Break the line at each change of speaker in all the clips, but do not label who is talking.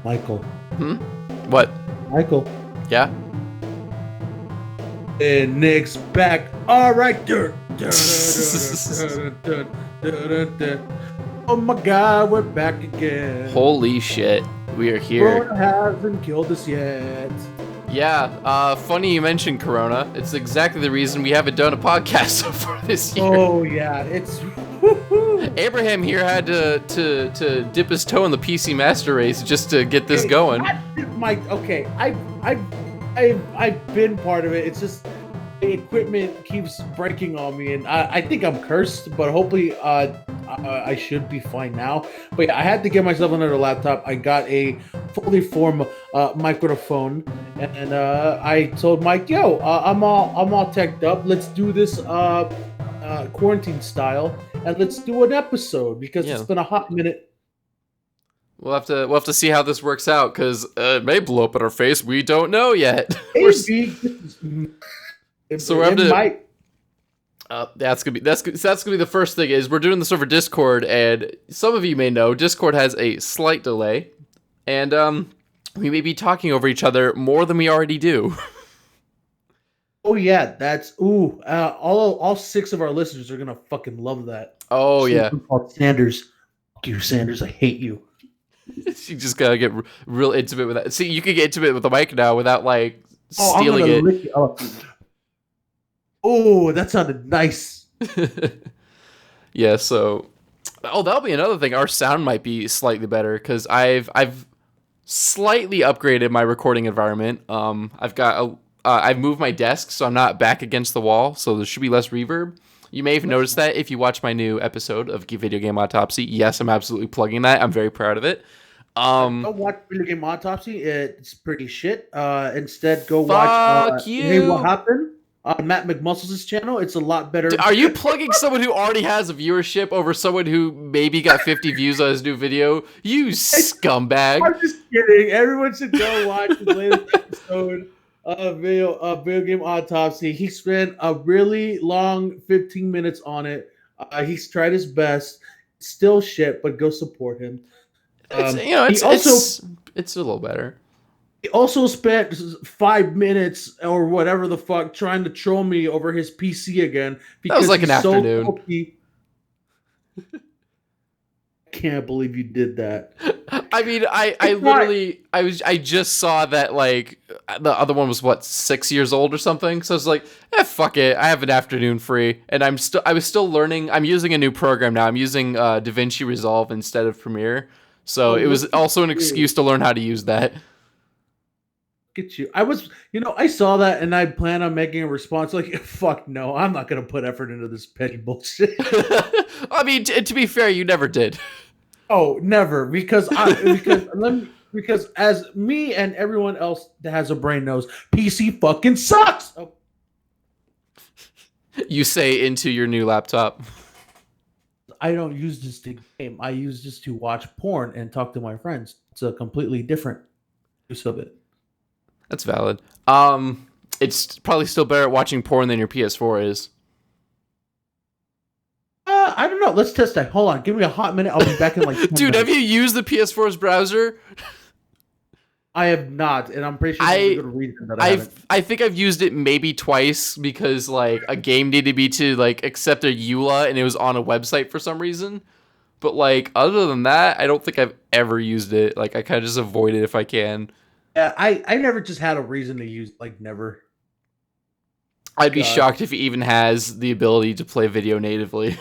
Michael.
What?
Michael.
Yeah?
And Nick's back. All right. Oh my God, we're back again.
Holy shit. We are here.
Corona hasn't killed us yet.
Yeah, funny you mentioned Corona. It's exactly the reason we haven't done a podcast so far this year.
Oh yeah, it's
Abraham here had to dip his toe in the PC Master Race just to get this going.
I've been part of it. It's just the equipment keeps breaking on me, and I think I'm cursed. But hopefully, I should be fine now. But yeah, I had to get myself another laptop. I got a fully formed microphone, and I told Mike, "Yo, I'm all teched up. Let's do this quarantine style, and let's do an episode because it's been a hot minute."
We'll have to see how this works out because it may blow up in our face. We don't know yet. So we're having to. That's gonna be the first thing. Is we're doing this over Discord, and some of you may know Discord has a slight delay, and we may be talking over each other more than we already do.
Oh yeah, that's all 6 of our listeners are gonna fucking love that.
Oh yeah,
Sanders, fuck you, Sanders, I hate you.
You just gotta get real intimate with that. See, you can get intimate with the mic now without like stealing it.
Oh, that sounded nice.
Yeah, so that'll be another thing. Our sound might be slightly better because I've slightly upgraded my recording environment. I've moved my desk so I'm not back against the wall, so there should be less reverb. You may have noticed that if you watch my new episode of Video Game Autopsy. Yes, I'm absolutely plugging that. I'm very proud of it.
Don't watch Video Game Autopsy. It's pretty shit. Instead, go watch Hey, What Happened? On Matt McMuscles' channel. It's a lot better.
Are you plugging someone who already has a viewership over someone who maybe got 50 views on his new video? You scumbag.
I'm just kidding. Everyone should go watch his latest episode of Video Game Autopsy. He spent a really long 15 minutes on it. He's tried his best. Still shit, but go support him.
It's a little better.
He also spent 5 minutes or whatever the fuck trying to troll me over his PC again.
That was like an afternoon.
Can't believe you did that.
I mean, I just saw that like the other one was 6 years old or something. So I was like, fuck it. I have an afternoon free, and I was still learning. I'm using a new program now. I'm using DaVinci Resolve instead of Premiere. So it was also an excuse to learn how to use that.
Get you. I saw that and I plan on making a response like, fuck no, I'm not going to put effort into this petty bullshit.
I mean, to be fair, you never did.
Oh, never. Because as me and everyone else that has a brain knows, PC fucking sucks. Oh.
You say into your new laptop.
I don't use this to game. I use this to watch porn and talk to my friends. It's a completely different use of it.
That's valid. It's probably still better at watching porn than your PS4 is.
I don't know. Let's test that. Hold on. Give me a hot minute. I'll be back in like 10
Dude,
minutes.
have you used the PS4's browser?
I have not, and I'm pretty sure there's a good reason that I haven't.
I think I've used it maybe twice because like a game needed me to like accept a EULA and it was on a website for some reason. But like other than that, I don't think I've ever used it. Like I kind of just avoid it if I can.
Yeah, I never just had a reason to use, like, never.
I'd be shocked if it even has the ability to play video natively.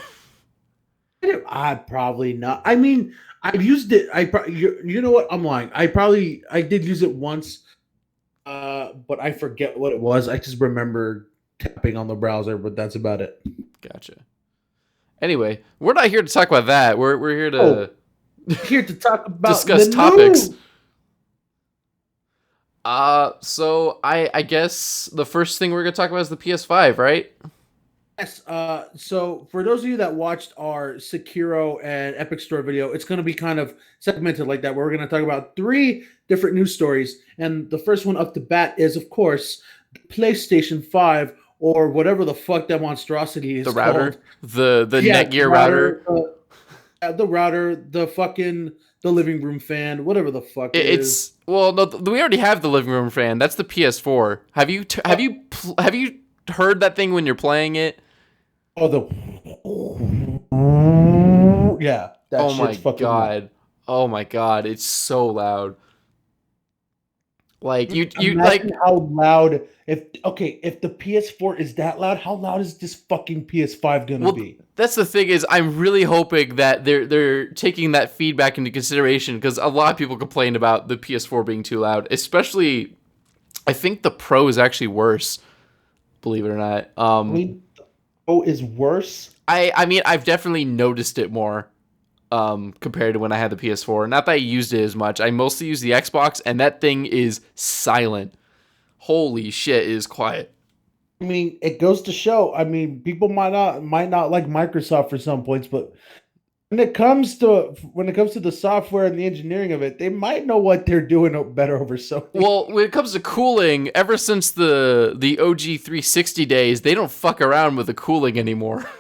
I'd probably not. I mean, I've used it. You know what? I'm lying. I did use it once, but I forget what it was. I just remember tapping on the browser, but that's about it.
Gotcha. Anyway, we're not here to talk about that. We're here to
talk about
discuss topics. So I guess the first thing we're gonna talk about is the PS5, right?
Yes. So for those of you that watched our Sekiro and Epic Store video, it's gonna be kind of segmented like that. Where we're gonna talk about 3 different news stories, and the first one up to bat is, of course, the PlayStation 5 or whatever the fuck that monstrosity is.
The router,
called.
the Netgear router.
The router, the fucking the living room fan, whatever the fuck it is.
It's well, no, we already have the living room fan. That's the PS4. Have you heard that thing when you're playing it?
Oh, the yeah, that
Oh my
shit's fucking loud.
god. Oh my god, it's so loud. Like you
Imagine
like
how loud if the PS4 is that loud, how loud is this fucking PS5 gonna
well,
be?
that's the thing is I'm really hoping that they're taking that feedback into consideration because a lot of people complain about the PS4 being too loud, especially I think the Pro is actually worse, believe it or not.
I mean, oh, is worse.
I mean I've definitely noticed it more compared to when I had the PS4. Not that I used it as much. I mostly use the Xbox and that thing is silent. Holy shit, it is quiet.
I mean, it goes to show. I mean, people might not like Microsoft for some points, but when it comes to the software and the engineering of it, they might know what they're doing better over Sony.
Well, when it comes to cooling, ever since the OG 360 days, they don't fuck around with the cooling anymore.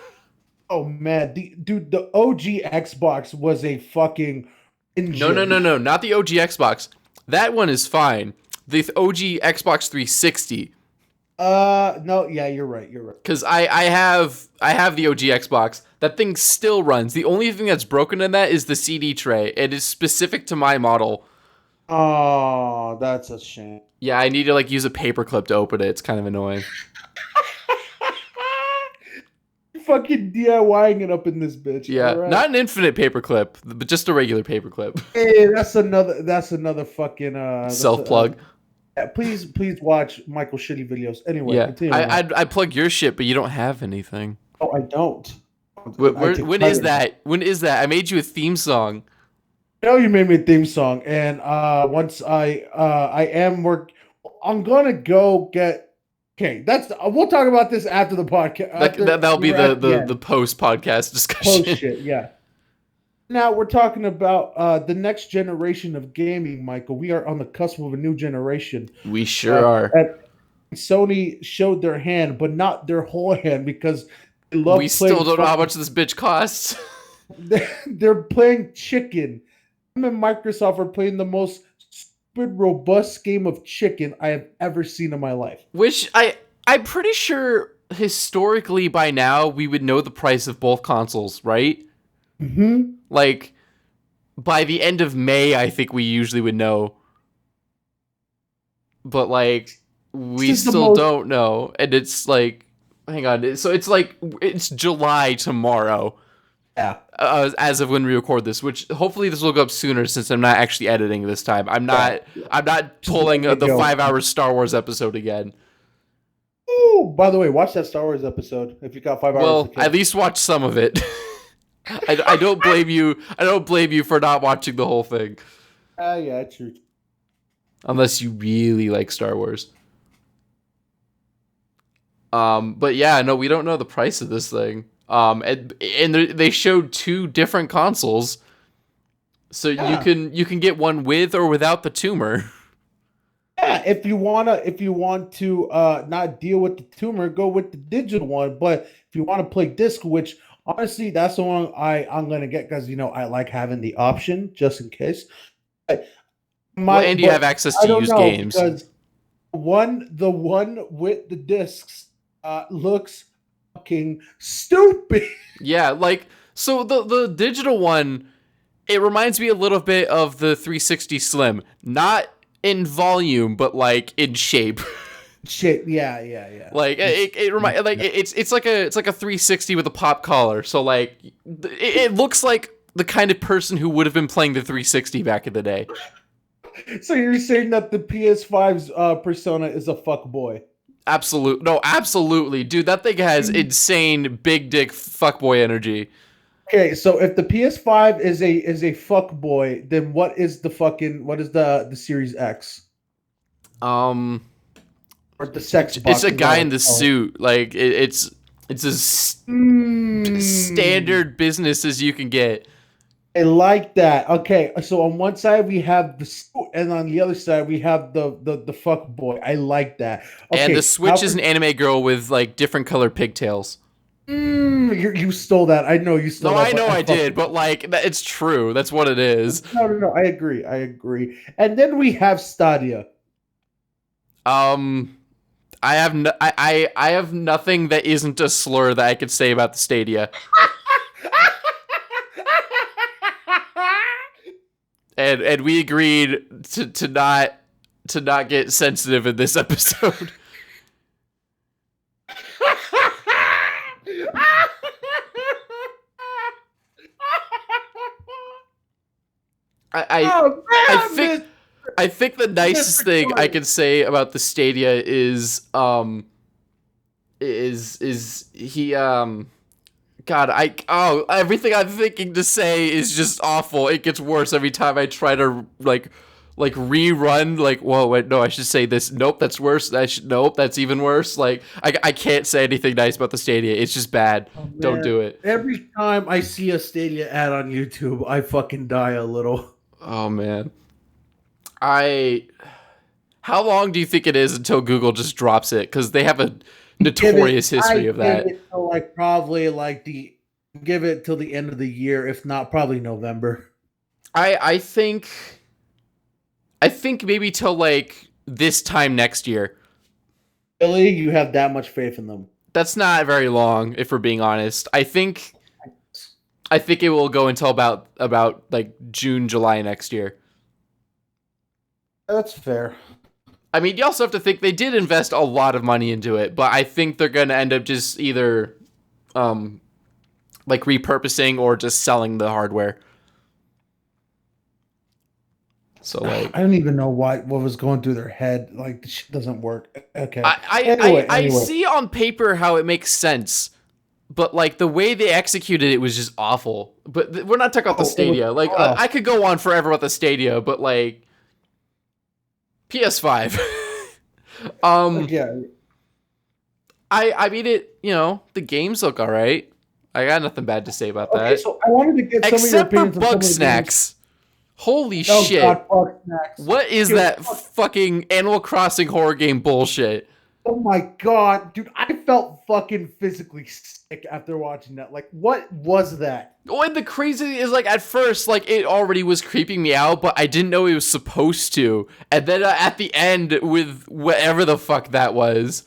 Oh man, the OG Xbox was a fucking engine.
No, not the OG Xbox. That one is fine. The OG Xbox 360.
No, yeah, you're right. You're right.
Because I have the OG Xbox. That thing still runs. The only thing that's broken in that is the CD tray. It is specific to my model.
Oh, that's a shame.
Yeah, I need to like use a paperclip to open it. It's kind of annoying.
Fucking DIYing it up in this bitch.
Yeah,
right.
not an infinite paperclip, but just a regular paperclip.
Hey, that's another fucking
Self plug.
Please watch Michael shitty videos. Anyway,
Yeah,
continue on.
I plug your shit, but you don't have anything.
Oh, I don't.
When is that? When is that? I made you a theme song.
I know you made me a theme song, and once I'm gonna go get. Okay, we'll talk about this after the podcast.
That'll be the post podcast discussion.
Post shit, yeah. Now we're talking about the next generation of gaming, Michael. We are on the cusp of a new generation.
We sure are.
Sony showed their hand, but not their whole hand because they love.
We still don't know how much this bitch costs.
They're playing chicken. Them and Microsoft are playing the most stupid, robust game of chicken I have ever seen in my life.
Which I'm pretty sure historically by now we would know the price of both consoles, right?
Mm-hmm.
Like by the end of May, I think we usually would know. But like we still don't know, and it's like, hang on, so it's July tomorrow.
Yeah.
As of when we record this, which hopefully this will go up sooner since I'm not actually editing this time. I'm not pulling the 5-hour Star Wars episode again.
Oh, by the way, watch that Star Wars episode if you got 5 hours.
Well, at least watch some of it. I don't blame you. I don't blame you for not watching the whole thing.
Yeah, true.
Unless you really like Star Wars. But yeah, no, we don't know the price of this thing. And they showed 2 different consoles, so yeah. you can get one with or without the tumor.
Yeah, if you want to not deal with the tumor, go with the digital one. But if you want to play disc, which honestly that's the one I'm gonna get because I like having the option just in case.
And you have access to used games.
Because the one with the discs looks fucking stupid.
Yeah, like so the digital one, it reminds me a little bit of the 360 Slim, not in volume but like in shape.
Shit, yeah.
Like it reminds like it's like a 360 with a pop collar. So like it looks like the kind of person who would have been playing the 360 back in the day.
So you're saying that the PS5's persona is a fuck boy?
Absolutely, dude. That thing has insane big dick fuckboy energy.
Okay, so if the PS5 is a fuck boy, then what is the Series X? Or the sex box?
It's a guy in the suit. Like it's as standard business as you can get.
I like that. Okay, so on one side we have the suit, and on the other side we have the fuck boy. I like that. Okay,
and the Switch is an anime girl with like different colored pigtails.
You stole that. I know you stole
No,
that,
I
but
know
I
I did,
fucking
but like it's true. That's what it is.
no. I agree. I agree. And then we have Stadia.
Um, I have nothing that isn't a slur that I could say about the Stadia, and we agreed to not get sensitive in this episode. I I,
Oh
I
man,
think I think the nicest
Mr.
thing I
Corey.
can say about the Stadia is he God, everything I'm thinking to say is just awful. It gets worse every time I try to like rerun. Like, whoa, wait, no, I should say this. Nope, that's worse. Nope, that's even worse. Like, I can't say anything nice about the Stadia. It's just bad.
Oh
Don't
man,
do it.
every time I see a Stadia ad on YouTube, I fucking die a little.
Oh man, I. How long do you think it is until Google just drops it? Because they have a notorious history
I
of
give
that.
it till like probably like the give it till the end of the year, if not probably November.
I think maybe till like this time next year.
Really, you have that much faith in them?
That's not very long, if we're being honest. I think it will go until about like June, July next year.
That's fair.
I mean, you also have to think they did invest a lot of money into it, but I think they're going to end up just either like repurposing or just selling the hardware. So like
I don't even know what was going through their head. Like this shit doesn't work. Okay.
I,
Anyway,
I see on paper how it makes sense, but like the way they executed it was just awful. But we're not talking about the Stadia. Like I could go on forever with the Stadia, but like PS5.
Yeah.
I mean it. The games look all right. I got nothing bad to say about
Okay,
that.
so I wanted to get some of your
Except for
opinions on some
bug
of the games.
snacks. Holy
Oh
shit!
God, fuck snacks.
What is
Dude,
that fucking Animal Crossing horror game bullshit?
Oh my God, dude, I felt fucking physically sick after watching that. Like, what was that?
Oh, and the crazy is like at first, like it already was creeping me out, but I didn't know it was supposed to. And then at the end, with whatever the fuck that was,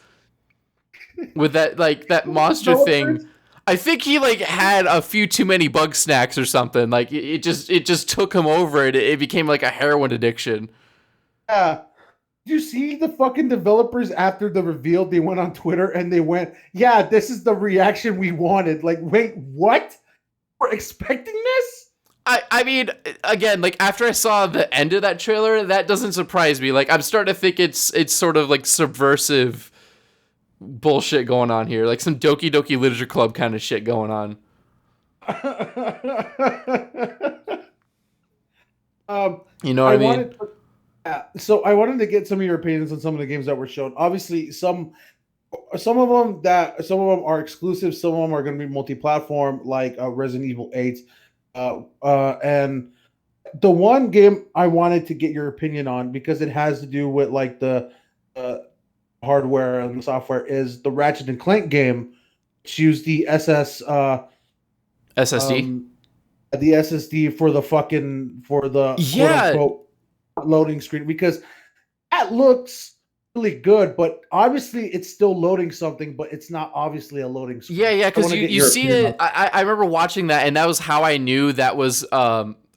with that monster thing, I think he like had a few too many bug snacks or something. Like it just took him over. It became like a heroin addiction.
Yeah. Did you see the fucking developers after the reveal? They went on Twitter and they went, "Yeah, this is the reaction we wanted." Like, wait, what? We're expecting this?
I mean, again, like after I saw the end of that trailer, that doesn't surprise me. Like I'm starting to think it's sort of like subversive bullshit going on here, like some Doki Doki Literature Club kind of shit going on. You know what I mean?
So I wanted to get some of your opinions on some of the games that were shown. Obviously, some of them are exclusive. Some of them are going to be multi-platform, like Resident Evil 8. And the one game I wanted to get your opinion on because it has to do with like the hardware and the software is the Ratchet and Clank game, which used the
SSD.
The SSD for the quote unquote loading screen because that looks really good, but obviously it's still loading something, but it's not obviously a loading screen.
Yeah, because you see it. I remember watching that, and that was how I knew that was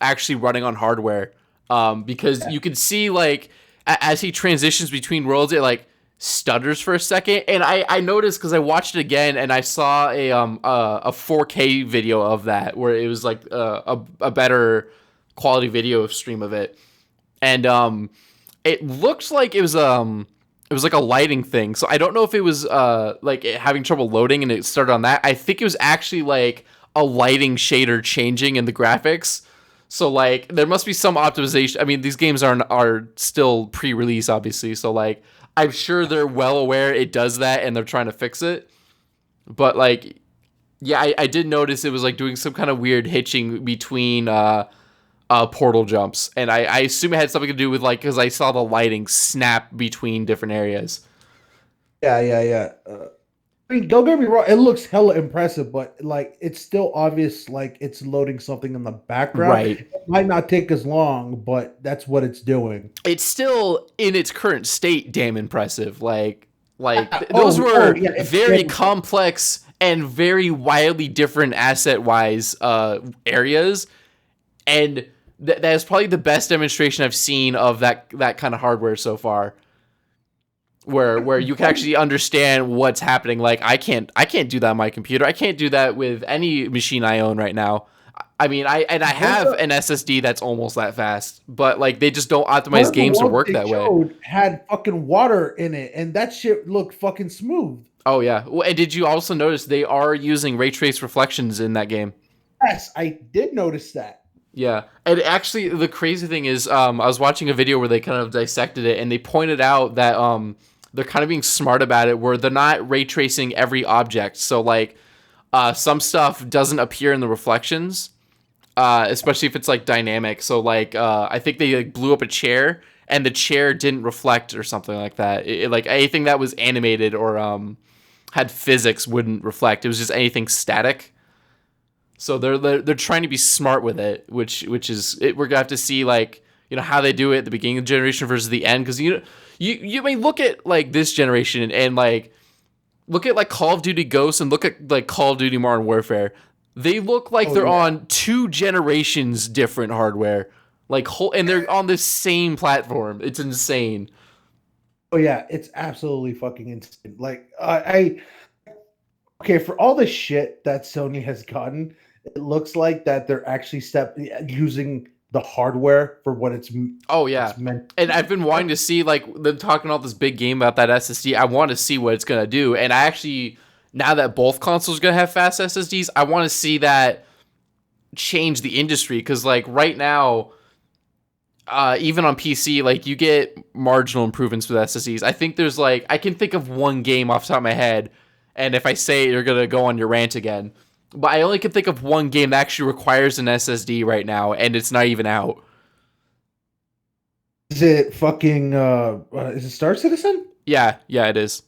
actually running on hardware. Because you could see like as he transitions between worlds, it like stutters for a second, and I noticed because I watched it again, and I saw a 4K video of that where it was like a better quality video stream of it, and it looked like it was like a lighting thing. So I don't know if it was like having trouble loading and it started on that. I think it was actually like a lighting shader changing in the graphics. So like there must be some optimization. I mean, these games are still pre-release, obviously. So like I'm sure they're well aware it does that and they're trying to fix it. But like, yeah, I did notice it was like doing some kind of weird hitching between portal jumps, and I assume it had something to do with like because I saw the lighting snap between different areas.
Yeah. I mean, don't get me wrong, it looks hella impressive, but like it's still obvious like it's loading something in the background.
Right.
It might not take as long, but that's what it's doing.
It's still in its current state damn impressive. Those
Oh
were
yeah,
very complex and very wildly different asset wise areas, and that is probably the best demonstration I've seen of that kind of hardware so far. Where you can actually understand what's happening. Like I can't do that on my computer. I can't do that with any machine I own right now. I mean, I have an SSD that's almost that fast, but like they just don't optimize games to work that way.
Had fucking water in it, and that shit looked fucking smooth.
Oh yeah, well, and did you also notice they are using ray trace reflections in that game?
Yes, I did notice that.
Yeah, and actually, the crazy thing is, I was watching a video where they kind of dissected it, and they pointed out that they're kind of being smart about it, where they're not ray tracing every object. So like, some stuff doesn't appear in the reflections, especially if it's like dynamic. So like, I think they like blew up a chair, and the chair didn't reflect or something like that. Like anything that was animated or had physics wouldn't reflect. It was just anything static. So they're trying to be smart with it, which is we're gonna have to see like how they do it at the beginning of the generation versus the end, because you may look at like this generation and like look at like Call of Duty Ghosts and look at like Call of Duty Modern Warfare. They look like they're on 2 generations different hardware, and they're on the same platform. It's insane.
Oh yeah, it's absolutely fucking insane. Like I okay, for all the shit that Sony has gotten, it looks like that they're actually using the hardware for what it's meant.
And I've been wanting to see like them talking all this big game about that SSD. I want to see what it's gonna do, and I actually, now that both consoles are gonna have fast SSDs, I want to see that change the industry, because like right now, even on PC, like you get marginal improvements with SSDs. I think there's like, I can think of one game off the top of my head, and if I say it, you're gonna go on your rant again. But I only can think of one game that actually requires an SSD right now, and it's not even out.
Is it fucking is it Star Citizen?
Yeah, it is.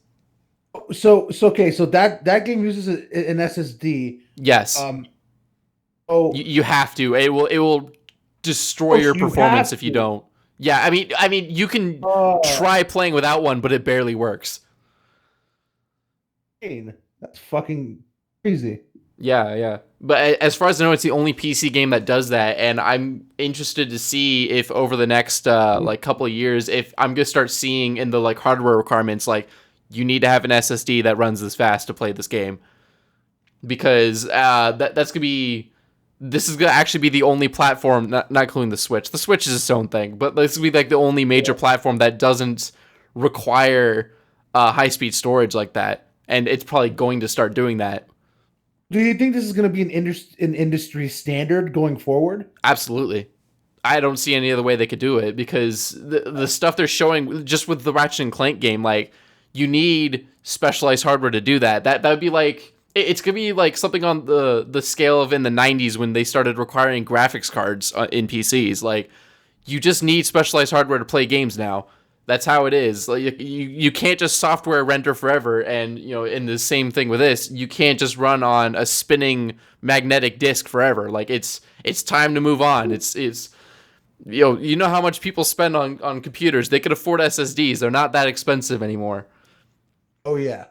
So okay, so that game uses an SSD.
Yes.
Oh,
you have to. It will destroy your performance if you don't. Yeah, I mean, you can try playing without one, but it barely works.
That's fucking crazy.
Yeah. But as far as I know, it's the only PC game that does that, and I'm interested to see if over the next like couple of years, if I'm gonna start seeing in the like hardware requirements, like you need to have an SSD that runs this fast to play this game, because that's gonna be. This is gonna actually be the only platform, not including the Switch. The Switch is its own thing, but this will be like the only major platform that doesn't require high-speed storage like that, and it's probably going to start doing that.
Do you think this is going to be an industry standard going forward?
Absolutely. I don't see any other way they could do it, because the stuff they're showing just with the Ratchet and Clank game, like you need specialized hardware to do that. That would be like, it's gonna be like something on the scale of in the 90s when they started requiring graphics cards in PCs. Like you just need specialized hardware to play games now. That's how it is. Like you can't just software render forever, and in the same thing with this, you can't just run on a spinning magnetic disc forever. Like it's time to move on. It's you know how much people spend on computers. They could afford SSDs. They're not that expensive anymore.
Oh yeah.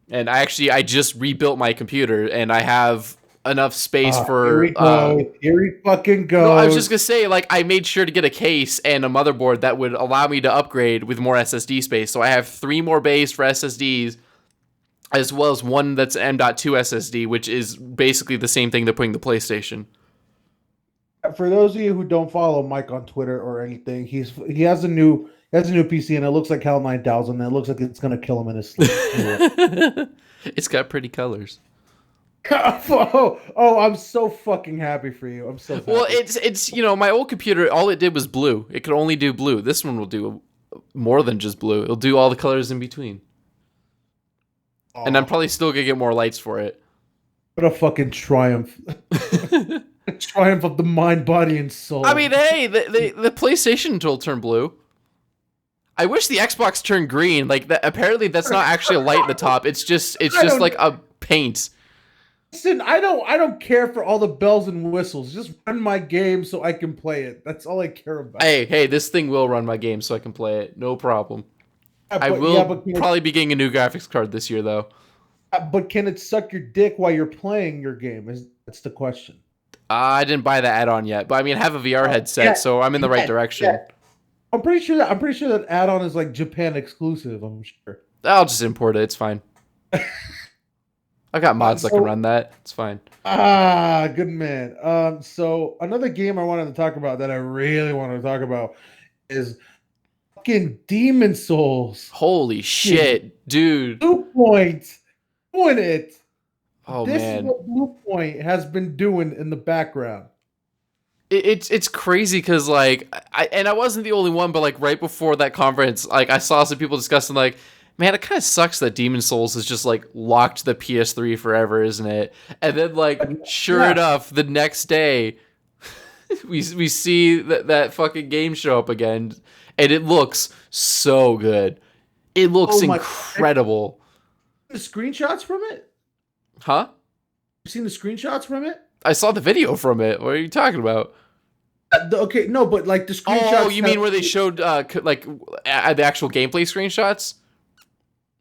And I just rebuilt my computer, and I have enough space for.
Here we go. Here we fucking go.
No, I was just gonna say, like, I made sure to get a case and a motherboard that would allow me to upgrade with more SSD space. So I have 3 more bays for SSDs, as well as one that's M.2 SSD, which is basically the same thing they're putting the PlayStation.
For those of you who don't follow Mike on Twitter or anything, he has a new PC, and it looks like Hell 9000, and it looks like it's gonna kill him in his sleep.
It's got pretty colors.
Oh, I'm so fucking happy for you. I'm so happy.
Well, it's my old computer, all it did was blue. It could only do blue. This one will do more than just blue. It'll do all the colors in between. Aww. And I'm probably still gonna get more lights for it.
What a fucking triumph. A triumph of the mind, body, and soul.
I mean, hey, the PlayStation will turn blue. I wish the Xbox turned green. Like that. Apparently, that's not actually a light in the top. It's
I
just
don't
like a paint.
listen. I don't care for all the bells and whistles. Just run my game so I can play it. That's all I care about.
Hey, this thing will run my game so I can play it. No problem. I
Yeah,
will probably be getting a new graphics card this year, though.
but can it suck your dick while you're playing your game? That's the question.
I didn't buy the add-on yet, but I mean, I have a VR headset,
Yeah,
so I'm in the right direction.
yeah. I'm pretty sure that add-on is like Japan exclusive. I'm sure.
I'll just import it. It's fine. I got mods that can run that. It's fine.
Good man. So another game I wanted to talk about that I really wanted to talk about is fucking Demon Souls.
Holy shit, dude.
Blue Point doing it.
Oh
This is
man.
what Blue Point has been doing in the background.
It's crazy because like I wasn't the only one, but like right before that conference, like I saw some people discussing like, man, it kind of sucks that Demon Souls is just like locked the PS3 forever, isn't it? And then like sure enough, the next day we see that fucking game show up again, and it looks so good. It looks incredible.
The screenshots from it?
Huh?
You seen the screenshots from it?
I saw the video from it. What are you talking about?
Okay, no, but like the screenshots.
Oh, you mean where they showed like the actual gameplay screenshots?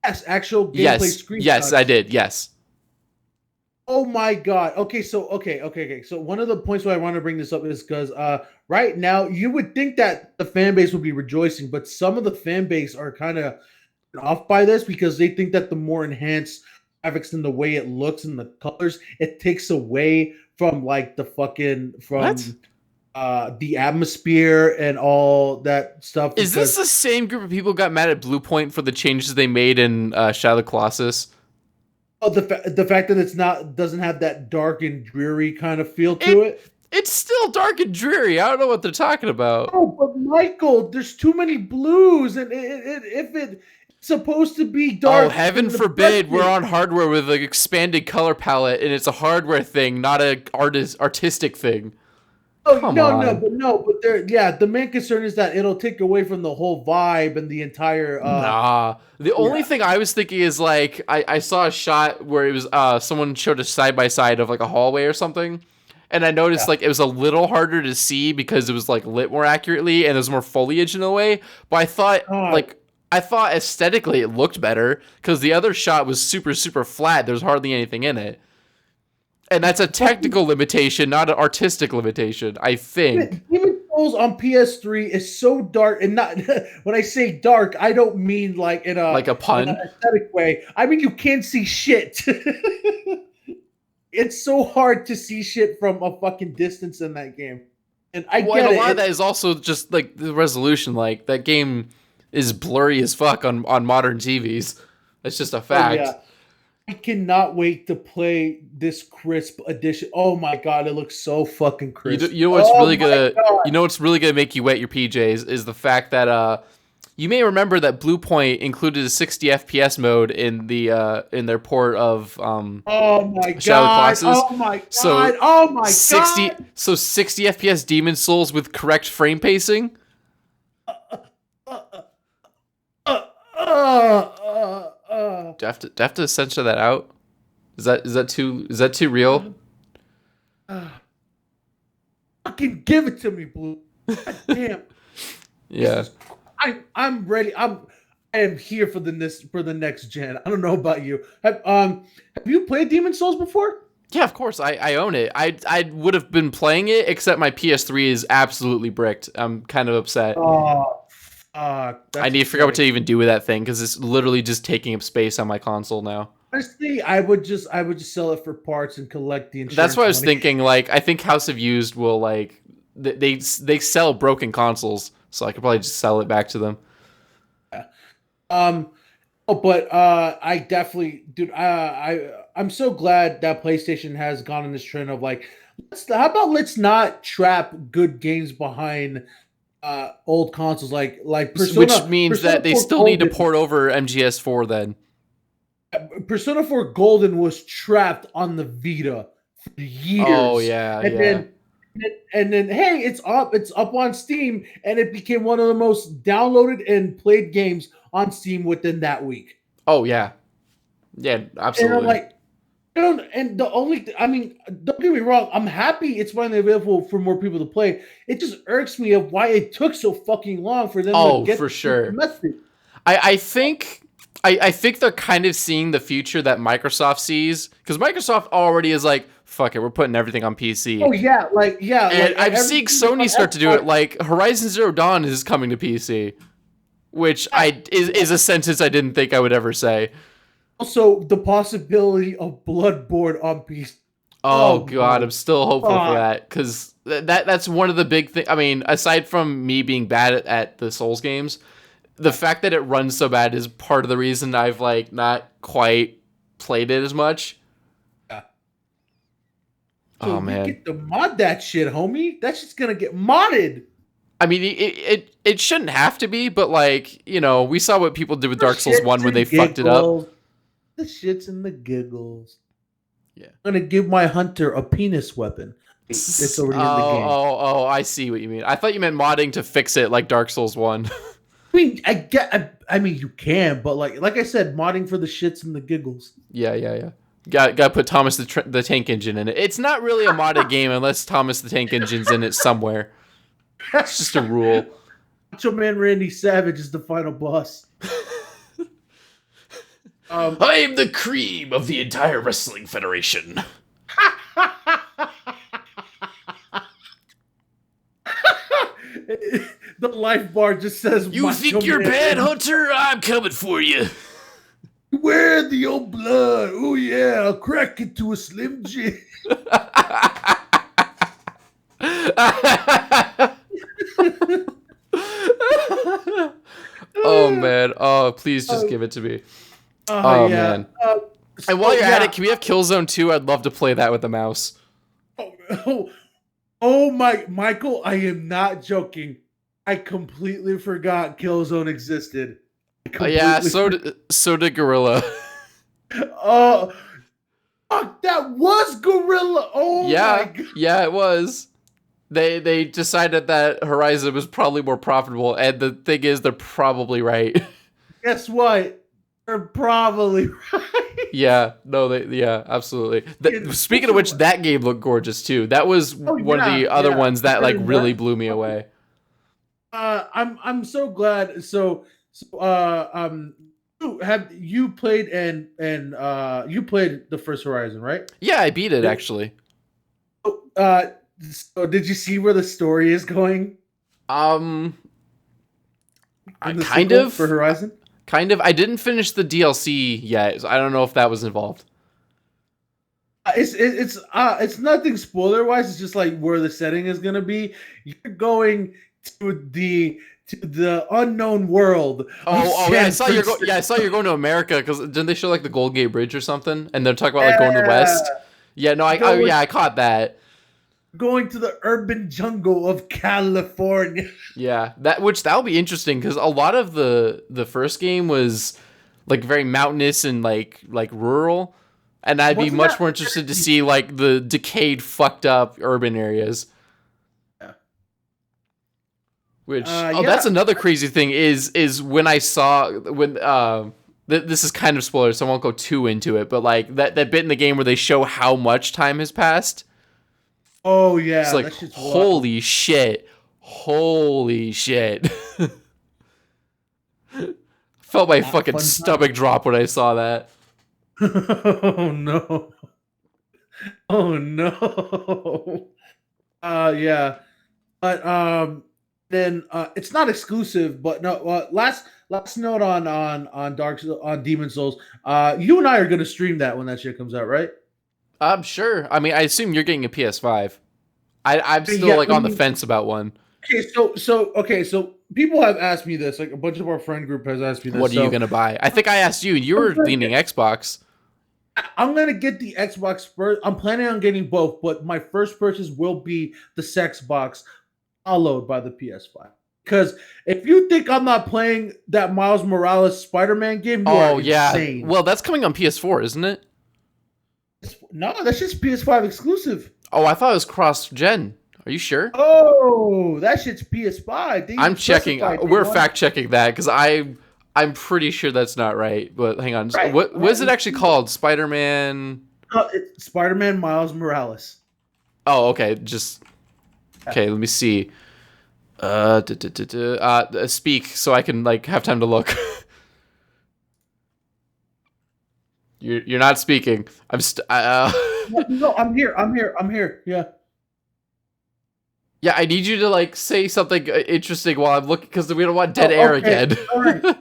Yes, actual gameplay
Yes,
screenshots.
yes, I did. Yes.
Oh my god. Okay, so okay. So one of the points why I want to bring this up is because right now you would think that the fan base would be rejoicing, but some of the fan base are kind of off by this because they think that the more enhanced graphics and the way it looks and the colors, it takes away from like the fucking the atmosphere and all that stuff.
Is this the same group of people who got mad at Blue Point for the changes they made in Shadow of the Colossus?
Oh, the fact that it's doesn't have that dark and dreary kind of feel to it.
It's still dark and dreary. I don't know what they're talking about.
Oh, but Michael, there's too many blues, and if it's supposed to be dark.
Oh, heaven forbid we're on hardware with an expanded color palette, and it's a hardware thing, not an artistic thing.
Oh, but the main concern is that it'll take away from the whole vibe and the entire.
Nah, the only thing I was thinking is like I saw a shot where it was someone showed a side by side of like a hallway or something, and I noticed like it was a little harder to see because it was like lit more accurately and there's more foliage in a way. But I thought aesthetically it looked better because the other shot was super flat. There's hardly anything in it. And that's a technical limitation, not an artistic limitation, I think.
Demon Souls on PS3 is so dark, and not when I say dark, I don't mean like in a
pun,
in an aesthetic way. I mean you can't see shit. It's so hard to see shit from a fucking distance in that game, and I get it.
A lot of that is also just like the resolution. Like that game is blurry as fuck on modern TVs. That's just a fact.
Oh, yeah. I cannot wait to play this crisp edition. Oh my god, it looks so fucking crisp.
You know what's really gonna make you wet your PJs is the fact that you may remember that Blue Point included a 60 FPS mode in their port of
oh my
Shadow
god.
Colossus.
Oh my god. Oh my
60
god.
So 60 FPS Demon Souls with correct frame pacing. Do I have to censor that out? Is that too real?
Fucking give it to me, Blue. God damn.
Yeah.
I'm ready. I am here for the next gen. I don't know about you. Have you played Demon Souls before?
Yeah, of course. I own it. I would have been playing it, except my PS3 is absolutely bricked. I'm kind of upset. I need to figure out what to even do with that thing because it's literally just taking up space on my console now.
Honestly, I would just sell it for parts and collect the insurance.
That's what I was
money.
thinking. Like, I think House of Used will like they sell broken consoles, so I could probably just sell it back to them.
Yeah. But I definitely, dude. I'm so glad that PlayStation has gone in this trend of like, how about let's not trap good games behind old consoles like Persona,
which means
Persona
that they still
Golden.
need to port over MGS4 then.
Persona 4 Golden was trapped on the Vita for years.
Oh yeah,
and then And then hey, it's up on Steam, and it became one of the most downloaded and played games on Steam within that week.
Oh yeah, yeah,
And I'm
absolutely.
like, and the I mean, don't get me wrong, I'm happy it's finally available for more people to play. It just irks me of why it took so fucking long for them to
Oh,
get
for
the
sure.
message.
I think I think they're kind of seeing the future that Microsoft sees, because Microsoft already is like, fuck it, we're putting everything on PC.
Oh yeah,
And
like
I'm seeing
everything is on
Sony start to do it.
Xbox.
Like Horizon Zero Dawn is coming to PC, which I is a sentence I didn't think I would ever say.
Also, the possibility of Bloodborne on PC.
Oh
Oh
god,
my
I'm still hopeful for
god.
that, because that's one of the big things. I mean, aside from me being bad at the Souls games, the fact that it runs so bad is part of the reason I've like not quite played it as much.
Yeah. So
Oh
we
man.
get to mod that shit, homie. That shit's gonna get modded.
I mean, it shouldn't have to be, but like, we saw what people did with
The
Dark Souls 1
shits
when they
and
fucked it up.
giggles. The shits and the giggles.
Yeah.
I'm gonna give my hunter a penis weapon. It's
Oh,
already in the game.
oh, I see what you mean. I thought you meant modding to fix it like Dark Souls 1.
I mean, I mean, you can, but like I said, modding for the shits and the giggles.
Yeah. Got to put Thomas the Tank Engine in it. It's not really a modded game unless Thomas the Tank Engine's in it somewhere. It's just a rule.
Macho Man Randy Savage is the final boss.
I am the cream of the entire wrestling federation.
The life bar just says,
You
Macho
think you're
Man
bad,
Randy.
Hunter? I'm coming for you.
Where the old blood? Oh yeah, I'll crack it to a Slim Jim.
Oh man. Oh, please just give it to me.
Oh
Oh
yeah.
man. And while
So,
you're at
yeah.
it, can we have Killzone 2? I'd love to play that with a mouse.
Oh my, Michael, I am not joking. I completely forgot Killzone existed.
Yeah, so did Gorilla.
Oh, fuck, that was Gorilla. Oh my god.
Yeah, it was. They decided that Horizon was probably more profitable, and the thing is, they're probably right.
Guess what? You're probably right.
Yeah, no, yeah, absolutely. Speaking of which, that game looked gorgeous too. That was one of the other ones that like really blew me away.
I'm so glad. Have you played you played the first Horizon, right?
Yeah, I beat it actually.
So did you see where the story is going?
I
In the
kind
sequel
of
for Horizon.
Kind of. I didn't finish the DLC yet. So I don't know if that was involved.
It's nothing spoiler wise. It's just like where the setting is gonna be. You're going to the unknown world.
Oh yeah, I saw you're going to America, because didn't they show like the Golden Gate Bridge or something? And they're talking about like going to the West. Yeah, no, I caught that.
Going to the urban jungle of California.
Yeah, that'll be interesting, because a lot of the first game was like very mountainous and like rural, and I'd be much more interested to see like the decayed, fucked up urban areas.
Yeah.
Which that's another crazy thing is when I saw this is kind of spoiler, so I won't go too into it, but like that bit in the game where they show how much time has passed.
Oh yeah,
it's like holy shit. Felt my fucking stomach drop when I saw that.
Oh no. Oh no. Yeah. But then it's not exclusive, but no, last note on Demon Souls. You and I are gonna stream that when that shit comes out, right?
I'm sure. I mean, I assume you're getting a PS5. I'm still on the fence about one.
Okay, so people have asked me this. Like a bunch of our friend group has asked me this.
What are you gonna buy? I think I asked you, and you were leaning Xbox.
I'm gonna get the Xbox first. I'm planning on getting both, but my first purchase will be the Xbox, followed by the PS5. Because if you think I'm not playing that Miles Morales Spider-Man game, you are insane.
Well, that's coming on PS4, isn't it?
No, that's just PS5 exclusive.
Oh, I thought it was cross-gen. Are you sure?
Oh, that shit's PS5. They
I'm
even
checking.
specified they
We're
want
fact checking that because I'm pretty sure that's not right. But hang on.
right.
What is it
Right.
actually called? Spider-Man.
It's Spider-Man Miles Morales.
Oh, okay. Just okay. Let me see. Speak so I can like have time to look. You're not speaking.
No, I'm here. I'm here. I'm here. Yeah.
Yeah, I need you to like say something interesting while I'm looking because we don't want dead
Oh,
air
okay.
again.
All right.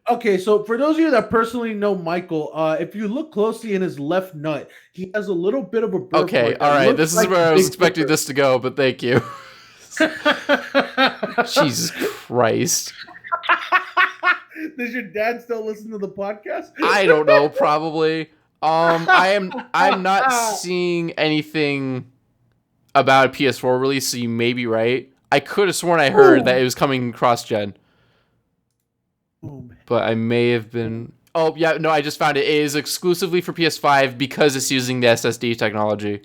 Okay, so for those of you that personally know Michael, if you look closely in his left nut, he has a little bit of a
Okay,
birthmark
all
that
right.
looks
This is
like
where
the
I was
Big
expecting
Dipper.
this to go, but thank you. Jesus Christ.
Does your dad still listen to the podcast?
I don't know, probably. I'm not seeing anything about a PS4 release, so you may be right. I could have sworn I heard that
Ooh.
it was coming cross-gen,
Oh, man.
but I may have been. Oh yeah, no, I just found it. It is exclusively for PS5 because it's using the SSD technology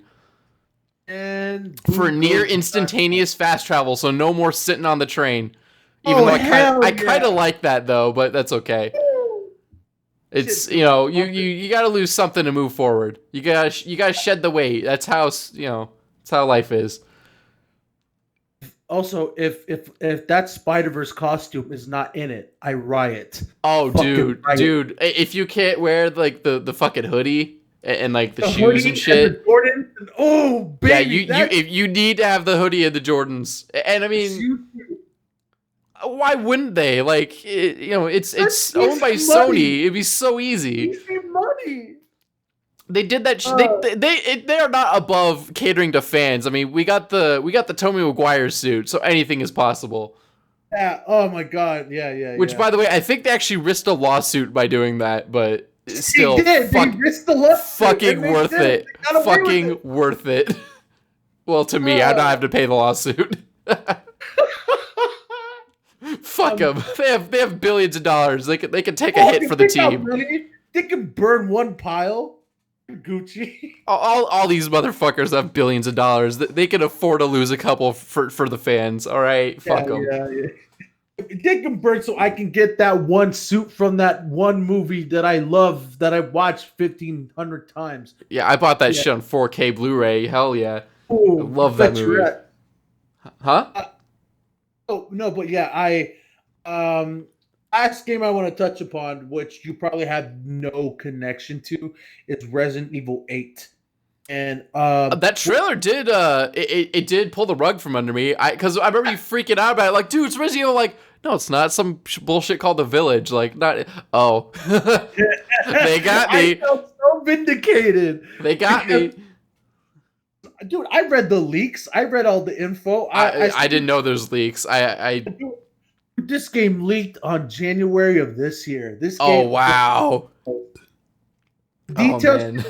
And
for
boom
near
goes the
instantaneous fast travel. So no more sitting on the train. Even
oh
though
hell
I kind
yeah!
of like that though, but that's okay. It's
Shit's gonna be bumping.
you got to lose something to move forward. You gotta shed the weight. That's how that's how life is.
Also, if that Spider-Verse costume is not in it, I riot.
Oh,
Fucking riot.
if you can't wear like the fucking hoodie and like the
The
shoes and
hoodie and the
shit,
Jordan. Oh
yeah,
baby, that's
if you need to have the hoodie and the Jordans, and I mean,
you.
why wouldn't they? Like,
That's
it's owned by
easy money.
Sony. It'd be so easy.
Easy money.
They did that.
Uh,
They are not above catering to fans. I mean, we got the Tommy Maguire suit, so anything is possible.
yeah. Oh my God. Yeah. Yeah.
Which,
Yeah.
by the way, I think they actually risked a lawsuit by doing that, but it's
They
still
did. They risked the lawsuit,
fucking
and they
worth
did
it.
They got away with
Fucking
it.
worth it. Well, to me, I don't have to pay the lawsuit. Fuck
Um,
them. They have billions of dollars. They can take a
oh,
hit
you
for the
think how
team.
money they can burn one pile? Gucci.
All these motherfuckers have billions of dollars. They can afford to lose a couple for the fans. All right, fuck them.
Yeah. They can burn so I can get that one suit from that one movie that I love that I watched 1,500 times.
Yeah, I bought that
Yeah.
shit on 4K Blu-ray. Hell yeah,
Oh,
I love that movie. Huh?
Oh no, but yeah, um last game I want to touch upon, which you probably have no connection to, is Resident Evil 8. And
That trailer did it did pull the rug from under me. Because I remember you freaking out about it, like, dude, it's Resident Evil. Like, no, it's not. Some bullshit called The Village. Like, not. Oh, they got
I
me.
felt so vindicated.
They got me.
Dude, I read the leaks. I read all the info.
I didn't know there's leaks.
This game leaked on January of this year. This
Oh
game
wow. Oh
details
man.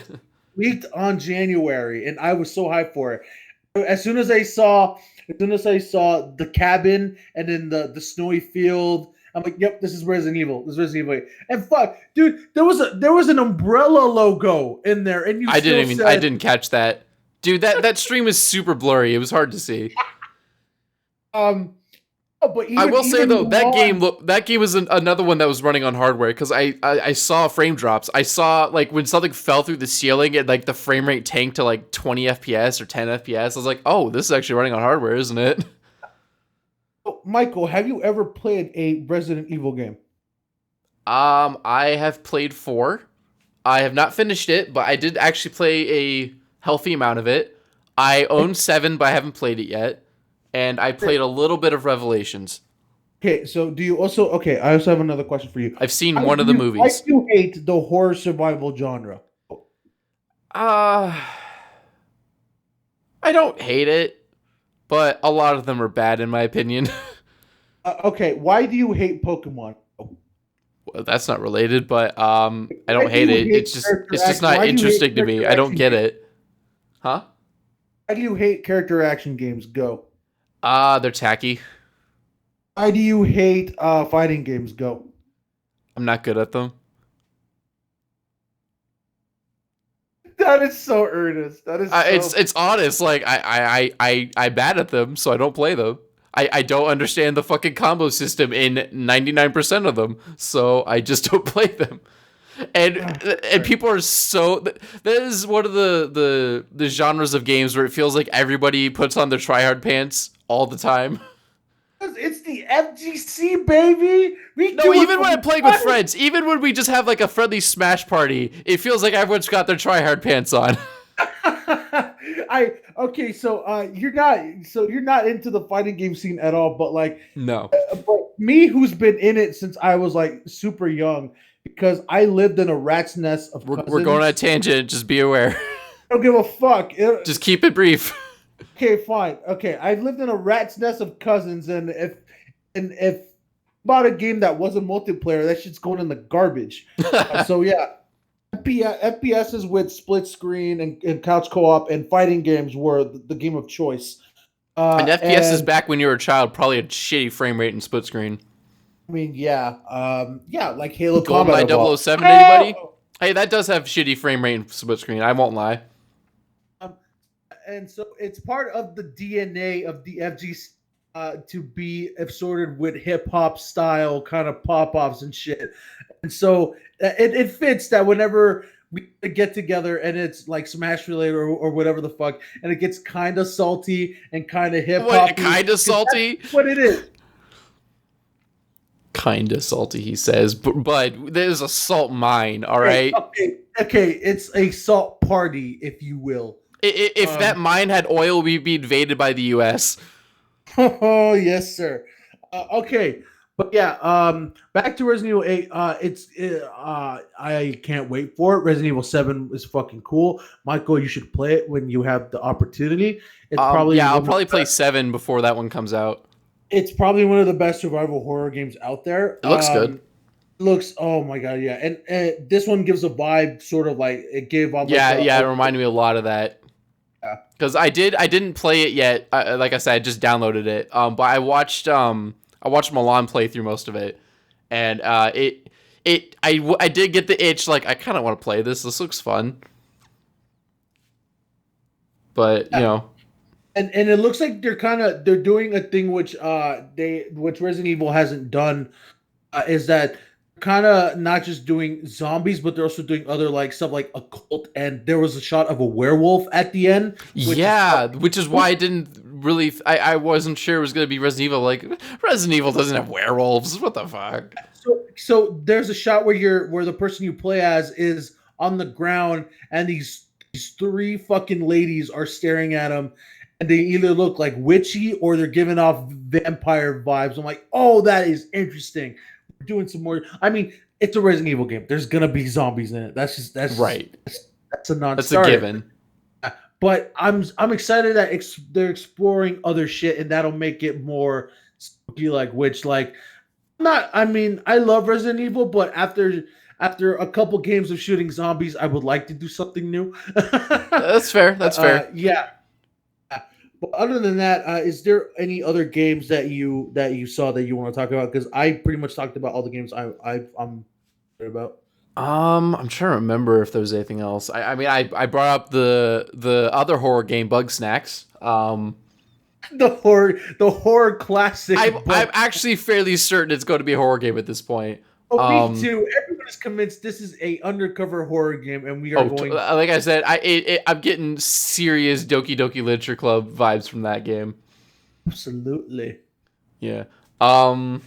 leaked on January, and I was so hyped for it. As soon as I saw the cabin and then the snowy field, I'm like, "Yep, this is Resident Evil. This is Resident Evil." 8. And fuck, dude, there was an umbrella logo in there, and you
I
said,
didn't catch that. Dude, that stream is super blurry. It was hard to see.
but
I will say though,
Mulan-
that game was another one that was running on hardware because I saw frame drops. I saw like when something fell through the ceiling and like the frame rate tanked to like 20 FPS or 10 FPS. I was like, oh, this is actually running on hardware, isn't it?
Michael, have you ever played a Resident Evil game?
I have played 4. I have not finished it, but I did actually play a healthy amount of it. I own 7, but I haven't played it yet. And I played a little bit of Revelations.
Okay, so do you also? Okay, I also have another question for you.
I've seen one of the movies.
Why do you hate the horror survival genre?
I don't hate it, but a lot of them are bad in my opinion.
Okay, why do you hate Pokemon?
Well, that's not related, but I don't hate it. It's just not
why do you hate
interesting to me.
character
I don't
action
get
games?
it. Huh?
Why do you hate character action games? Go.
They're tacky.
Why do you hate fighting games? Go.
I'm not good at them.
That is so earnest. That is so.
It's honest. Like I bad at them, so I don't play them. I don't understand the fucking combo system in 99% of them, so I just don't play them. And people are so that is one of the genres of games where it feels like everybody puts on their tryhard pants all the time.
It's the FGC, baby.
No, even when I'm playing with friends, even when we just have like a friendly Smash party, it feels like everyone's got their tryhard pants on.
You're not into the fighting game scene at all, but like
No.
but me who's been in it since I was like super young because I lived in a rat's nest of cousins.
We're going on a tangent, just be aware.
I don't give a fuck.
Just keep it brief.
Okay, fine. Okay, I lived in a rat's nest of cousins, and if bought a game that wasn't multiplayer, that shit's going in the garbage. So yeah, FPSs with split screen and couch co-op and fighting games were the game of choice.
And FPS is back when you were a child, probably a shitty frame rate and split screen.
I mean, yeah, like Halo
GoldenEye
Combat.
007, anybody? Hey, that does have shitty frame rate and split screen. I won't lie.
And so it's part of the DNA of the FGC to be assorted with hip hop style kind of pop offs and shit. And so it fits that whenever we get together and it's like Smash related or whatever the fuck, and it gets kind of salty and kind of hip hop.
What, kind of salty?
That's what it is.
Kind of salty, he says, but there's a salt mine, all right?
Okay, it's a salt party, if you will.
If that mine had oil, we'd be invaded by the U.S.
Oh, yes, sir. Okay, but yeah, back to Resident Evil 8. I can't wait for it. Resident Evil 7 is fucking cool. Michael, you should play it when you have the opportunity. It's probably
I'll probably play 7 before that one comes out.
It's probably one of the best survival horror games out there.
It looks good.
Oh my god, yeah, and this one gives a vibe, sort of like it gave off.
It reminded me a lot of that. Because I didn't play it yet. Like I said, I just downloaded it. But I watched Milan play through most of it, and I did get the itch. Like I kind of want to play this. This looks fun. But you know,
and it looks like they're doing a thing which Resident Evil hasn't done, is that kind of not just doing zombies, but they're also doing other like stuff like occult. And there was a shot of a werewolf at the end.
Which is why I didn't really. I wasn't sure it was going to be Resident Evil. Like Resident Evil doesn't have werewolves. What the fuck?
So there's a shot where the person you play as is on the ground, and these three fucking ladies are staring at him, and they either look like witchy or they're giving off vampire vibes. I'm like, oh, that is interesting. Doing some more. I mean, it's a Resident Evil game. There's gonna be zombies in it. That's right. That's a non-starter.
That's a given.
But I'm excited that they're exploring other shit, and that'll make it more spooky. Like I mean, I love Resident Evil, but after a couple games of shooting zombies, I would like to do something new.
That's fair. That's fair.
Yeah. But other than that, is there any other games that you saw that you want to talk about? Because I pretty much talked about all the games I'm about.
I'm trying to remember if there was anything else. I mean, I brought up the other horror game, Bug Snacks.
The horror classic.
I'm actually fairly certain it's going to be a horror game at this point.
Oh, me too. Everyone is convinced this is a undercover horror game, and we are going.
Like I said, I'm getting serious Doki Doki Literature Club vibes from that game.
Absolutely.
Yeah. I'm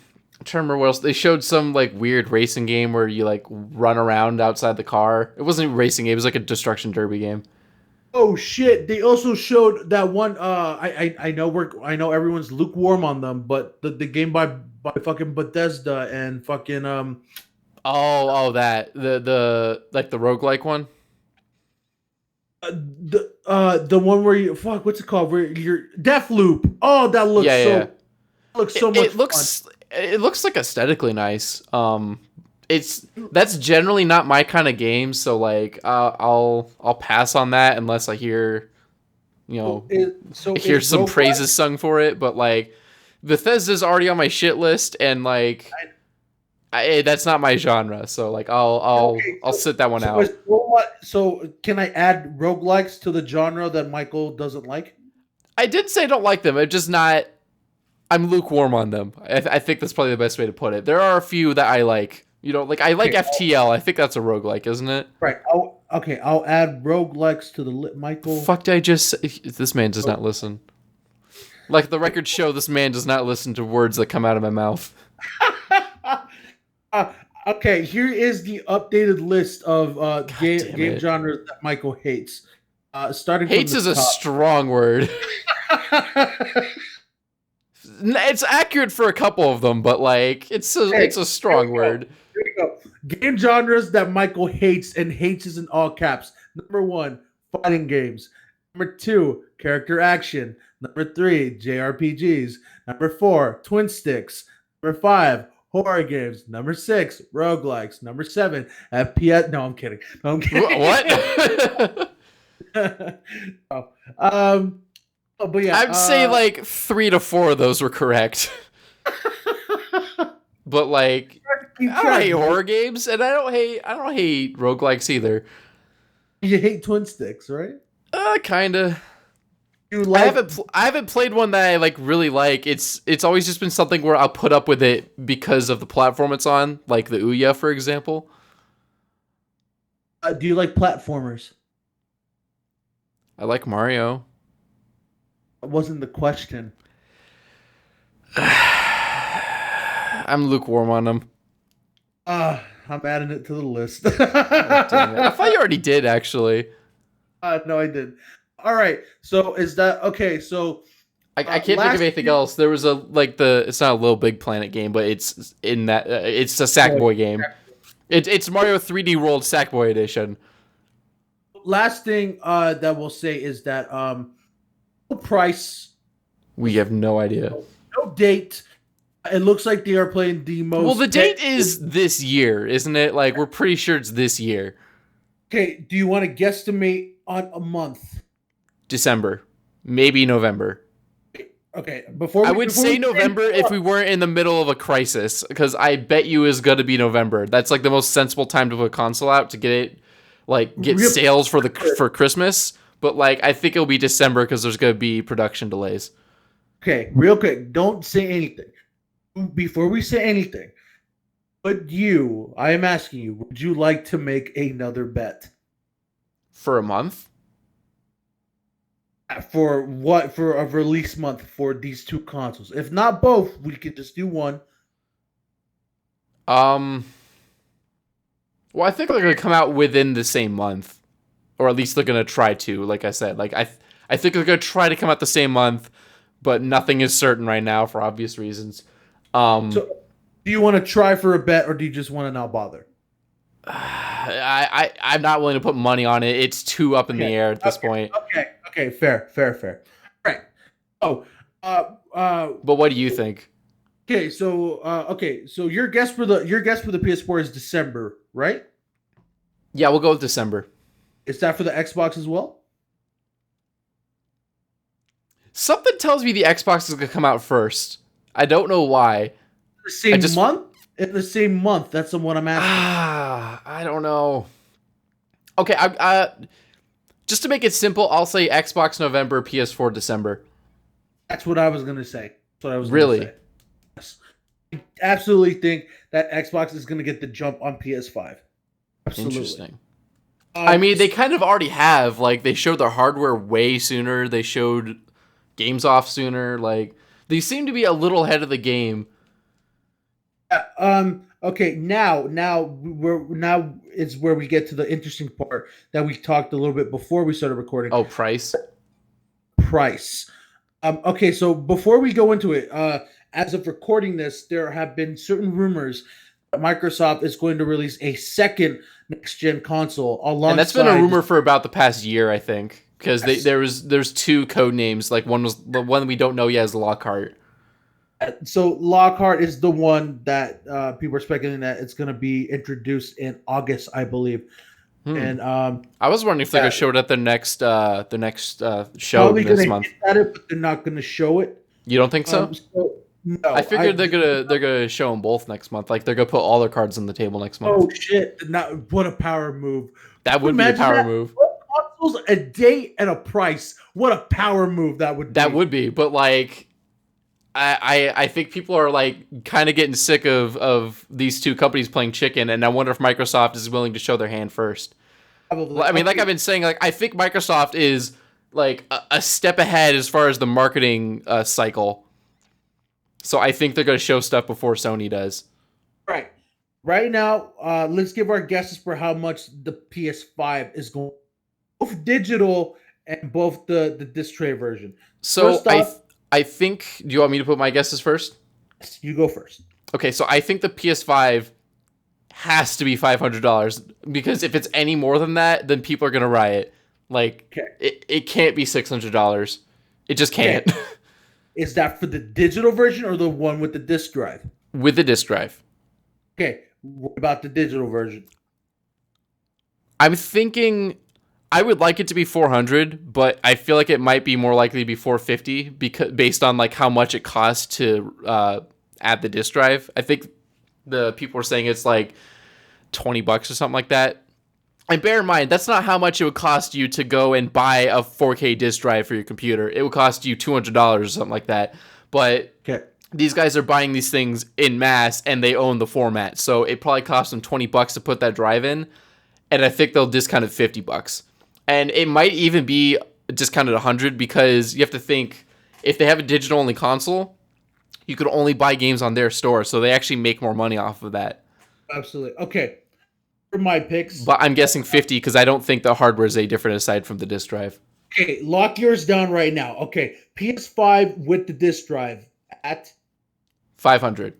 trying to remember what else. They showed some like weird racing game where you like run around outside the car. It wasn't a racing game. It was like a destruction derby game.
Oh shit! They also showed that one. I know everyone's lukewarm on them, but the game by fucking Bethesda and fucking
that the like the roguelike one.
The one where you what's it called? Where you're Deathloop. Oh, that looks looks so much.
It looks like aesthetically nice. That's generally not my kind of game, so like I'll pass on that unless I hear, hear some praises sung for it. But like Bethesda's already on my shit list, and like That's not my genre, so like I'll
So,
sit that one
so,
out.
so can I add roguelikes to the genre that Michael doesn't like?
I did say I don't like them. I'm just not. I'm lukewarm on them. I think that's probably the best way to put it. There are a few that I like. You know, like I like
Okay,
FTL. I think that's a roguelike, isn't it?
right. I'll add roguelikes to the Michael.
Fuck did I just say? This man does
Oh,
not listen. Like the records show, this man does not listen to words that come out of my mouth.
uh, okay, here is the updated list of
Damn
game
it.
genres that Michael hates. Starting from
Hates
the
is a
top.
strong word. It's accurate for a couple of them, but like it's a strong word.
Here we go. Game genres that Michael hates, and hates is in all caps. Number 1, fighting games. Number 2, character action. Number 3, JRPGs. Number 4, twin sticks. Number 5, horror games. Number 6, roguelikes. Number 7, FPS. No, I'm kidding. No, I'm kidding.
What?
Oh, um, but yeah,
I'd say like 3 to 4 of those were correct. But like I don't hate horror games, and I don't hate roguelikes either.
You hate twin sticks, right?
Kinda.
You like
I haven't played one that I like really like. It's always just been something where I'll put up with it because of the platform it's on, like the Ouya, for example.
do you like platformers?
I like Mario.
That wasn't the question.
I'm lukewarm on them.
I'm adding it to the list.
Oh, damn it. I thought you already did, actually.
No, I did. All right. So is that okay? So
I can't think of anything else. There was it's not a Little Big Planet game, but it's in that it's a Sackboy game. It's Mario 3D World Sackboy Edition.
Last thing that we'll say is that no price,
We have no idea.
no date. It looks like they are playing the most.
Well, the date is this year, isn't it? Like we're pretty sure it's this year,
Okay. Do you want to guesstimate on a month?
December, maybe November.
Okay.
I would say November if we weren't in the middle of a crisis, because I bet you is going to be November. That's like the most sensible time to put a console out to get it, like get sales for Christmas. But like I think it'll be December because there's going to be production delays.
Okay. Real quick. Don't say anything before we say anything. But I am asking you, would you like to make another bet?
For a month?
For what? For a release month for these two consoles. If not both, we could just do one.
Well, I think they're going to come out within the same month, or at least they're going to try to. Like I said, like I think they're going to try to come out the same month, but nothing is certain right now for obvious reasons.
So, do you want to try for a bet, or do you just want to not bother?
I'm not willing to put money on it. It's too up in the air at this point.
Okay, fair. All right. Oh,
But what do you think?
okay, so your guess for the PS4 is December, right?
Yeah, we'll go with December.
Is that for the Xbox as well?
Something tells me the Xbox is going to come out first. I don't know why.
The same month? In the same month. That's the one I'm asking.
I don't know. Okay, just to make it simple, I'll say Xbox November, PS4 December.
That's what I was gonna say. That's what I was
Really?
gonna say. Yes. I absolutely think that Xbox is gonna get the jump on PS5. Absolutely.
Interesting. I mean, they kind of already have. Like, they showed their hardware way sooner. They showed games off sooner. Like, they seem to be a little ahead of the game.
Okay. Now it's where we get to the interesting part that we talked a little bit before we started recording.
Oh, price.
Price. Okay. So before we go into it, as of recording this, there have been certain rumors that Microsoft is going to release a second next-gen console alongside.
And that's been a rumor for about the past year, I think, because there's two code names. Like one was the one we don't know yet is Lockhart.
So Lockhart is the one that people are speculating that it's going to be introduced in August, I believe. And
I was wondering if they're going to show it at the next show
probably
this month.
At it, but they're not going to show it.
You don't think so? I
No,
figured they're gonna show them both next month. Like they're gonna put all their cards on the table next month.
oh shit! Not what a power move.
That
Can you
would be a
imagine
power
that?
move.
Both consoles, a date and a price. What a power move that would
That
be.
would be, but like I think people are like kind of getting sick of these two companies playing chicken, and I wonder if Microsoft is willing to show their hand first.
Probably.
Well, I mean, like
Okay.
I've been saying, like I think Microsoft is like a step ahead as far as the marketing cycle. So I think they're going to show stuff before Sony does.
Right. Right now, let's give our guesses for how much the PS5 is going. Both digital and both the disc tray version.
So
First off,
I think. Do you want me to put my guesses first?
you go first.
Okay, so I think the PS5 has to be $500 because if it's any more than that, then people are gonna riot. Like
Okay.
it can't be $600. It just can't.
Okay. Is that for the digital version or the one with the disc drive?
With the disc drive.
Okay. What about the digital version?
I'm thinking I would like it to be 400, but I feel like it might be more likely to be 450 because based on like how much it costs to add the disc drive. I think the people were saying it's like $20 or something like that. And bear in mind, that's not how much it would cost you to go and buy a 4K disc drive for your computer. It would cost you $200 or something like that. But
Okay.
these guys are buying these things in mass and they own the format. So it probably costs them $20 to put that drive in. And I think they'll discount it $50. And it might even be discounted $100 because you have to think if they have a digital only console, you could only buy games on their store. So they actually make more money off of that.
Absolutely. Okay. For my picks.
But I'm guessing 50 because I don't think the hardware is any different aside from the disc drive.
Okay. Lock yours down right now. Okay. PS5 with the disc drive at
500,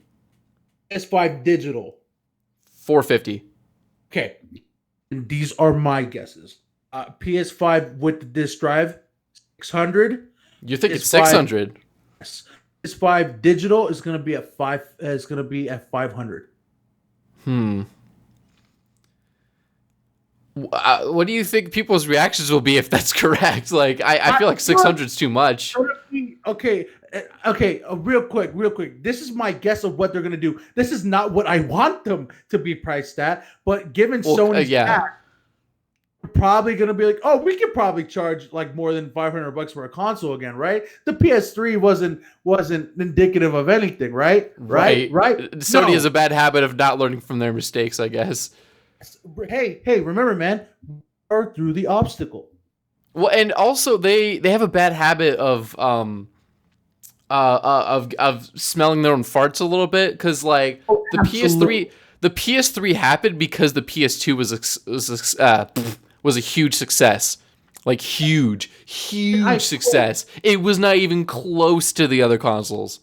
PS5 digital.
450.
Okay. And these are my guesses. PS5 with the disc drive, 600.
You're thinking
PS5
600.
Yes. PS5 digital is going to be at 5. Is going to be at 500.
What do you think people's reactions will be if that's correct? Like, I feel like 600 is too much.
Okay, okay. Real quick. This is my guess of what they're gonna do. This is not what I want them to be priced at, but given Sony's tax, we're probably gonna be like, oh, we could probably charge like more than $500 for a console again, right? The PS3 wasn't indicative of anything, right? Right.
Sony has a bad habit of not learning from their mistakes, I guess.
Hey, remember, man, we're through the obstacle.
Well, and also they have a bad habit of smelling their own farts a little bit because like the PS3 happened because the PS2 was a huge success, like huge success. It was not even close to the other consoles.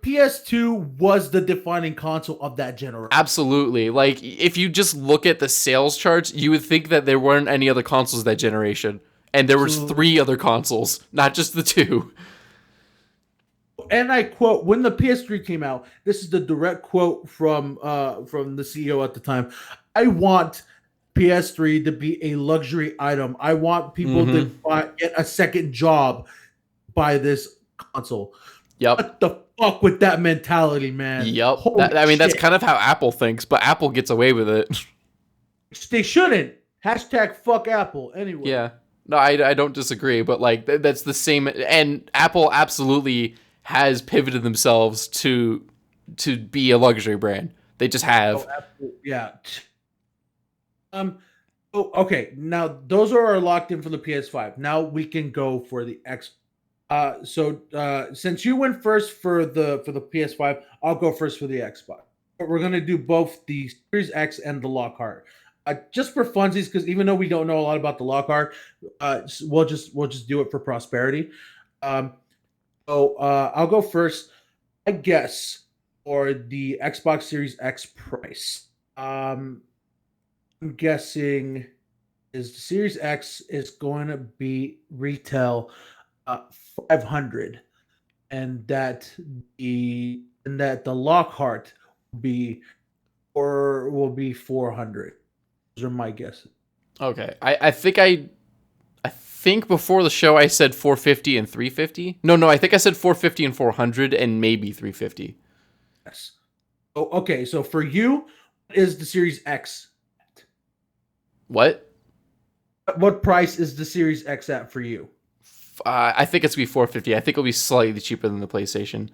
PS2 was the defining console of that generation.
Absolutely. Like, if you just look at the sales charts, you would think that there weren't any other consoles that generation. And there was 3 other consoles, not just the 2.
And I quote, when the PS3 came out, this is the direct quote from the CEO at the time. I want PS3 to be a luxury item. I want people to get a second job by this console.
Yep.
What the fuck with that mentality, man?
Yep. That's kind of how Apple thinks, but Apple gets away with it.
They shouldn't. Hashtag fuck Apple. Anyway.
Yeah. No, I don't disagree, but like that's the same. And Apple absolutely has pivoted themselves to be a luxury brand. They just have.
Oh, yeah. Oh, okay. Now those are locked in for the PS5. Now we can go for the X. So since you went first for the PS5, I'll go first for the Xbox. But we're gonna do both the Series X and the Lockhart. Just for funsies, because even though we don't know a lot about the Lockhart, we'll just do it for prosperity. So I'll go first. I guess for the Xbox Series X price. I'm guessing is the Series X is going to be retail 500, and that the Lockhart will be 400. Those are my guesses.
Okay. I think I think before the show I said 450 and 350. No, I think I said 450 and 400 and maybe 350.
Yes. Oh, okay. So for you, is the Series X?
What?
What price is the Series X at for you?
I think it's gonna be 450. I think it'll be slightly cheaper than the PlayStation.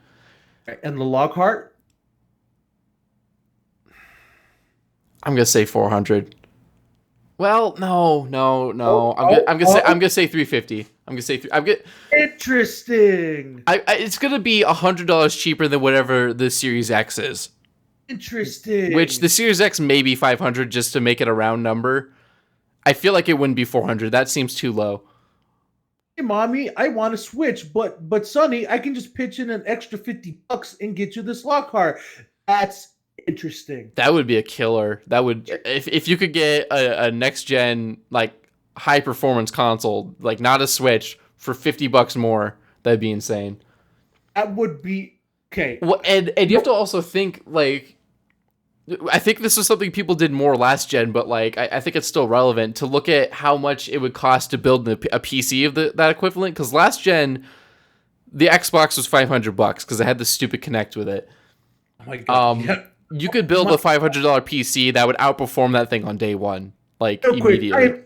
And the Lockhart?
I'm gonna say 400. Well, no. I'm gonna say 350. I'm gonna say
Interesting.
It's gonna be $100 cheaper than whatever the Series X is.
Interesting.
Which the Series X may be 500 just to make it a round number. I feel like it wouldn't be 400. That seems too low.
Hey, mommy, I want to switch, but Sonny, I can just pitch in an extra $50 and get you this Lockhart. That's interesting.
That would be a killer. That would if you could get a next gen like high performance console, like not a Switch, for $50 more. That'd be insane.
That would be okay.
Well, and you have to also think like. I think this was something people did more last gen, but like I think it's still relevant to look at how much it would cost to build a PC of that equivalent. Because last gen, the Xbox was $500 because it had the stupid Kinect with it.
Oh my god! Yeah.
You could build a $500 PC that would outperform that thing on day one, like
Real quick,
immediately.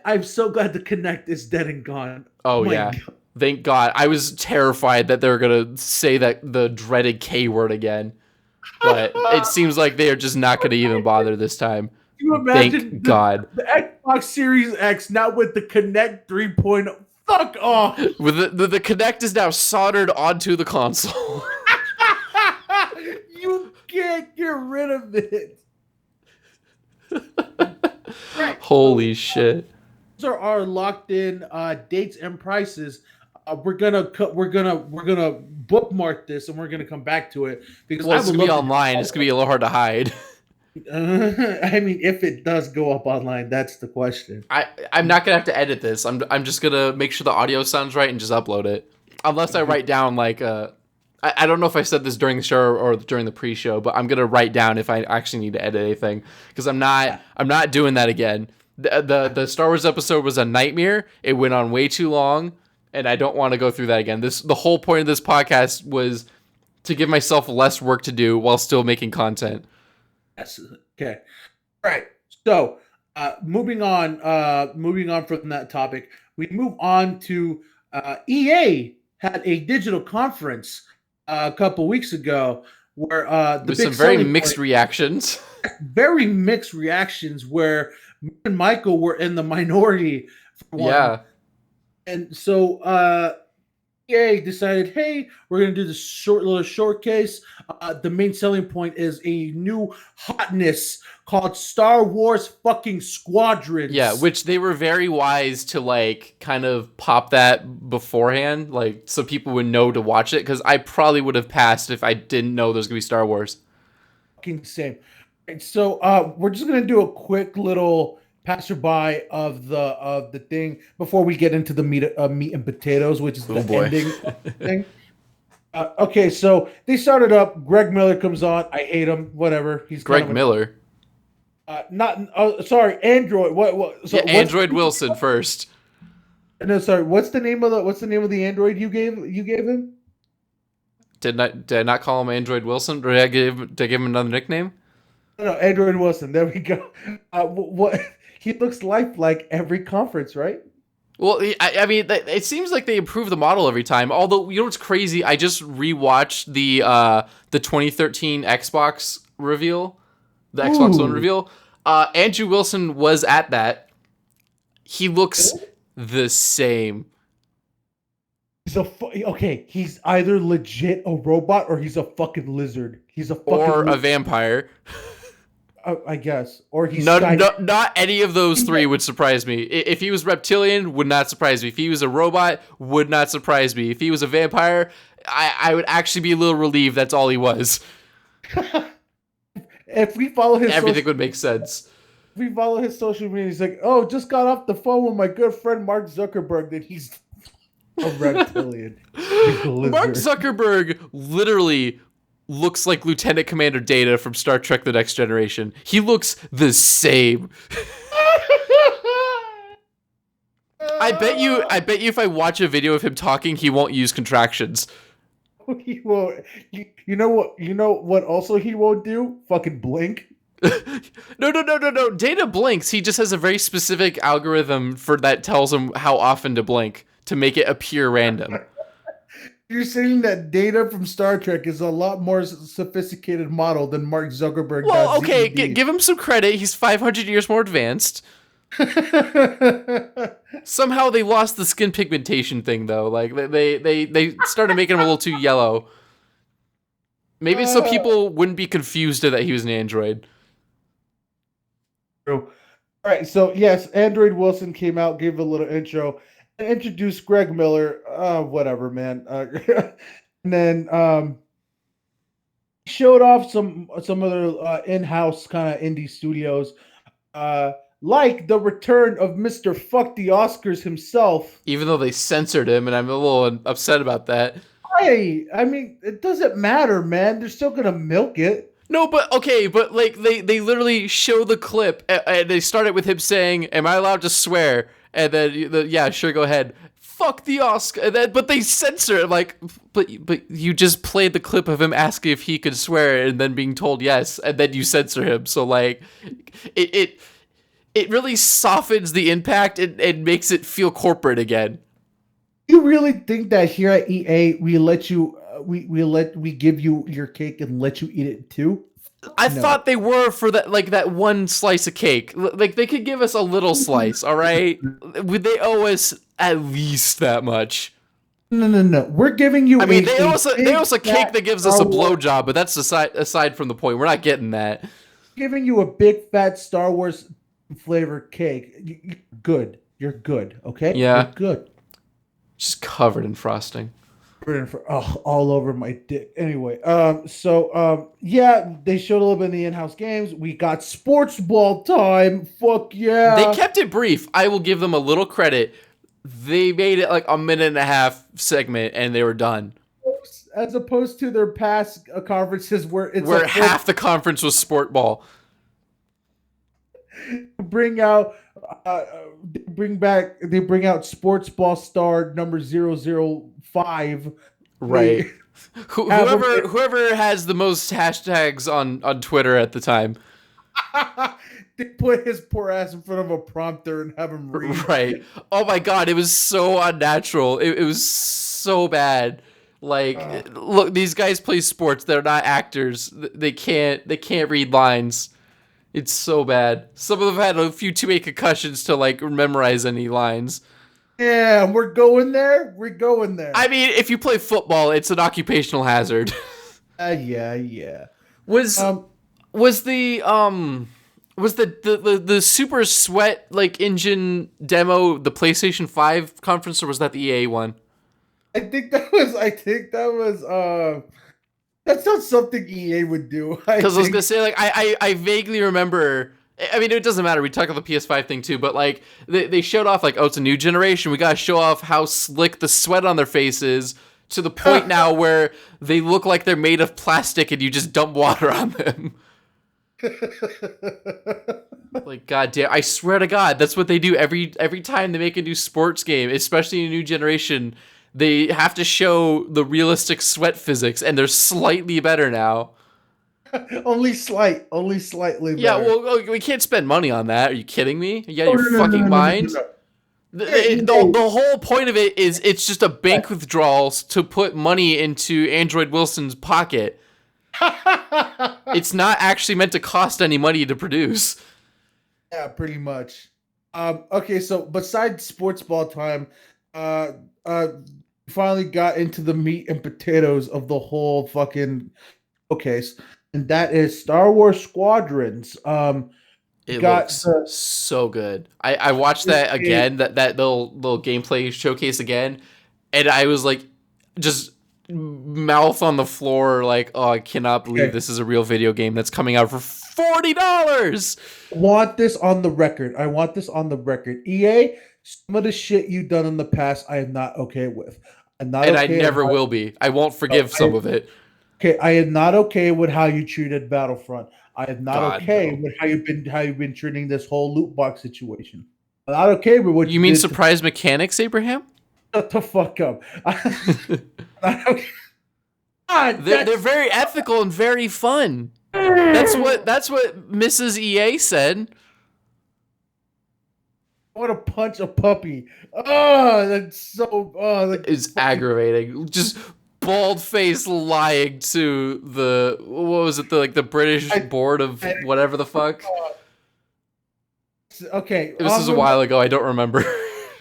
I'm so glad the Kinect is dead and gone.
Oh
my
yeah.
God.
Thank God. I was terrified that they were gonna say that the dreaded K word again. But it seems like they are just not going to even bother this time.
Can you imagine
Thank God.
The Xbox Series X now with the Kinect 3.0. Fuck off.
With the Kinect is now soldered onto the console.
You can't get rid of it. Right.
Holy shit.
These are our locked in dates and prices. We're gonna bookmark this and we're gonna come back to it because
it's gonna be online. It's gonna be a little hard to hide.
I mean, if it does go up online, that's the question.
I'm not gonna have to edit this. I'm just gonna make sure the audio sounds right and just upload it. Unless I write down like I don't know if I said this during the show or during the pre-show, but I'm gonna write down if I actually need to edit anything because I'm not doing that again. The Star Wars episode was a nightmare. It went on way too long. And I don't want to go through that again. The whole point of this podcast was to give myself less work to do while still making content.
Yes. Okay. All right. So, moving on from that topic, we move on to EA had a digital conference a couple weeks ago where
there's some very mixed reactions.
Very mixed reactions where me and Michael were in the minority. For one.
Yeah.
And so EA decided, hey, we're going to do this little showcase. The main selling point is a new hotness called Star Wars fucking Squadrons.
Yeah, which they were very wise to like kind of pop that beforehand, like so people would know to watch it, because I probably would have passed if I didn't know there's going to be Star Wars.
Fucking same. And so we're just going to do a quick little passerby of the thing before we get into the meat and potatoes, which is the ending thing. Okay, so they started up. Greg Miller comes on. I hate him. Whatever. He's
Greg Miller.
Sorry, Android. What? So
yeah, Android Wilson first.
No, sorry. What's the name of the Android you gave him?
Did I not call him Android Wilson? Or did I give him another nickname?
No, Android Wilson. There we go. What? He looks lifelike every conference, right?
Well, I mean, it seems like they improve the model every time. Although, you know what's crazy? I just rewatched the 2013 Xbox reveal, the Xbox One reveal. Andrew Wilson was at that. He looks the same.
He's either legit a robot or he's a fucking lizard. He's a fucking
a vampire.
I guess. Or he's
not any of those three would surprise me. If he was reptilian, would not surprise me. If he was a robot, would not surprise me. If he was a vampire, I would actually be a little relieved that's all he was.
If we follow
everything would make sense.
If we follow his social media, he's like, oh, just got off the phone with my good friend Mark Zuckerberg. That he's a reptilian.
Mark Zuckerberg literally looks like Lieutenant Commander Data from Star Trek The Next Generation. He looks the same. I bet you if I watch a video of him talking, he won't use contractions.
He won't. You know what? You know what? Also, he won't do fucking blink.
No. Data blinks. He just has a very specific algorithm for that tells him how often to blink to make it appear random.
You're saying that Data from Star Trek is a lot more sophisticated model than Mark Zuckerberg.
Well, okay, give him some credit. He's 500 years more advanced. Somehow they lost the skin pigmentation thing though. Like they started making him a little too yellow. Maybe so people wouldn't be confused that he was an android.
All right, so yes, Android Wilson came out, gave a little intro, and introduced Greg Miller. Whatever, man. And then showed off some other in-house kind of indie studios, like the return of Mr. Fuck the Oscars himself.
Even though they censored him, and I'm a little upset about that.
Hey, I mean, it doesn't matter, man. They're still gonna milk it.
No, but okay, but like they literally show the clip and they start it with him saying, "Am I allowed to swear?" And then yeah, sure, go ahead. Fuck the Oscar. And then, but they censor it. Like, but you just played the clip of him asking if he could swear and then being told yes, and then you censor him. So like, it really softens the impact and makes it feel corporate again.
You really think that here at EA we let you we give you your cake and let you eat it too?
I thought they were for that one slice of cake. Like they could give us a little slice, all right? They owe us at least that much.
No. We're giving you.
I mean, they owe us a cake that gives us a blowjob, but that's aside from the point. We're not getting that.
Giving you a big fat Star Wars flavored cake. Good. You're good. Okay.
Yeah.
You're good.
Just covered in frosting.
All over my dick. Anyway, yeah, they showed a little bit in the in-house games. We got sports ball time. Fuck yeah.
They kept it brief. I will give them a little credit. They made it like a minute and a half segment and they were done.
As opposed to their past conferences where
half the conference was sport ball.
Bring out sports ball star number 005.
Right. Whoever has the most hashtags on Twitter at the time.
They put his poor ass in front of a prompter and have him read.
Right. Oh my god, it was so unnatural. It was so bad. Like, look, these guys play sports. They're not actors. They can't read lines. It's so bad. Some of them had a few too many concussions to like memorize any lines.
Yeah, we're going there.
I mean, if you play football, it's an occupational hazard.
Yeah.
Was the Super Sweat like engine demo the PlayStation 5 conference, or was that the EA one?
I think that was that's not something EA would do.
Because I was gonna say, like, I vaguely remember. I mean, it doesn't matter. We talked about the PS5 thing too, but like they showed off like, oh, it's a new generation. We gotta show off how slick the sweat on their face is, to the point now where they look like they're made of plastic and you just dump water on them. Like, goddamn! I swear to God, that's what they do every time they make a new sports game, especially a new generation. They have to show the realistic sweat physics, and they're slightly better now.
Only slightly better.
Yeah, well, we can't spend money on that. Are you kidding me? You got your fucking mind? The whole point of it is it's just a bank withdrawals to put money into Android Wilson's pocket. It's not actually meant to cost any money to produce.
Yeah, pretty much. Okay, so besides sports ball time, finally got into the meat and potatoes of the whole fucking showcase, and that is Star Wars Squadrons.
It looks so good. I watched that again, that little gameplay showcase again, and I was like, just mouth on the floor, like, oh, I cannot believe this is a real video game that's coming out for $40.
I want this on the record. EA, some of the shit you've done in the past, I am not okay with. I
never will be. I won't forgive some of it.
Okay, I am not okay with how you treated Battlefront. I am not okay with how you've been treating this whole loot box situation. not okay with what
You
you
mean
did.
surprise mechanics, Abraham?
Shut the fuck up. Not okay. God,
They're very ethical and very fun. That's what Mrs. EA said.
I want to punch a puppy. Oh, that's so. Oh,
It's aggravating. Just bald face lying to the what was it, the British board of whatever the fuck.
Okay,
This was a while ago. I don't remember.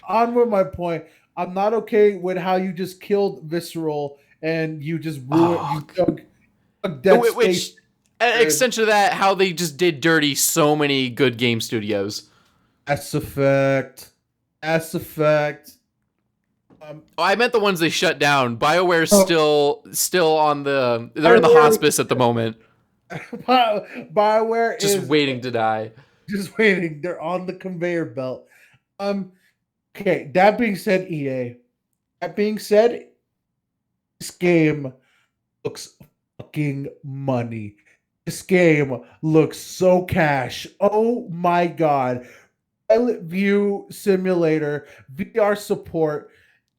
on with my point. I'm not okay with how you just killed Visceral and you just ruined.
Oh,
You dug Dead
which
Space.
an extension of that, how they just did dirty so many good game studios.
Mass Effect. Mass Effect.
Oh, I meant the ones they shut down. BioWare's still on the. They're in the
BioWare-
hospice at the moment,
BioWare
just
is
waiting to die.
just waiting. They're on the conveyor belt. Okay, that being said, EA. That being said, this game looks fucking money. This game looks so cash. Oh my god. Pilot View Simulator, VR support.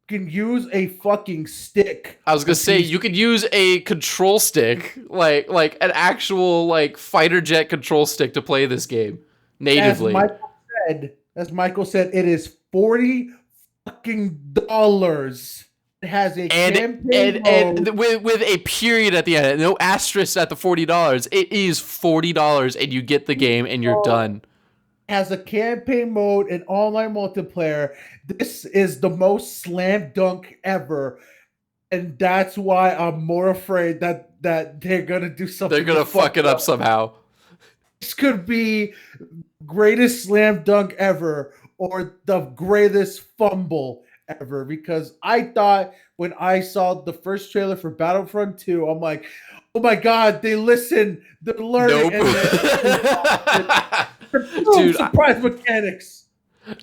You can use a fucking stick.
I was gonna say you could use a control stick, like an actual like fighter jet control stick to play this game natively.
As Michael said, it is $40 fucking dollars. It has a campaign
and
mode.
with a period at the end, no asterisk at the $40. It is $40, and you get the game, and you're done.
Has a campaign mode and online multiplayer. This is the most slam dunk ever, and that's why I'm more afraid that they're gonna do something.
They're gonna fuck it up somehow.
This could be greatest slam dunk ever or the greatest fumble ever, because I thought when I saw the first trailer for Battlefront 2, I'm like, oh my god, they listen, they're learning.
Nope.
Dude, surprise mechanics.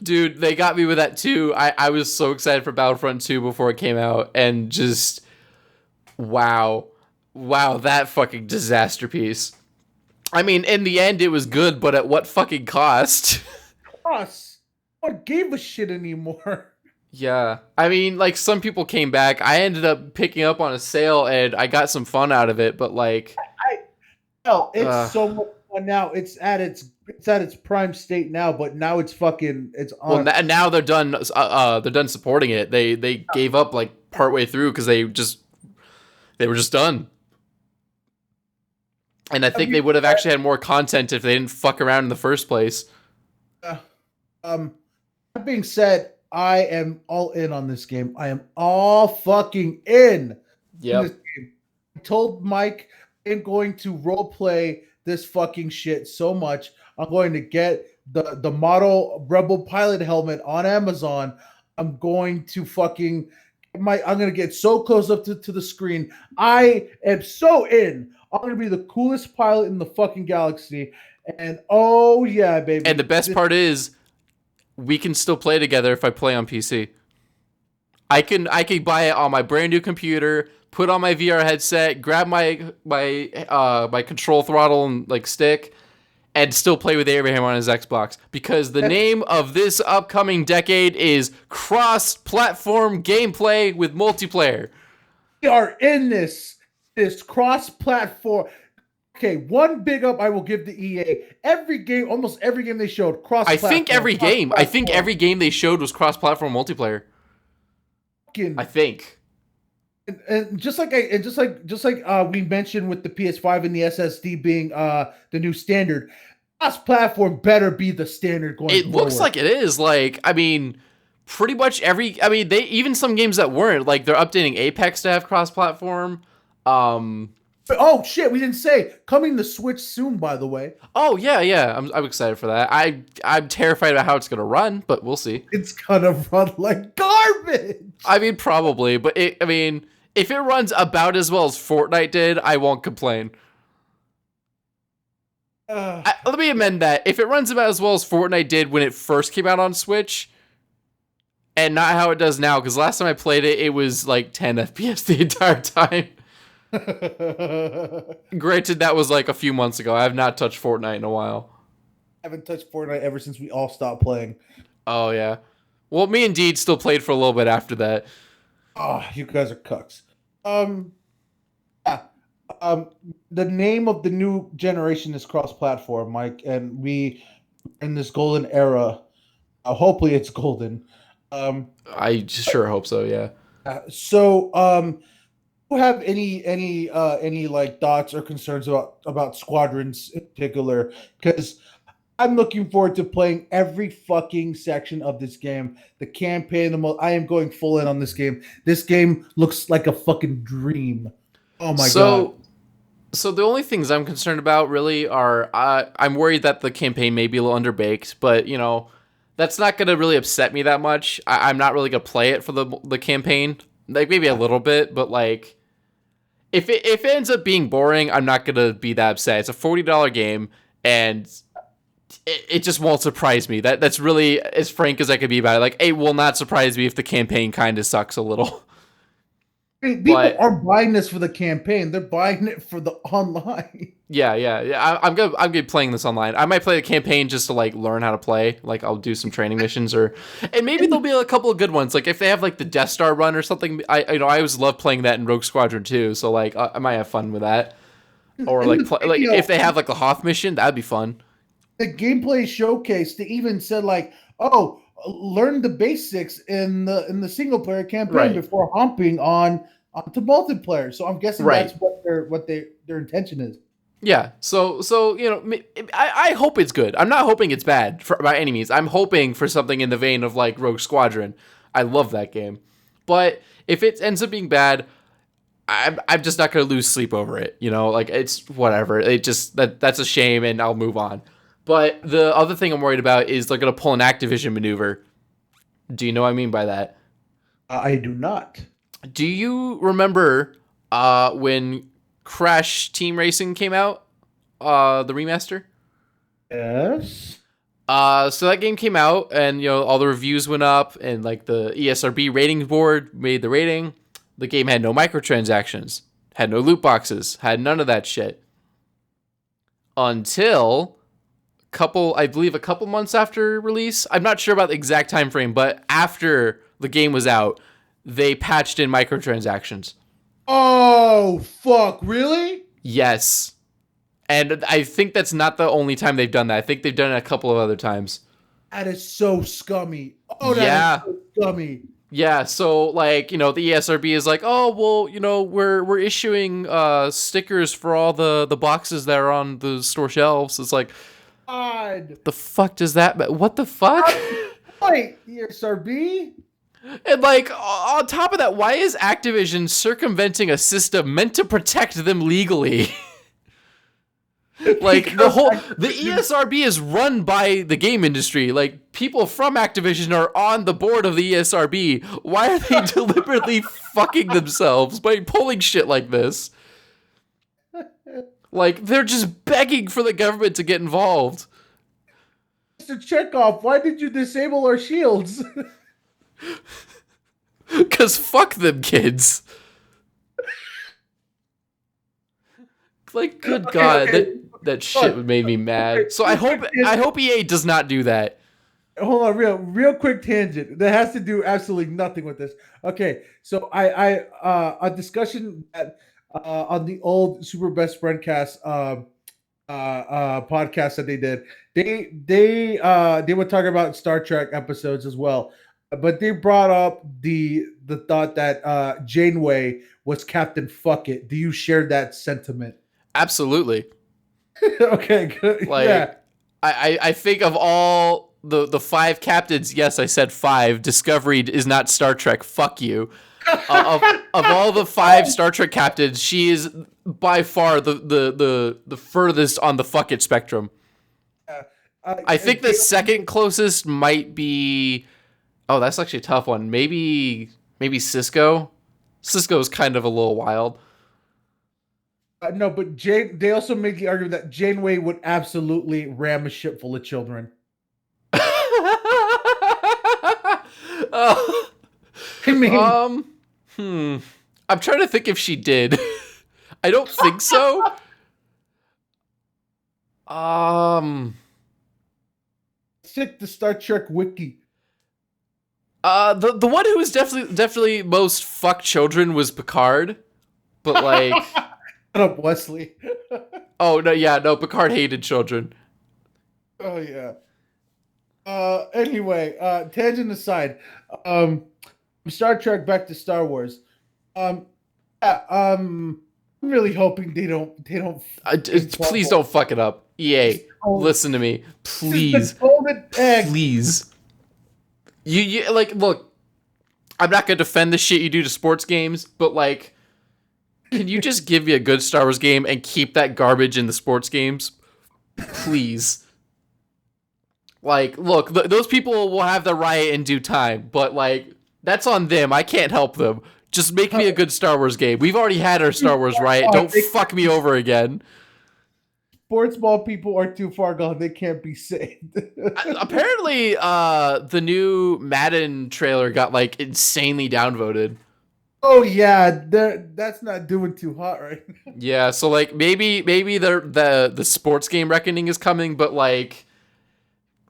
Dude, they got me with that too. I was so excited for Battlefront 2 before it came out, and just wow, that fucking disaster piece. I mean, in the end, it was good, but at what fucking cost?
Us, what gave a shit anymore?
Yeah, I mean, like some people came back. I ended up picking up on a sale, and I got some fun out of it. But like,
it's so much fun now. It's at its prime state now, but now it's fucking it's on.
Well, now they're done. They're done supporting it. They gave up like partway through because they were just done. And I think they would have actually had more content if they didn't fuck around in the first place.
That being said, I am all in on this game. I am all fucking in.
Yeah.
I told Mike I'm going to role play this fucking shit so much. I'm going to get the model Rebel pilot helmet on Amazon. I'm going to fucking I'm gonna get so close up to the screen. I am so in. I'm gonna be the coolest pilot in the fucking galaxy. And oh yeah, baby.
And the best part is we can still play together if I play on PC. I can buy it on my brand new computer, put on my VR headset, grab my control throttle and like stick, and still play with Abraham on his Xbox, because the name of this upcoming decade is cross-platform gameplay with multiplayer.
We are in this cross-platform. Okay, one big up I will give to EA. Almost every game they showed cross-platform.
I think every game they showed was cross-platform multiplayer. I think.
And just like we mentioned with the PS5 and the SSD being the new standard, cross-platform better be the standard going forward.
It looks like it is. Like, I mean, pretty much they even some games that weren't, like they're updating Apex to have cross-platform.
Oh shit, we didn't say coming to Switch soon, by the way.
Oh yeah. I'm excited for that. I'm terrified about how it's gonna run, but we'll see.
It's gonna run like garbage.
I mean, probably, but if it runs about as well as Fortnite did, I won't complain. Let me amend that. If it runs about as well as Fortnite did when it first came out on Switch, and not how it does now, because last time I played it, it was like 10 FPS the entire time. Granted, that was like a few months ago. I have not touched Fortnite in a while.
I haven't touched Fortnite ever since we all stopped playing.
Oh yeah. Well, me and Deed still played for a little bit after that.
Oh, you guys are cucks. Um, yeah. Um, the name of the new generation is cross-platform, Mike, and we in this golden era. Hopefully, it's golden. Um,
I sure hope so. Yeah.
so, do you have any like thoughts or concerns about squadrons in particular? Because I'm looking forward to playing every fucking section of this game. The campaign, I am going full in on this game. This game looks like a fucking dream. Oh my god.
So So the only things I'm concerned about really are I'm worried that the campaign may be a little underbaked, but that's not gonna really upset me that much. I'm not really gonna play it for the campaign, like maybe a little bit, but like if it ends up being boring, I'm not gonna be that upset. It's a $40 game, and it just won't surprise me. That's really as frank as I could be about it. Like it will not surprise me if the campaign kind of sucks a little.
I mean, people
But
aren't buying this for the campaign; they're buying it for the online.
yeah. I'm gonna be playing this online. I might play the campaign just to like learn how to play. Like I'll do some training missions, and maybe there'll be a couple of good ones. Like if they have like the Death Star run or something. I always love playing that in Rogue Squadron too. So like I might have fun with that. Or
In
like
the
like
video,
if they have like a Hoth mission, that'd be fun.
the gameplay showcase, they even said like, "Oh, learn the basics in the single player campaign
Right.
before hopping onto multiplayer." So I'm guessing that's
Right.
their intention is.
Yeah. So I hope it's good. I'm not hoping it's bad by any means. I'm hoping for something in the vein of like Rogue Squadron. I love that game, but if it ends up being bad, I'm just not gonna lose sleep over it. Like it's whatever. It just that's a shame, and I'll move on. But the other thing I'm worried about is they're gonna pull an Activision maneuver. Do you know what I mean by that?
I do not.
Do you remember when Crash Team Racing came out? The remaster?
Yes.
So that game came out, and all the reviews went up, and like the ESRB rating board made the rating. The game had no microtransactions, had no loot boxes, had none of that shit. Until I believe a couple months after release. I'm not sure about the exact time frame, but after the game was out, they patched in microtransactions.
Oh fuck! Really?
Yes. And I think that's not the only time they've done that. I think they've done it a couple of other times.
That is so scummy. Oh, that
Yeah.
is so scummy.
Yeah, so like, the ESRB is like, "Oh, well, we're issuing stickers for all the boxes that are on the store shelves." It's like,
God.
the fuck does that what the fuck?
Wait, ESRB?
And like on top of that, why is Activision circumventing a system meant to protect them legally? Like the ESRB is run by the game industry. Like people from Activision are on the board of the ESRB. Why are they deliberately fucking themselves by pulling shit like this? Like they're just begging for the government to get involved.
Mr. Chekhov, why did you disable our shields?
Cause fuck them kids. Like good God,
okay.
that shit made me mad. So I hope EA does not do that.
Hold on, real quick tangent that has to do absolutely nothing with this. Okay, so I a discussion that on the old Super Best Friend Cast podcast that they did. They were talking about Star Trek episodes as well, but they brought up the thought that Janeway was Captain Fuck It. Do you share that sentiment?
Absolutely.
Okay, good.
Like
Yeah.
I think of all the five captains, yes, I said five. Discovery is not Star Trek. Fuck you. Of all the five Star Trek captains, she is by far the furthest on the fuck it spectrum. I think the second closest might be. Oh, that's actually a tough one. Maybe Cisco. Cisco is kind of a little wild.
No, but they also made the argument that Janeway would absolutely ram a ship full of children.
Uh,
I mean,
I'm trying to think if she did. I don't think so.
check the Star Trek wiki.
The one who was definitely most fuck children was Picard, but like,
Shut up, Wesley.
oh no, yeah, no, Picard hated children.
Oh yeah. Anyway, tangent aside, um, Star Trek back to Star Wars. Um, yeah, I'm really hoping they don't
Please don't fuck it up, EA.
Oh,
Listen to me,
this is
please,
the golden egg.
please. You like look. I'm not gonna defend the shit you do to sports games, but like, can you just give me a good Star Wars game and keep that garbage in the sports games, please? Like, look, those people will have the riot in due time, but like, that's on them. I can't help them. Just make me a good Star Wars game. We've already had our Star Wars riot. Don't fuck me over again.
Sports ball people are too far gone. They can't be saved.
Apparently, the new Madden trailer got like insanely downvoted.
Oh yeah, that's not doing too hot right now.
Yeah, so like maybe the sports game reckoning is coming, but like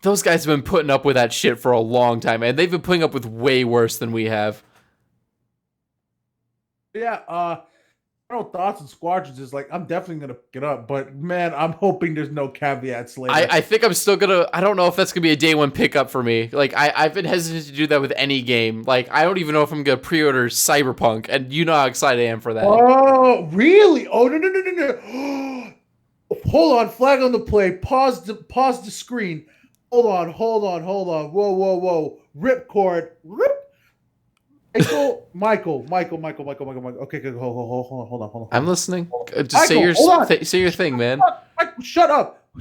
those guys have been putting up with that shit for a long time, and they've been putting up with way worse than we have.
Yeah, final thoughts and squadrons is like I'm definitely gonna pick it up, but man, I'm hoping there's no caveats later.
I think I'm still gonna. I don't know if that's gonna be a day one pickup for me. Like I've been hesitant to do that with any game. Like I don't even know if I'm gonna pre-order Cyberpunk, and you know how excited I am for that.
Oh, really? Oh no. Hold on, flag on the play. Pause the screen. Hold on. Whoa. Ripcord. Rip. Michael. Okay, good. Hold on.
I'm listening. Just
Michael,
say your thing, man.
Michael, shut up.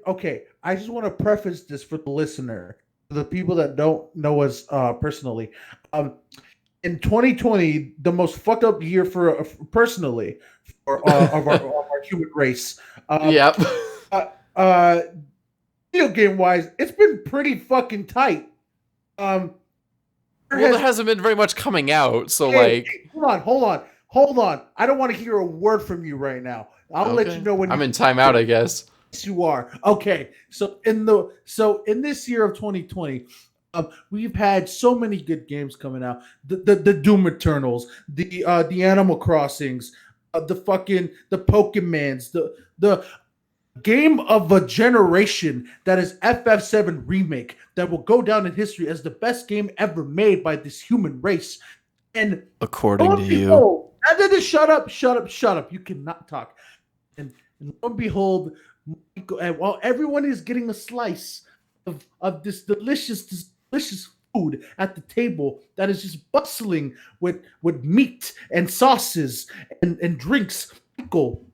Okay, I just want to preface this for the listener, the people that don't know us personally. In 2020, the most fucked up year for personally for of our human race.
Yep.
Video game wise, it's been pretty fucking tight.
Well, there hasn't been very much coming out, so
hey, hold on. I don't want to hear a word from you right now. I'll let you know when
I'm in timeout, I guess.
You are. Okay. So in this year of 2020, we've had so many good games coming out. The Doom Eternals, the Animal Crossings, the Pokemans, the game of a generation that is FF7 remake that will go down in history as the best game ever made by this human race. And
according to you,
shut up. You cannot talk. And lo and behold, and while everyone is getting a slice of this delicious food at the table that is just bustling with meat and sauces and drinks, Michael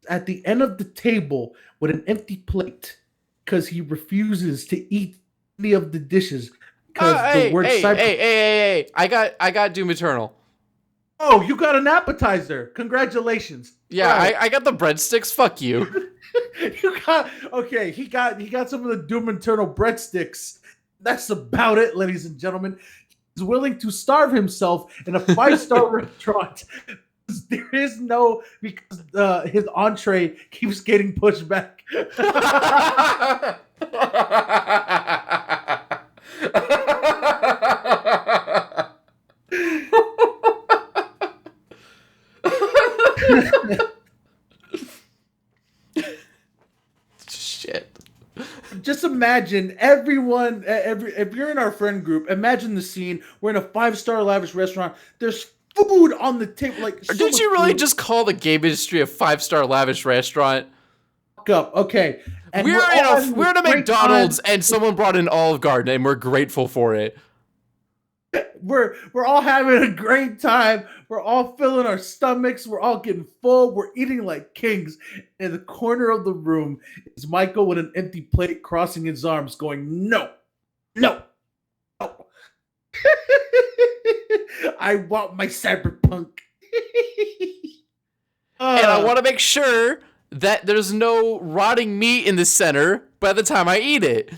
at the end of the table with an empty plate because he refuses to eat any of the dishes because the word
hey, I got Doom Eternal.
Oh, you got an appetizer. Congratulations.
Yeah, right. I got the breadsticks. Fuck you.
He got some of the Doom Eternal breadsticks. That's about it, ladies and gentlemen. He's willing to starve himself in a 5-star restaurant. There is no, because his entree keeps getting pushed back.
Shit.
Just imagine everyone, if you're in our friend group, imagine the scene. We're in a 5-star lavish restaurant. There's food on the table. Like, so
did you really just call the game industry a 5-star lavish restaurant?
Up, okay. And
we're in a McDonald's and someone brought in Olive Garden and we're grateful for it.
We're all having a great time. We're all filling our stomachs. We're all getting full. We're eating like kings. In the corner of the room is Michael with an empty plate, crossing his arms, going, "No. I want my cyberpunk."
And I want to make sure that there's no rotting meat in the center by the time I eat it.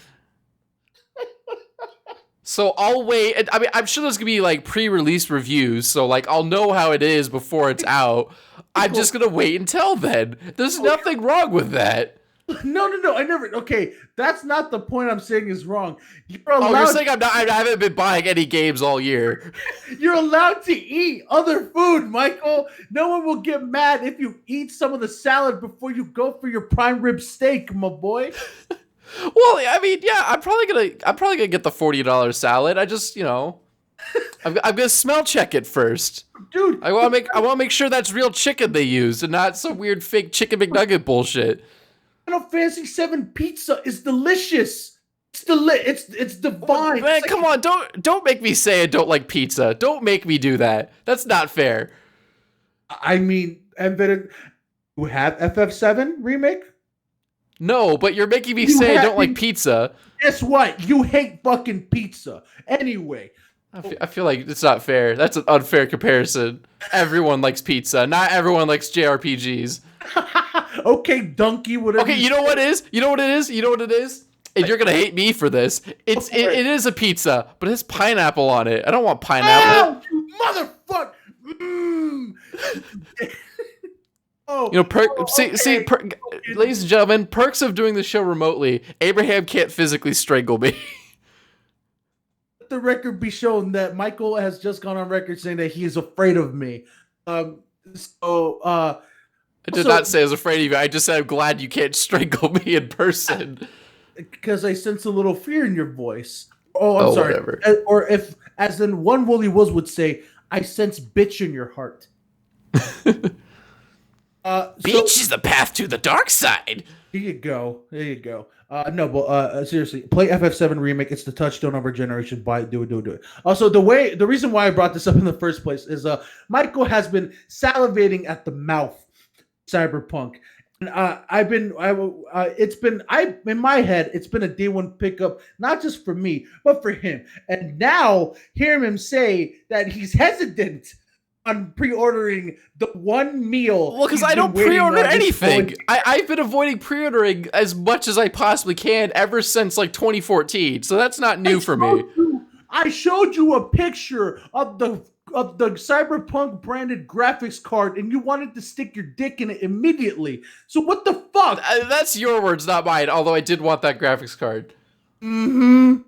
So I'll wait. I mean, I'm sure there's gonna be like pre-release reviews, so like I'll know how it is before it's out. I'm just gonna wait until then. There's nothing wrong with that.
No. I never. Okay, that's not the point. I'm saying is wrong. You're
Oh, you're
allowed.
saying I haven't been buying any games all year.
You're allowed to eat other food, Michael. No one will get mad if you eat some of the salad before you go for your prime rib steak, my boy.
Well, I mean, yeah, I'm probably gonna get the $40 salad. I just, I'm gonna smell check it first.
Dude,
I want to make sure that's real chicken they used and not some weird fake chicken McNugget bullshit.
Final Fantasy 7 pizza is delicious. It's divine.
Man,
It's like,
come on, don't make me say I don't like pizza. Don't make me do that. That's not fair.
I mean, and then you have FF7 remake.
No, but you're making me
You
say I
have-
don't like pizza.
Guess what? You hate fucking pizza. Anyway,
I feel like it's not fair. That's an unfair comparison. Everyone likes pizza. Not everyone likes JRPGs.
okay, donkey, whatever.
Okay, you know what it is? You know what it is? You know what it is? And you're gonna hate me for this. It is a pizza, but it has pineapple on it. I don't want pineapple.
Oh, you motherfucker! Mm. Oh,
ladies and gentlemen, perks of doing the show remotely. Abraham can't physically strangle me.
Let the record be shown that Michael has just gone on record saying that he is afraid of me.
I did not say I was afraid of you. I just said I'm glad you can't strangle me in person.
Because I sense a little fear in your voice. Oh, I'm sorry.
Whatever.
Or if, as in one Wooly Wills would say, I sense bitch in your heart.
Beach is the path to the dark side.
There you go. No, but seriously, play FF7 remake. It's the touchstone of our generation. Buy it, do it. Also, the reason why I brought this up in the first place is Michael has been salivating at the mouth. Cyberpunk. And in my head, it's been a day one pickup, not just for me, but for him. And now, hearing him say that he's hesitant on pre-ordering the one meal.
Well, because I don't pre-order anything. I've been avoiding pre-ordering as much as I possibly can ever since like 2014. So that's not new for me.
I showed you a picture of the Cyberpunk branded graphics card, and you wanted to stick your dick in it immediately. So what the fuck?
That's your words, not mine. Although I did want that graphics card.
Mm-hmm.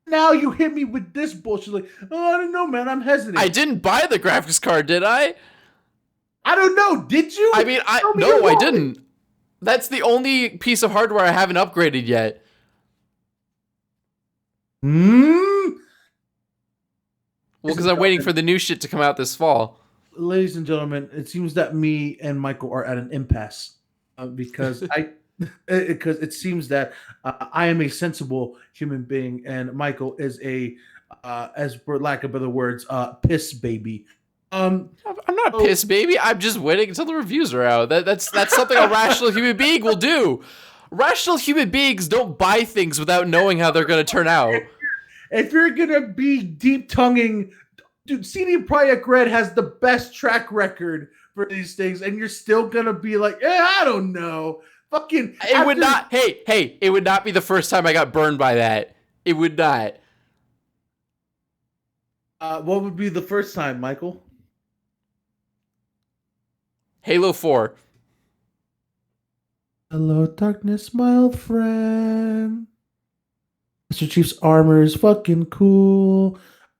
Now you hit me with this bullshit. Like, oh, I don't know, man. I'm hesitant.
I didn't buy the graphics card, did I?
I don't know. Did you?
I mean, I didn't. That's the only piece of hardware I haven't upgraded yet. Well, because I'm waiting for the new shit to come out this fall.
Ladies and gentlemen, it seems that me and Michael are at an impasse because it seems that I am a sensible human being and Michael is a, as for lack of better words, piss baby.
I'm not pissed, baby. I'm just waiting until the reviews are out. That's something a rational human being will do. Rational human beings don't buy things without knowing how they're going to turn out.
If you're gonna be deep tonguing, dude, CD Projekt Red has the best track record for these things, and you're still gonna be like, I don't know. Fucking
it would not. Hey, it would not be the first time I got burned by that. It would not.
What would be the first time, Michael?
Halo 4.
Hello, darkness, my old friend. Mr. Chief's armor is fucking cool.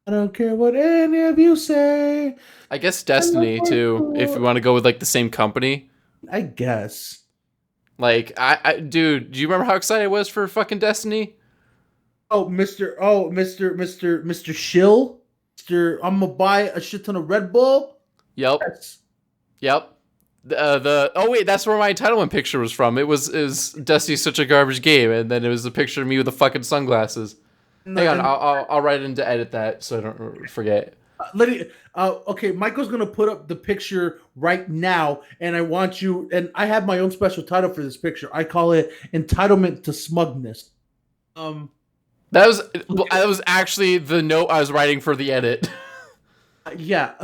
I don't care what any of you say.
I guess Destiny too, if you want to go with like the same company.
I guess.
Like, dude, do you remember how excited I was for fucking Destiny?
Mr. Shill? I'm gonna buy a shit ton of Red Bull?
Yep.
Yes.
Yep. Oh wait, that's where my entitlement picture was from. It was Destiny's such a garbage game, and then it was a picture of me with the fucking sunglasses. Hang on, I'll write in to edit that so I don't forget.
Okay, Michael's gonna put up the picture right now, and I want you. And I have my own special title for this picture. I call it "Entitlement to Smugness."
That was actually the note I was writing for the edit.
Yeah.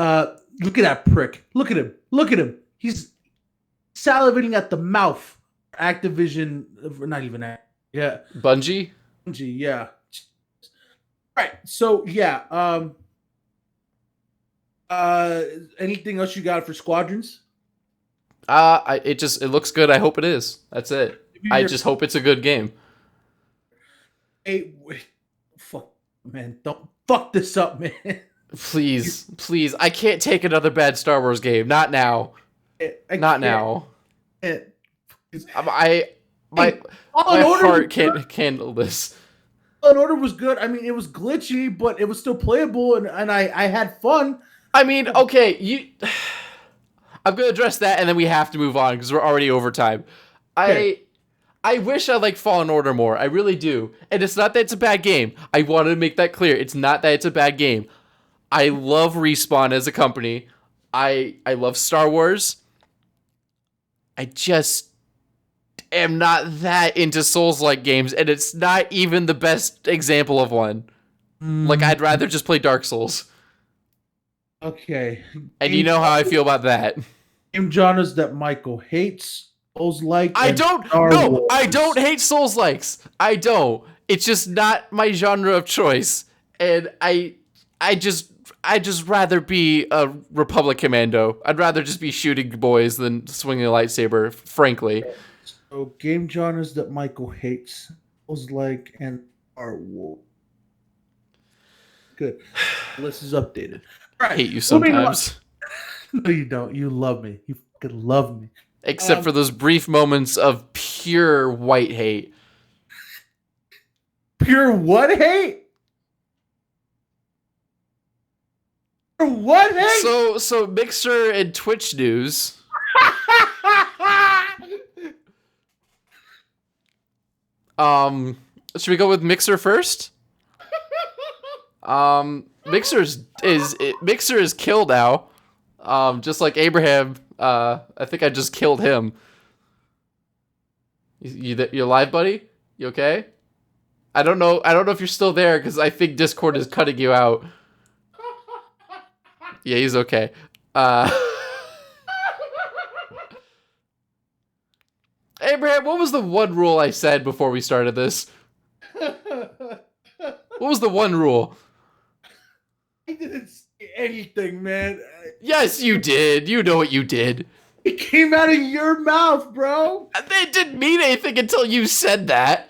Look at that prick. Look at him. He's salivating at the mouth. Activision, not even that. Yeah.
Bungie,
yeah. Right. So yeah.
Uh,
Anything else you got for Squadrons?
It looks good. I hope it is. That's it. I just hope it's a good game.
Hey, fuck, man, don't fuck this up, man.
Please, please. I can't take another bad Star Wars game. Not now. Not now. My heart can't handle this.
Fallen Order was good. I mean, it was glitchy, but it was still playable, and I had fun.
I mean, okay, I'm gonna address that, and then we have to move on because we're already over time.
Okay.
I wish I liked Fallen Order more. I really do. And it's not that it's a bad game. I want to make that clear. It's not that it's a bad game. I love Respawn as a company. I love Star Wars. I just am not that into Souls-like games, and it's not even the best example of one. Like, I'd rather just play Dark Souls.
Okay.
And you know how I feel about that.
Game genres that Michael hates. Souls-like.
I don't hate Souls-likes. I don't. It's just not my genre of choice. And I just rather be a Republic Commando. I'd rather just be shooting boys than swinging a lightsaber, frankly.
So game genres that Michael hates. Souls-like and Star Wars. Good. List is updated.
I hate you sometimes.
No, you don't. You love me. You fucking love me.
Except for those brief moments of pure white hate.
Pure what hate? Pure what hate?
So Mixer and Twitch news. Should we go with Mixer first? Mixer is killed now. Just like Abraham. I think I just killed him. You alive, buddy? You okay? I don't know if you're still there because I think Discord is cutting you out. Yeah, he's okay. Abraham, what was the one rule I said before we started this? What was the one rule?
I didn't say anything, man.
Yes, you did. You know what you did.
It came out of your mouth, bro.
It didn't mean anything until you said that.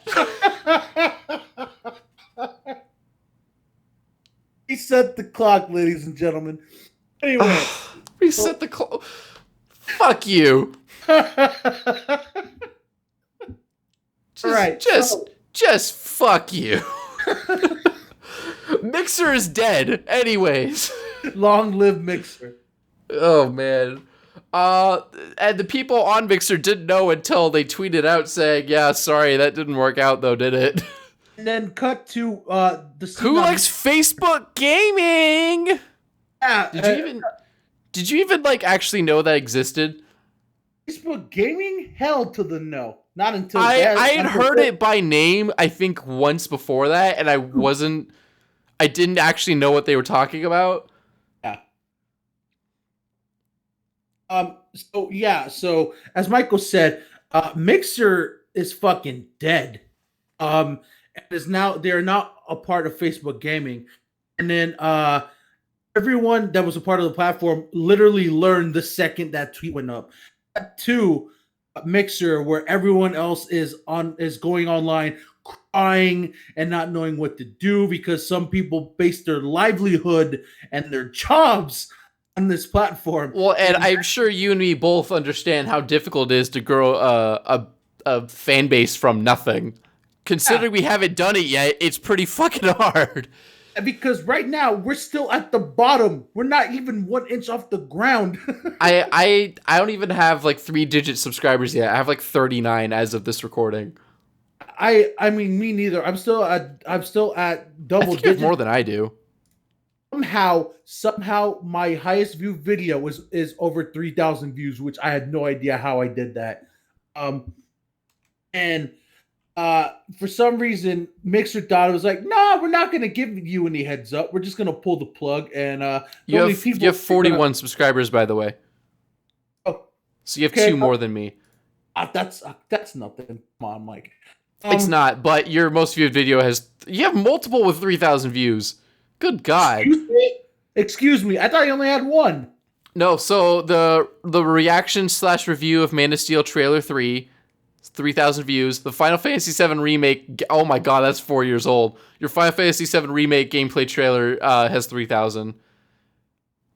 Reset the clock, ladies and gentlemen. Anyway.
Reset the clock. Fuck you. Just fuck you. Mixer is dead. Anyways.
Long live Mixer.
Oh, man. And the people on Mixer didn't know until they tweeted out saying, yeah, sorry, that didn't work out though, did it?
And then cut to the
Who likes Facebook gaming?
Yeah,
did you even like actually know that existed?
Facebook gaming? Hell to the no. Not until
I had heard it by name, I think once before that, and I didn't actually know what they were talking about.
Yeah. So as Michael said, Mixer is fucking dead. And they're not a part of Facebook gaming. And then everyone that was a part of the platform literally learned the second that tweet went up. To Mixer, where everyone else is going online crying and not knowing what to do because some people base their livelihood and their jobs on this platform.
Well, and I'm sure you and me both understand how difficult it is to grow a fan base from nothing. Considering we haven't done it yet, it's pretty fucking hard.
Because right now we're still at the bottom. We're not even 1 inch off the ground.
I don't even have like 3-digit subscribers yet. I have like 39 as of this recording.
I mean, me neither. I'm still at double digits.
More than I do.
Somehow my highest viewed video is over 3,000 views, which I had no idea how I did that. For some reason, Mixer thought it was like, no, we're not going to give you any heads up. We're just going to pull the plug. And
you have 41 subscribers, by the way.
Oh,
so you have 2 more than me.
That's nothing. Come on, Mike.
It's not, but your most viewed video you have multiple with 3,000 views. Good God.
Excuse me. I thought you only had one.
No, so the reaction slash review of Man of Steel trailer 3, 3,000 views. The Final Fantasy 7 remake. Oh my god, that's 4 years old. Your Final Fantasy 7 remake gameplay trailer has 3,000.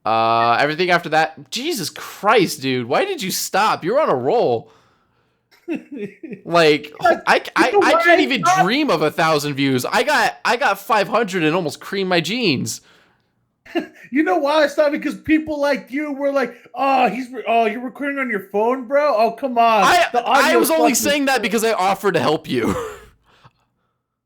Everything after that. Jesus Christ, dude! Why did you stop? You're on a roll. Like I can't even dream of 1,000 views. I got 500 and almost creamed my jeans.
You know why I stopped? Because people like you were like, you're recording on your phone, bro? Oh, come on.
I was only saying that because I offered to help you.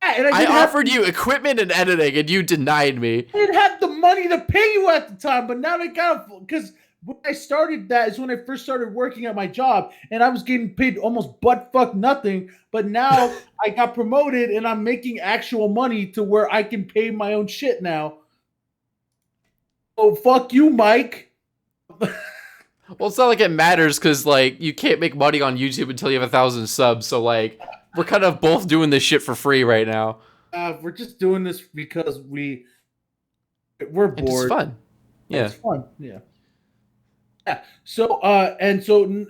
Yeah, and
I offered you equipment and editing, and you denied me.
I didn't have the money to pay you at the time, but now they got, because when I started that is when I first started working at my job, and I was getting paid almost butt-fuck nothing, but now I got promoted, and I'm making actual money to where I can pay my own shit now. Oh, fuck you, Mike.
Well, it's not like it matters because, like, you can't make money on YouTube until you have 1,000 subs. So, like, we're kind of both doing this shit for free right now.
We're just doing this because we're bored.
It's fun. Yeah.
It's fun. Yeah. Yeah. So, no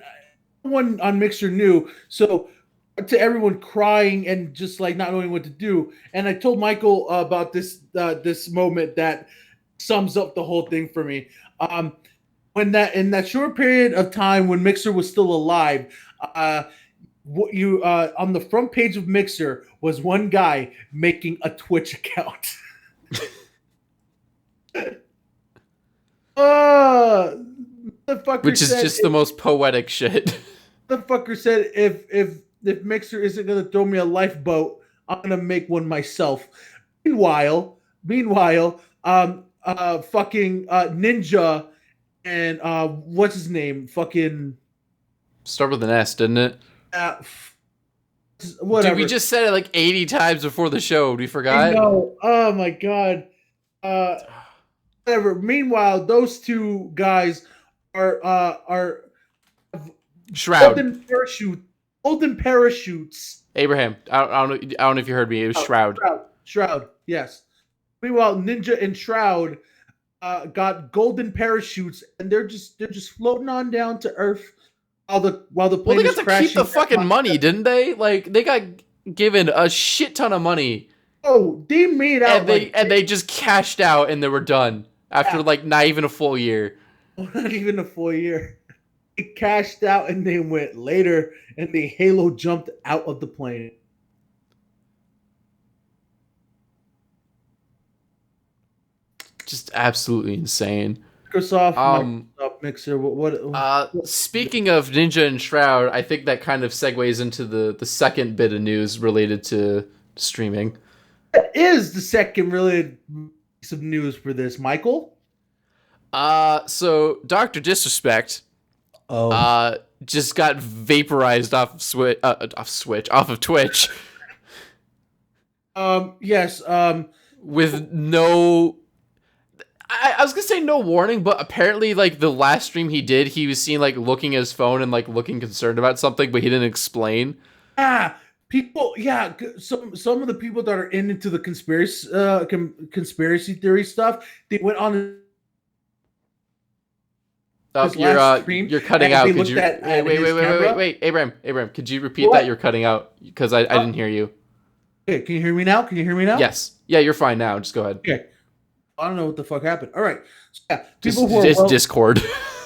one on Mixer knew. So, to everyone crying and just like not knowing what to do. And I told Michael about this moment that sums up the whole thing for me. In that short period of time when Mixer was still alive, what you on the front page of Mixer was one guy making a Twitch account.
Which is just the most poetic shit.
The fucker said, if Mixer isn't gonna throw me a lifeboat, I'm gonna make one myself. Meanwhile, fucking Ninja and what's his name? Fucking
start with an S, didn't it?
Whatever.
Dude, we just said it like 80 times before the show. We forgot.
No. Oh my god. Whatever. Meanwhile, those two guys are
Shroud.
Golden parachutes.
Abraham, I don't know if you heard me. It was Shroud.
Shroud. Yes. Meanwhile, Ninja and Shroud got golden parachutes, and they're just floating on down to Earth while the plane
they
is
got to
crashing.
keep the fucking money, didn't they? Like they got given a shit ton of money.
Oh, they made out,
and they just cashed out, and they were done after like not even a full year.
Not even a full year. They cashed out, and they went later, and they Halo jumped out of the plane.
Just absolutely insane.
Microsoft Mixer. What?
Speaking of Ninja and Shroud, I think that kind of segues into the second bit of news related to streaming.
That is the second related piece of news for this, Michael.
So Dr. Disrespect, just got vaporized off of Twitch.
Yes.
With no. I was gonna say no warning, but apparently, like, the last stream he did, he was seen, like, looking at his phone and, like, looking concerned about something, but he didn't explain.
People, yeah, some of the people that are into the conspiracy theory stuff, they went on.
You're cutting out. Could you wait, Abraham, could you repeat that? You're cutting out because I didn't hear you.
Okay, can you hear me now?
Yes. Yeah, you're fine now. Just go ahead.
Okay. I don't know what the fuck happened. All right. So, yeah,
just Discord.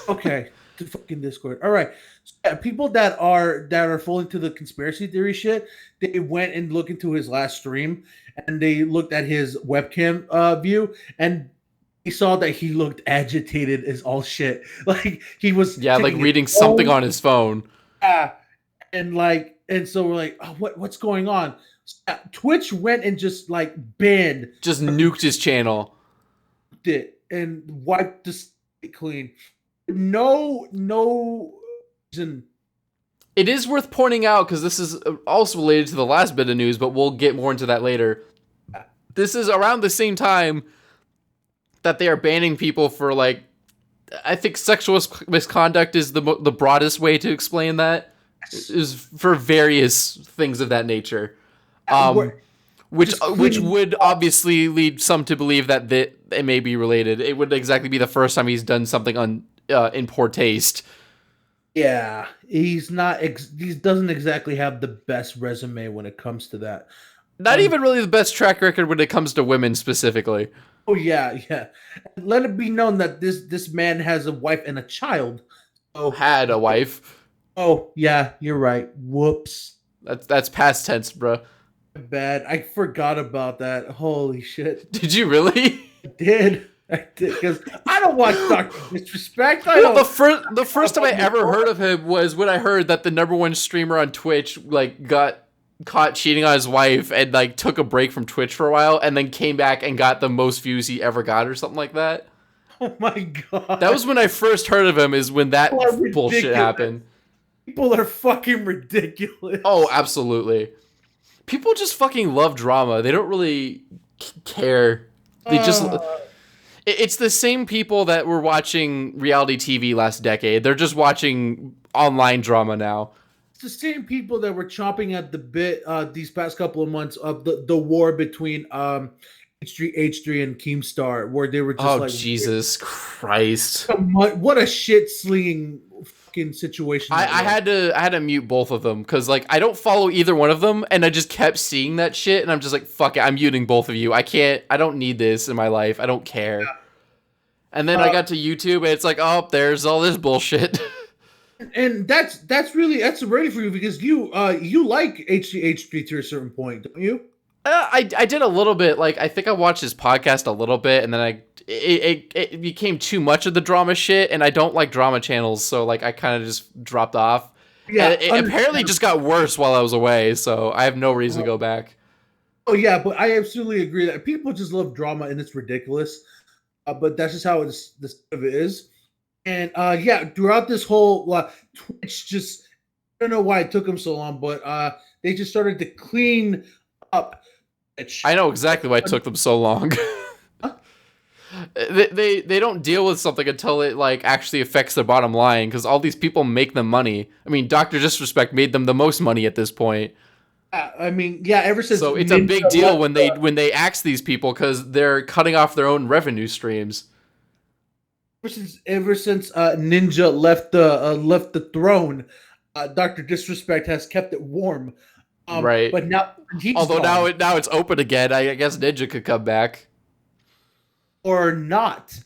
Okay. The fucking Discord. All right. So, yeah, people that are full into the conspiracy theory shit, they went and looked into his last stream and they looked at his webcam view and they saw that he looked agitated as all shit. Like he was
like reading something on his phone.
And so we're like, oh, what's going on? So, Twitch went and just like banned,
just nuked his channel.
It and wiped the slate clean. No reason.
It is worth pointing out because this is also related to the last bit of news, but we'll get more into that later. This is around the same time that they are banning people for, like, I think sexual misconduct is the broadest way to explain that. Is for various things of that nature. Which would obviously lead some to believe that it may be related. It wouldn't exactly be the first time he's done something in poor taste.
Yeah, he's not. He doesn't exactly have the best resume when it comes to that.
Not
Um.
even really the best track record when it comes to women specifically.
Oh yeah, yeah. Let it be known that this man has a wife and a child. Oh,
Had a wife.
oh yeah, you're right. Whoops.
That's past tense, bro.
Bad. I forgot about that. Holy shit.
Did you really?
I did because I don't watch Doctor Disrespect. I
Well,
don't.
the first time I ever heard of him was when I heard that the #1 streamer on Twitch like got caught cheating on his wife and like took a break from Twitch for a while and then came back and got the most views he ever got or something like that.
Oh my god.
That was when I first heard of him. Is when that
People are
bullshit
ridiculous.
happened.
People are fucking ridiculous.
Oh, absolutely. People just fucking love drama. They don't really care. They just. It's the same people that were watching reality TV last decade. They're just watching online drama now.
It's the same people that were chomping at the bit these past couple of months of the war between H3 and Keemstar, where they were just
Oh,
like,
Jesus Christ!
what a shit slinging fucking situation.
I had to mute both of them because like I don't follow either one of them, and I just kept seeing that shit, and I'm just like, fuck it, I'm muting both of you. I don't need this in my life. I don't care. Yeah. And then I got to YouTube, and it's like, oh, there's all this bullshit.
And that's ready for you because you like H3 to a certain point, don't you?
I did a little bit. Like I think I watched his podcast a little bit, and then it became too much of the drama shit, and I don't like drama channels, so like I kind of just dropped off. Yeah, and it apparently just got worse while I was away, so I have no reason to go back.
Oh yeah, but I absolutely agree that people just love drama, and it's ridiculous. But that's just how it is. And yeah, throughout this whole Twitch, just I don't know why it took them so long, but they just started to clean up. Twitch.
I know exactly why it took them so long. They don't deal with something until it like actually affects their bottom line because all these people make them money. I mean, Dr. Disrespect made them the most money at this point.
I mean, yeah, ever since
so it's a big deal when they axe these people because they're cutting off their own revenue streams.
Ever since Ninja left the throne, Dr. Disrespect has kept it warm.
Right,
but now
now it's open again. I guess Ninja could come back,
or not,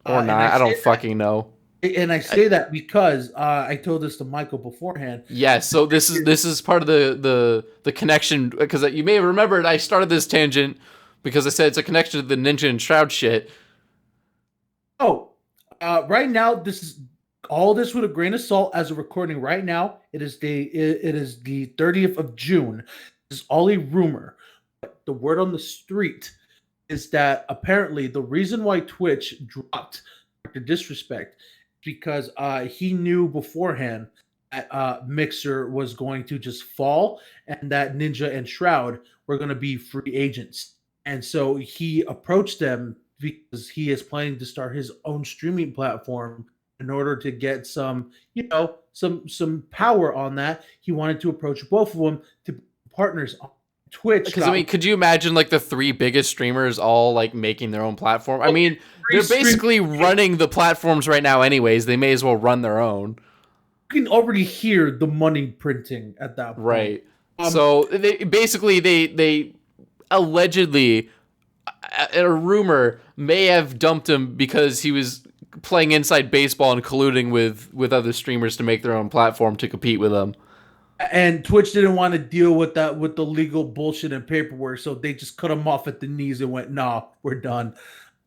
I don't fucking know.
And I say that because I told this to Michael beforehand.
Yeah, so this is part of the connection because you may have remembered I started this tangent because I said it's a connection to the Ninja and Shroud shit.
Oh, right now this is all this with a grain of salt as a recording. Right now, it is the 30th of June. This is all a rumor. But the word on the street is that apparently the reason why Twitch dropped Dr. Disrespect because he knew beforehand that Mixer was going to just fall and that Ninja and Shroud were going to be free agents. And so he approached them because he is planning to start his own streaming platform in order to get some power on that. He wanted to approach both of them to be partners on Twitch.
Because I mean, could you imagine like the 3 biggest streamers all like making their own platform? I mean, they're basically running the platforms right now anyways. They may as well run their own.
You can already hear the money printing at that point.
Right. So they allegedly, a rumor may have dumped him because he was playing inside baseball and colluding with other streamers to make their own platform to compete with them.
And Twitch didn't want to deal with that, with the legal bullshit and paperwork, so they just cut him off at the knees and went, "Nah, we're done."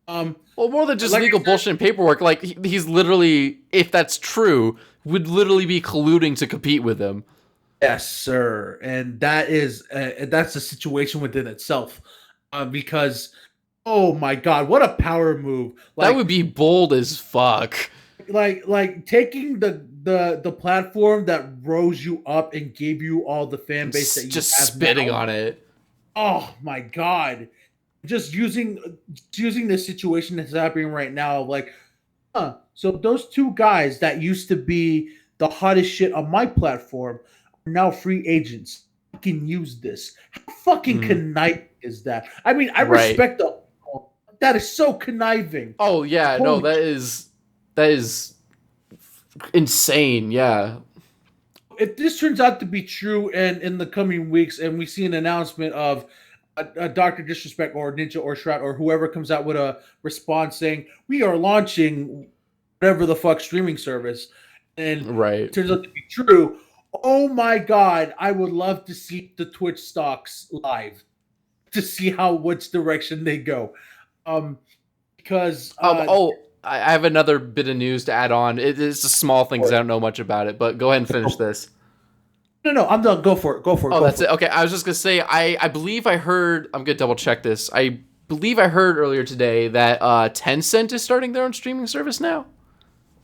Well, more than just legal bullshit and paperwork, like he's literally, if that's true, would literally be colluding to compete with him.
Yes, sir, and that's a situation within itself, because oh my god, what a power move!
That would be bold as fuck.
Like taking the platform that rose you up and gave you all the fan base that you
just
have
spitting
now.
On it.
Oh my god. Just using the situation that's happening right now, like, so those 2 guys that used to be the hottest shit on my platform are now free agents. I can use this. How fucking conniving is that? I mean, I respect that is so conniving.
Oh yeah, no, that is insane. Yeah.
If this turns out to be true, and in the coming weeks, and we see an announcement of a Doctor Disrespect or Ninja or Shroud or whoever comes out with a response saying we are launching whatever the fuck streaming service, and it
Right.
turns out to be true. Oh my god, I would love to see the Twitch stocks live to see how which direction they go. Um, because
Oh, I have another bit of news to add on. It is a small thing because I don't know much about it, but go ahead and finish this.
no, I'm done. Go for it. Go for it.
Oh,
Go
that's
for
it.
it.
Okay, I was just gonna say I believe I heard. I'm gonna double check this. I believe I heard earlier today that Tencent is starting their own streaming service now.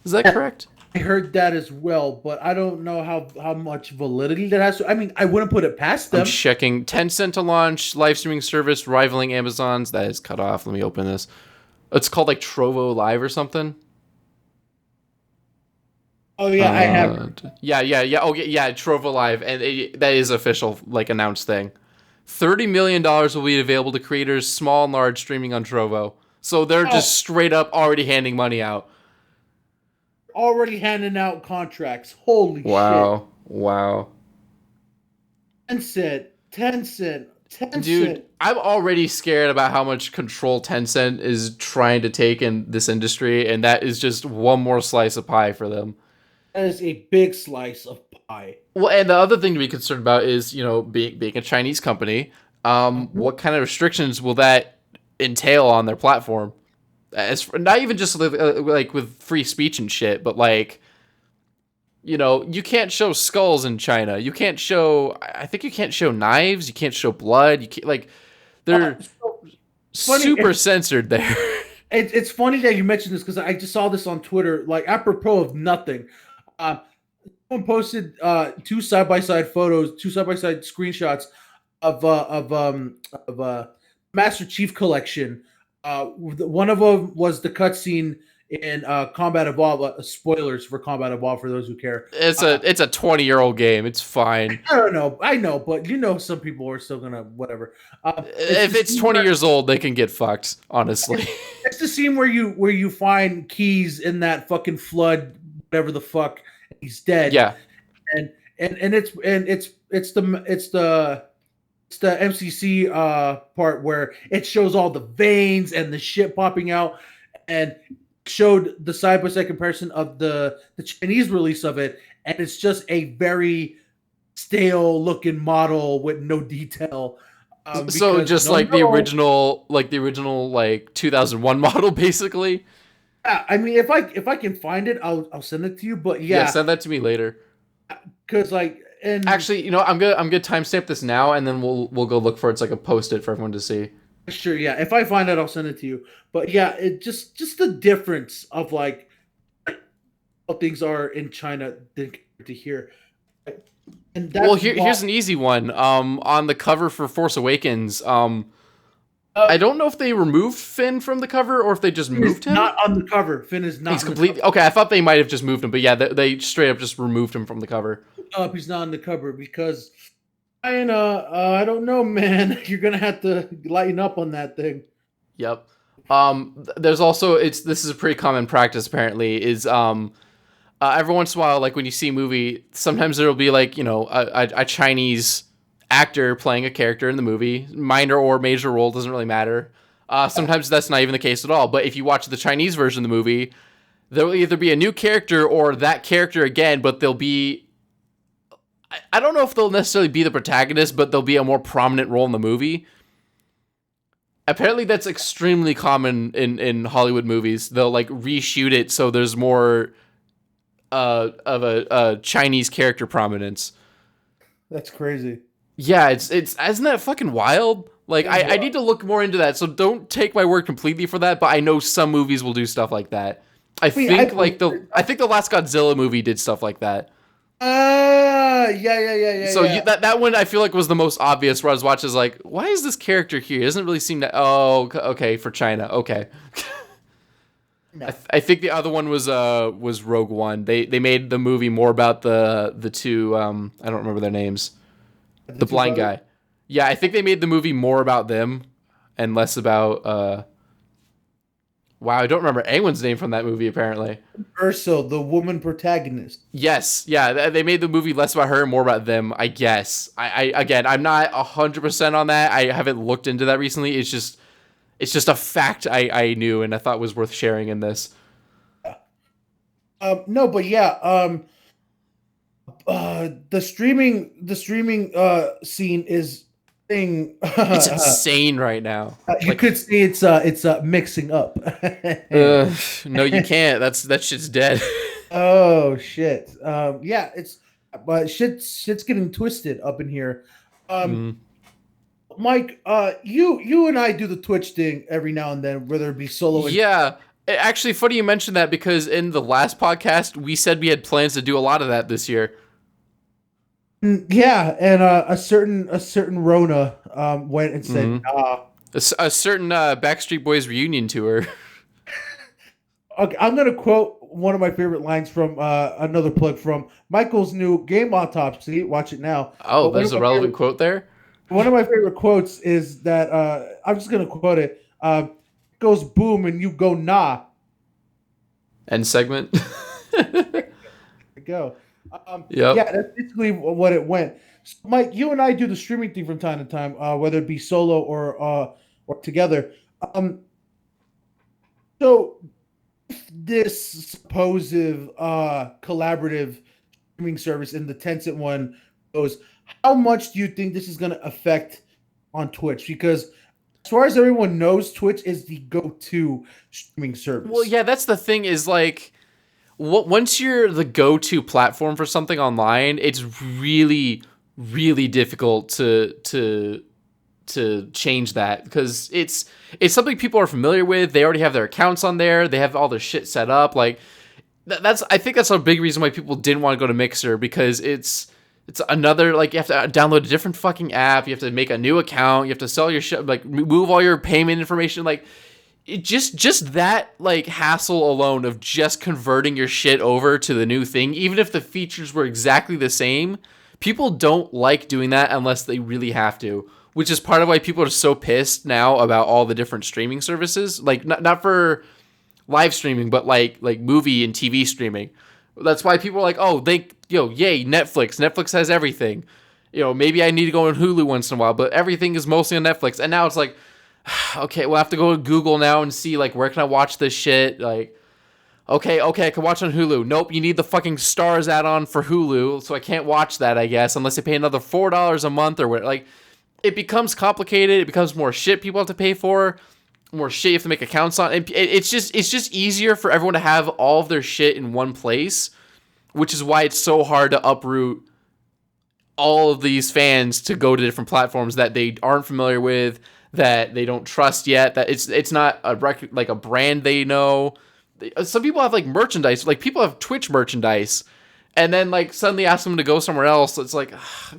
Is that correct?
I heard that as well, but I don't know how much validity that has. I mean, I wouldn't put it past
I'm
them.
checking Tencent to launch live streaming service rivaling Amazon's. That is cut off. Let me open this. It's called like Trovo Live or something.
Oh yeah, I have.
Yeah. Oh yeah, Trovo Live, and that is official, like announced thing. $30 million will be available to creators, small and large, streaming on Trovo. So they're
Oh,
just straight up already handing money out.
already handing out contracts. Holy shit!
Wow.
Tencent.
Dude, I'm already scared about how much control Tencent is trying to take in this industry, and that is just one more slice of pie for them.
That is a big slice of pie.
Well, and the other thing to be concerned about is, being a Chinese company, what kind of restrictions will that entail on their platform? As for, not even just like with free speech and shit, but like, you can't show skulls in China. You can't show. I think you can't show knives. You can't show blood. You can't like. They're
So funny.
super censored there.
It's funny that you mentioned this because I just saw this on Twitter, like apropos of nothing. Uh, Someone posted two side by side photos, two side by side screenshots of Master Chief Collection. One of them was the cutscene in Combat Evolved. Spoilers for Combat Evolved for those who care.
It's a 20-year-old game. It's fine.
I know, but some people are still gonna whatever.
If it's 20 years old, they can get fucked. Honestly,
it's the scene where you find keys in that fucking flood, whatever the fuck. He's dead.
Yeah.
And it's the MCC part where it shows all the veins and the shit popping out, and showed the side by side comparison of the Chinese release of it, and it's just a very stale looking model with no detail.
So just the original 2001 model, basically.
Yeah, I mean, if I can find it, I'll send it to you. But yeah,
send that to me later.
Because and
actually, I'm gonna timestamp this now, and then we'll go look for it. It's like a post-it for everyone to see.
Sure, yeah. If I find it, I'll send it to you. But yeah, it just the difference of like how things are in China than to here. And that's
here's an easy one. On the cover for Force Awakens, I don't know if they removed Finn from the cover or if they just moved him.
Not on the cover. Finn is not.
He's completely okay. I thought they might have just moved him, but yeah, they straight up just removed him from the cover.
He's not on the cover because I don't know, man. You're gonna have to lighten up on that thing.
Yep. There's also this is a pretty common practice apparently is every once in a while, like when you see a movie, sometimes there'll be like a Chinese actor playing a character in the movie, minor or major role, doesn't really matter. Sometimes that's not even the case at all. But if you watch the Chinese version of the movie, there will either be a new character or that character again, but they'll be. I don't know if they'll necessarily be the protagonist, but they'll be a more prominent role in the movie. Apparently, that's extremely common in Hollywood movies. They'll like reshoot it so there's more of a Chinese character prominence.
That's crazy.
Yeah, it's isn't that fucking wild? Like I need to look more into that. So don't take my word completely for that, but I know some movies will do stuff like that. I think the last Godzilla movie did stuff like that.
Yeah.
So that one I feel like was the most obvious. Where I was watching, is like, why is this character here? It doesn't really seem that. Oh, okay, for China. Okay. No. I think the other one was Rogue One. They made the movie more about the two. I don't remember their names. The blind guy. Yeah, I think they made the movie more about them and less about Wow, I don't remember anyone's name from that movie. Apparently,
Urso, the woman protagonist.
yes, yeah, they made the movie less about her and more about them. I guess. Again, I'm not 100% on that. I haven't looked into that recently. It's just a fact I knew and I thought was worth sharing in this.
No, but yeah, the streaming scene is thing.
It's insane right now.
You
Like,
could see it's mixing up.
no, you can't. That shit's dead.
Oh shit. Yeah, it's but shit's getting twisted up in here. Um,
Mm.
Mike, you and I do the Twitch thing every now and then, whether it be solo and
Yeah. Actually, funny you mentioned that because in the last podcast, we said we had plans to do a lot of that this year.
yeah, and a certain Rona went and said,
Mhm.
nah.
A certain Backstreet Boys reunion tour.
Okay, I'm gonna quote one of my favorite lines from another plug from Michael's new game autopsy. Watch it now.
Oh,
But
there's a relevant quote there.
one of my favorite quotes is that I'm just gonna quote it. It goes boom and you go nah.
End segment.
There you go.
Yep.
Yeah, that's basically what it went. So, Mike, you and I do the streaming thing from time to time, whether it be solo or together. Um, so this supposed collaborative streaming service and the Tencent one goes, how much do you think this is going to affect on Twitch? Because as far as everyone knows, Twitch is the go-to streaming
Well,
service.
yeah, that's the thing is like once you're the go-to platform for something online, it's really really difficult to change that because it's something people are familiar with. They already have their accounts on there. They have all their shit set up. Like that's I think that's a big reason why people didn't want to go to Mixer because it's another like you have to download a different fucking app. You have to make a new account. You have to sell your shit, like move all your payment information. Like it just that like hassle alone of just converting your shit over to the new thing, even if the features were exactly the same, people don't like doing that unless they really have to. Which is part of why people are so pissed now about all the different streaming services. Like not for live streaming, but like movie and TV streaming. That's why people are like, oh, yay, Netflix. Netflix has everything. Maybe I need to go on Hulu once in a while, but everything is mostly on Netflix. And now it's like, okay, we'll have to go to Google now and see like where can I watch this shit? Like, okay, I can watch on Hulu. Nope, you need the fucking Stars add-on for Hulu, so I can't watch that, I guess, unless I pay another $4 a month or what. Like, it becomes complicated. It becomes more shit people have to pay for, more shit you have to make accounts on. And it's just easier for everyone to have all of their shit in one place, which is why it's so hard to uproot all of these fans to go to different platforms that they aren't familiar with, that they don't trust yet, that it's not like a brand they know. Some people have like merchandise, like people have Twitch merchandise, and then like suddenly ask them to go somewhere else. It's like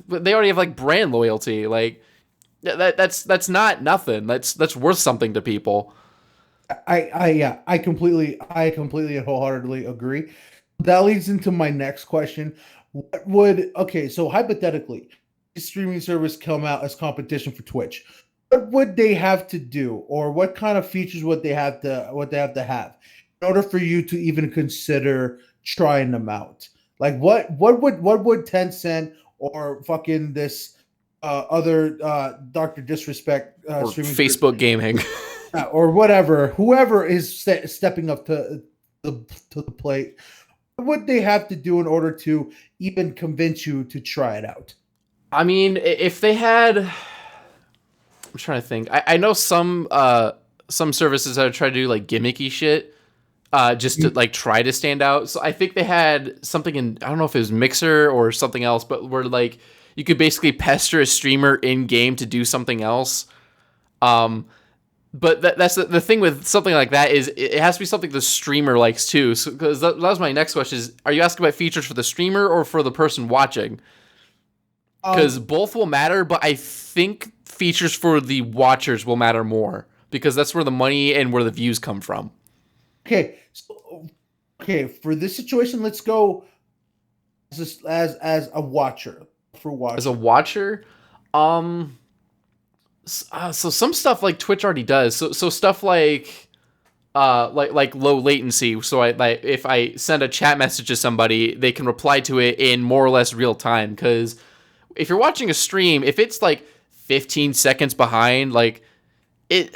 but they already have like brand loyalty. Like that's not nothing. That's worth something to people.
Yeah, I completely and wholeheartedly agree. That leads into my next question. Okay, so hypothetically, this streaming service come out as competition for Twitch. What would they have to do, or what kind of features would they have in order for you to even consider trying them out? Like what would Tencent or fucking this other Dr. Disrespect
Or
streaming service
Facebook gaming.
or whatever, whoever is stepping up to the plate, what would they have to do in order to even convince you to try it out?
I mean, if they had, I'm trying to think. I know some services that try to do like gimmicky shit, just to like try to stand out. So I think they had something in, I don't know if it was Mixer or something else, but where like you could basically pester a streamer in game to do something else. Um, but that's the thing with something like that is it has to be something the streamer likes too. So because that was my next question is, are you asking about features for the streamer or for the person watching? Because both will matter, but I think features for the watchers will matter more because that's where the money and where the views come from.
Okay, for this situation, let's go as a watcher for
As a
watching.
watcher, so some stuff like Twitch already does. So stuff like like low latency. So I like if I send a chat message to somebody, they can reply to it in more or less real time. Because if you're watching a stream, if it's like 15 seconds behind, like it,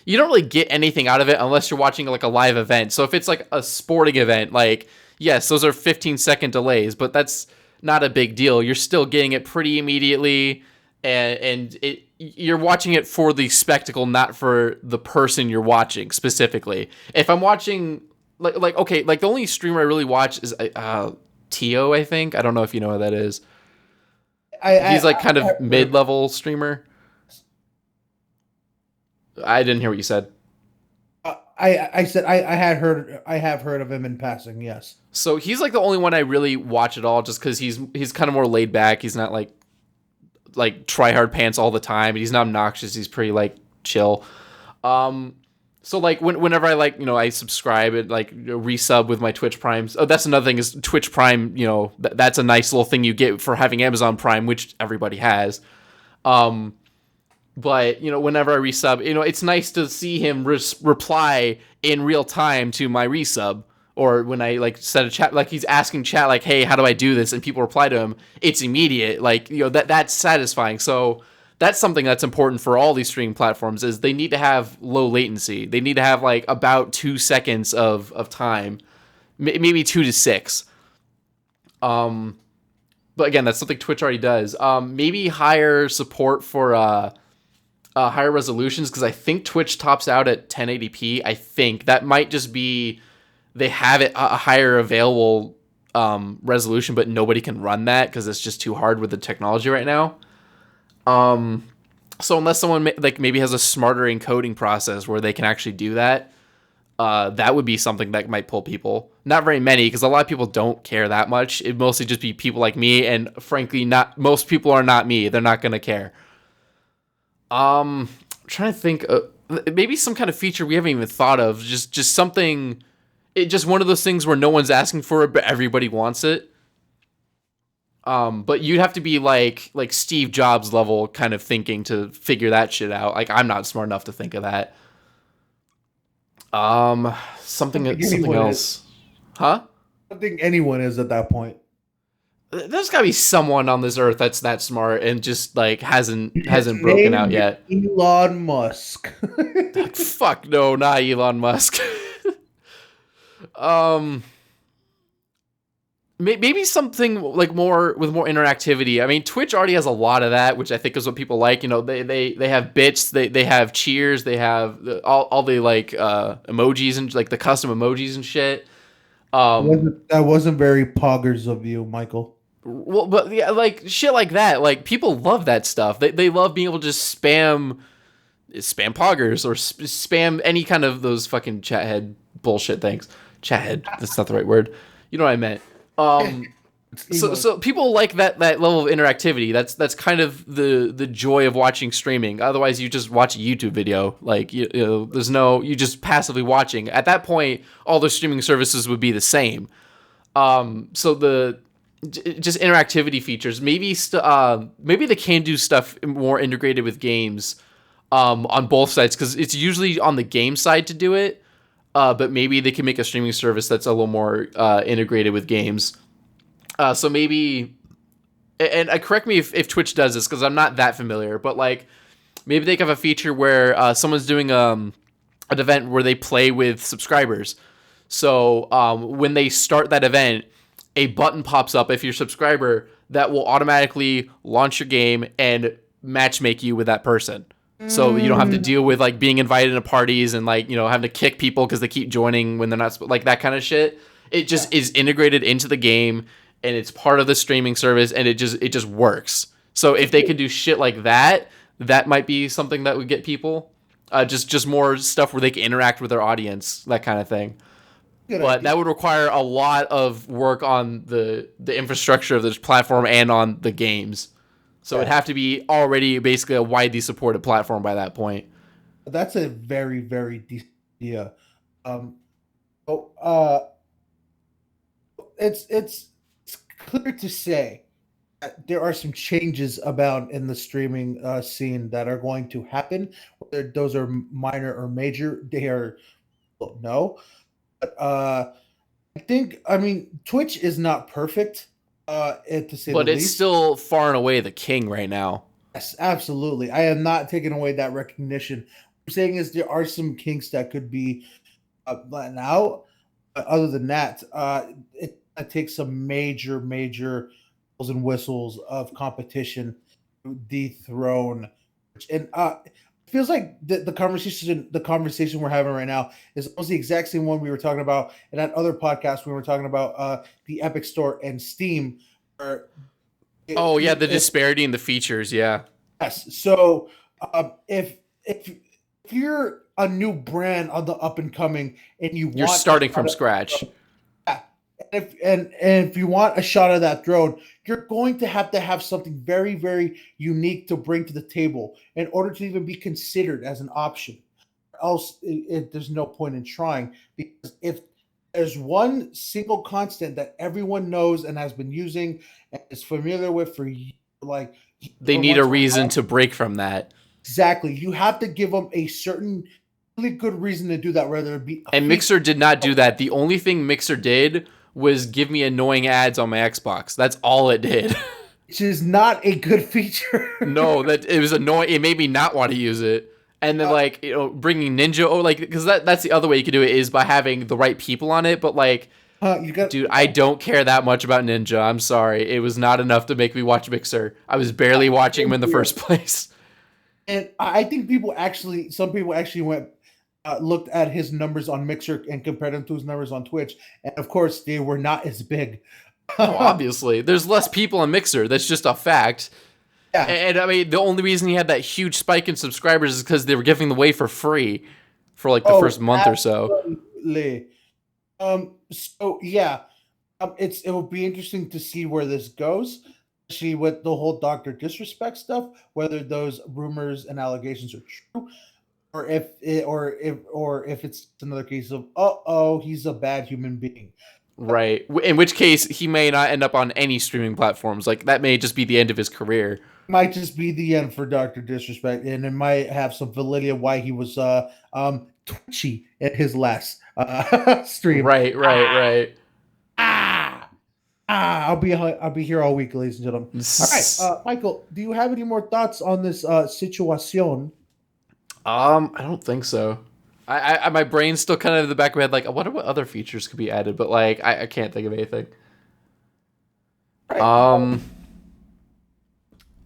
you don't really get anything out of it unless you're watching like a live event. So if it's like a sporting event, like yes, those are 15-second delays, but that's not a big deal. You're still getting it pretty immediately, and you're watching it for the spectacle, not for the person you're watching specifically. If I'm watching like okay, like the only streamer I really watch is Tio, I think. I don't know if you know what that is. He's like kind of mid-level streamer. I didn't hear what you said.
I said I have heard of him in passing. Yes.
So he's like the only one I really watch at all, just because he's kind of more laid back. He's not like try hard pants all the time. He's not obnoxious. He's pretty like chill. So like whenever I like I subscribe and like resub with my Twitch Primes. Oh, that's another thing is Twitch Prime. That's a nice little thing you get for having Amazon Prime, which everybody has. But whenever I resub, it's nice to see him reply in real time to my resub. Or when I like set a chat, like he's asking chat, like, "Hey, how do I do this?" and people reply to him, it's immediate. Like that's satisfying. So that's something that's important for all these streaming platforms is they need to have low latency. They need to have like about 2 seconds of time, maybe 2 to 6. But again, that's something Twitch already does. Maybe higher support for higher resolutions, because I think Twitch tops out at 1080p. I think that might just be they have it a higher available resolution, but nobody can run that because it's just too hard with the technology right now. So unless someone like maybe has a smarter encoding process where they can actually do that, that would be something that might pull people. Not very many, because a lot of people don't care that much. It'd mostly just be people like me, and frankly, not most people are not me. They're not gonna care. I'm trying to think. Maybe some kind of feature we haven't even thought of. Just something. It's just one of those things where no one's asking for it, but everybody wants it. But you'd have to be like Steve Jobs level kind of thinking to figure that shit out. Like I'm not smart enough to think of that. Something else, huh?
I don't think anyone is at that point.
There's gotta be someone on this earth that's that smart and just like hasn't broken out yet.
Elon Musk.
Fuck no, not Elon Musk. Maybe something like more with more interactivity. I mean, Twitch already has a lot of that, which I think is what people like. They have bits, they have cheers, they have all the like emojis and like the custom emojis and shit.
That wasn't very poggers of you, Michael.
Well, but yeah, like shit like that. Like people love that stuff. They love being able to just spam poggers or spam any kind of those fucking chat head bullshit things. Chat head. That's not the right word. You know what I meant. So people like that level of interactivity. That's kind of the joy of watching streaming. Otherwise, you just watch a YouTube video. Like you just passively watching. At that point, all the streaming services would be the same. So the just interactivity features. Maybe they can do stuff more integrated with games on both sides, because it's usually on the game side to do it. But maybe they can make a streaming service that's a little more integrated with games. So maybe, and correct me if Twitch does this, because I'm not that familiar, but like maybe they can have a feature where someone's doing an event where they play with subscribers. So when they start that event, a button pops up if you're a subscriber that will automatically launch your game and matchmake you with that person. So you don't have to deal with like being invited to parties and like having to kick people because they keep joining when they're not, like that kind of shit. It just is integrated into the game, and it's part of the streaming service, and it just works. So if they could do shit like that, that might be something that would get people. Just more stuff where they can interact with their audience, that kind of thing. But that would require a lot of work on the infrastructure of this platform and on the games. So it'd have to be already basically a widely supported platform by that point.
That's a very, very decent idea. It's clear to say that there are some changes about in the streaming scene that are going to happen. Whether those are minor or major, they are No, but I mean, Twitch is not perfect, to say the
But it's
least.
still far and away the king right now.
Yes, absolutely. I am not taking away that recognition. What I'm saying is there are some kinks that could be flattened out. But other than that, it takes some major bells and whistles of competition to dethrone. And it feels like the conversation we're having right now is almost the exact same one we were talking about in that other podcast. We were talking about the Epic Store and Steam. Where
Oh yeah, the disparity in the features. Yeah,
Yes. So if you're a new brand on the up and coming and you
you're
want a
starting
shot
from
of
scratch.
yeah, and if you want a shot of that throne, you're going to have something very unique to bring to the table in order to even be considered as an option. Else, there's no point in trying because if there's one single constant that everyone knows and has been using and is familiar with for like
They
or
need a
months
reason to break from that.
exactly. You have to give them a certain really good reason to do that, whether it be a
And
feature,
Mixer did not do that. The only thing Mixer did was give me annoying ads on my Xbox. That's all it did.
which is not a good feature.
No, that it was annoying. It made me not want to use it. And then like bringing Ninja, like because that's the other way you could do it is by having the right people on it. But like,
You got,
dude, I don't care that much about Ninja. I'm sorry, it was not enough to make me watch Mixer. I was barely watching him in the first place.
and I think some people actually went looked at his numbers on Mixer and compared them to his numbers on Twitch, and of course they were not as big.
Oh, obviously, there's less people on Mixer. That's just a fact.
Yeah.
And I mean, the only reason he had that huge spike in subscribers is because they were giving away for free for like the first month or so.
Absolutely. So yeah, it will be interesting to see where this goes, especially with the whole Doctor Disrespect stuff. Whether those rumors and allegations are true, or if it's another case of he's a bad human being.
Right. In which case, he may not end up on any streaming platforms. Like, that may just be the end of his career.
Might just be the end for Doctor Disrespect, and it might have some validity of why he was twitchy at his last stream.
Right.
Ah, I'll be here all week, ladies and gentlemen. All right, Michael, do you have any more thoughts on this situation?
I don't think so. I my brain's still kind of in the back of my head, like, I wonder what other features could be added, but like, I can't think of anything.
Right.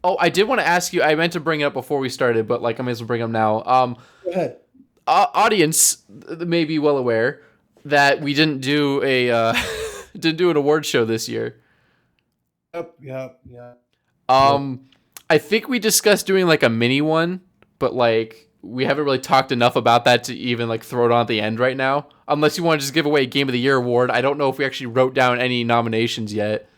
Oh, I did want to ask you. I meant to bring it up before we started, but like I may as well bring it up now.
Go ahead.
Audience may be well aware that we didn't do a didn't do an award show this year.
Yep.
I think we discussed doing like a mini one, but like we haven't really talked enough about that to even like throw it on at the end right now. Unless you want to just give away Game of the Year award. I don't know if we actually wrote down any nominations yet.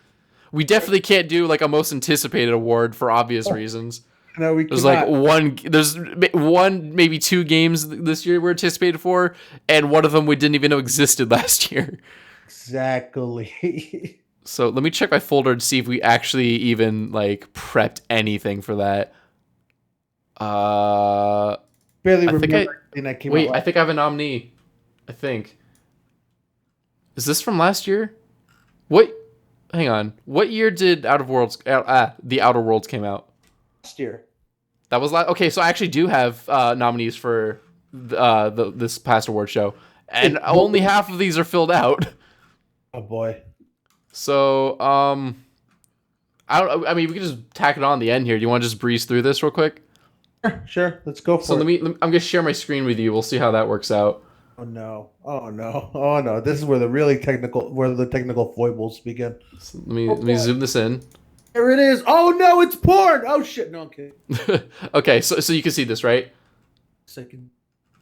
We definitely can't do like a most anticipated award for obvious reasons.
No, we
There's
cannot.
there's one, maybe two games this year we're anticipated for, and one of them we didn't even know existed last year.
Exactly.
So let me check my folder to see if we actually even like prepped anything for that.
Barely
I think
remember anything that came
wait,
out.
I think I have a nominee. I think. Is this from last year? What? Hang on. What year did the Outer Worlds came out?
Last year.
That was last. Okay, so I actually do have nominees for this past award show, and only half of these are filled out.
Oh boy.
So I mean, we can just tack it on the end here. Do you want to just breeze through this real quick?
Sure. Let's go for
So
it.
I'm gonna share my screen with you. We'll see how that works out.
Oh no. This is where the technical foibles begin.
So let me zoom this in.
There it is. Oh no, it's porn. Oh shit. No, I'm kidding.
Okay, so you can see this, right?
Second.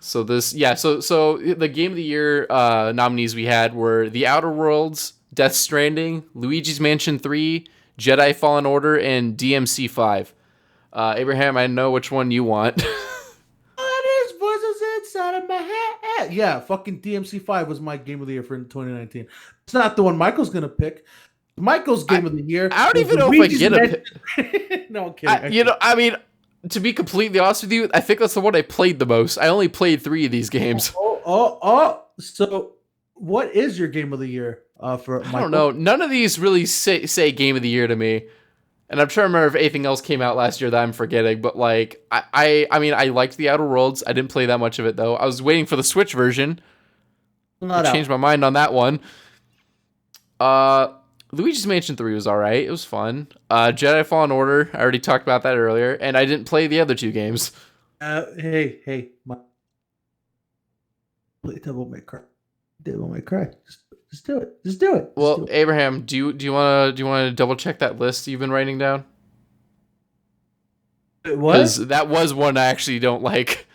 So so the Game of the Year nominees we had were The Outer Worlds, Death Stranding, Luigi's Mansion 3, Jedi Fallen Order, and DMC 5. Abraham, I know which one you want.
There's voices inside of my head. Yeah, fucking DMC5 was my game of the year for 2019. It's not the one Michael's gonna pick. Michael's game of the year.
I don't
was
even know if I
Luigi's
get
Mansion- No, I'm kidding.
I mean, to be completely honest with you, I think that's the one I played the most. I only played 3 of these games.
So what is your game of the year for
I don't
Michael?
know. None of these really say game of the year to me. And I'm trying to remember if anything else came out last year that I'm forgetting. But like, I mean, I liked the Outer Worlds. I didn't play that much of it though. I was waiting for the Switch version. I
Not
changed
out.
my mind on that one. Uh, Luigi's Mansion 3 was alright. It was fun. Jedi Fallen Order. I already talked about that earlier. And I didn't play the other two games.
Hey, Devil May Cry. Devil May Cry. Just do it. Just do it. Just do
Well,
it.
Abraham, do you want to double check that list you've been writing down?
Wait,
Because
what?
that was one I actually don't like.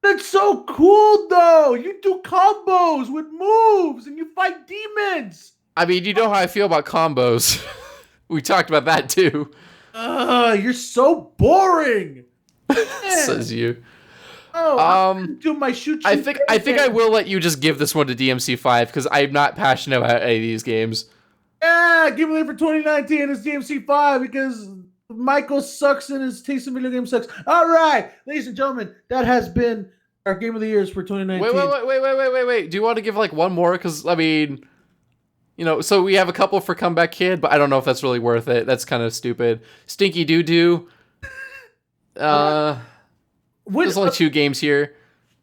That's so cool, though. You do combos with moves, and you fight demons.
I mean, you know how I feel about combos. We talked about that too.
You're so boring.
Says
Man.
you.
Oh, I'm gonna
Um,
do my shoot.
I think I will let you just give this one to DMC5 because I'm not passionate about any of these games.
Yeah, give it for 2019 is DMC5 because Michael sucks and his taste in video game sucks. All right, ladies and gentlemen, that has been our game of the years for 2019.
Wait. Do you want to give like one more? Because I mean, so we have a couple for Comeback Kid, but I don't know if that's really worth it. That's kind of stupid. Stinky Doo Doo.
What
There's only two games here.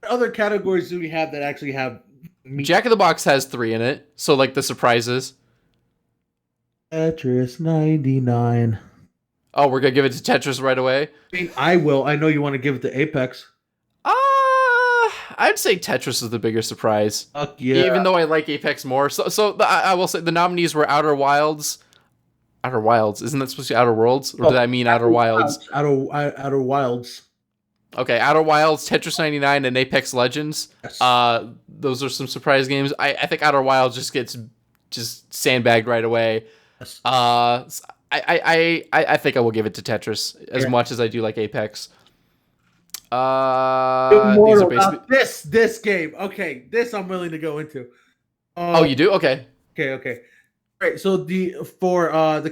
other categories do we have that actually have meat?
Jack in the Box has 3 in it, so like the surprises.
Tetris 99.
Oh, we're gonna give it to Tetris right away.
I mean, I will. I know you want to give it to Apex.
I'd say Tetris is the bigger surprise.
Fuck yeah.
Even though I like Apex more. I will say the nominees were Outer Wilds. Outer Wilds, isn't that supposed to be Outer Worlds, or did I mean Outer Wilds?
Outer Wilds.
Okay, Outer Wilds, Tetris 99, and Apex Legends.
Yes.
Those are some surprise games. I think Outer Wilds just gets sandbagged right away.
Yes.
I think I will give it to Tetris as much as I do like Apex. These
Immortal.
are basically.
This game. Okay, this I'm willing to go into.
Oh, you do? Okay.
Okay. All right. So the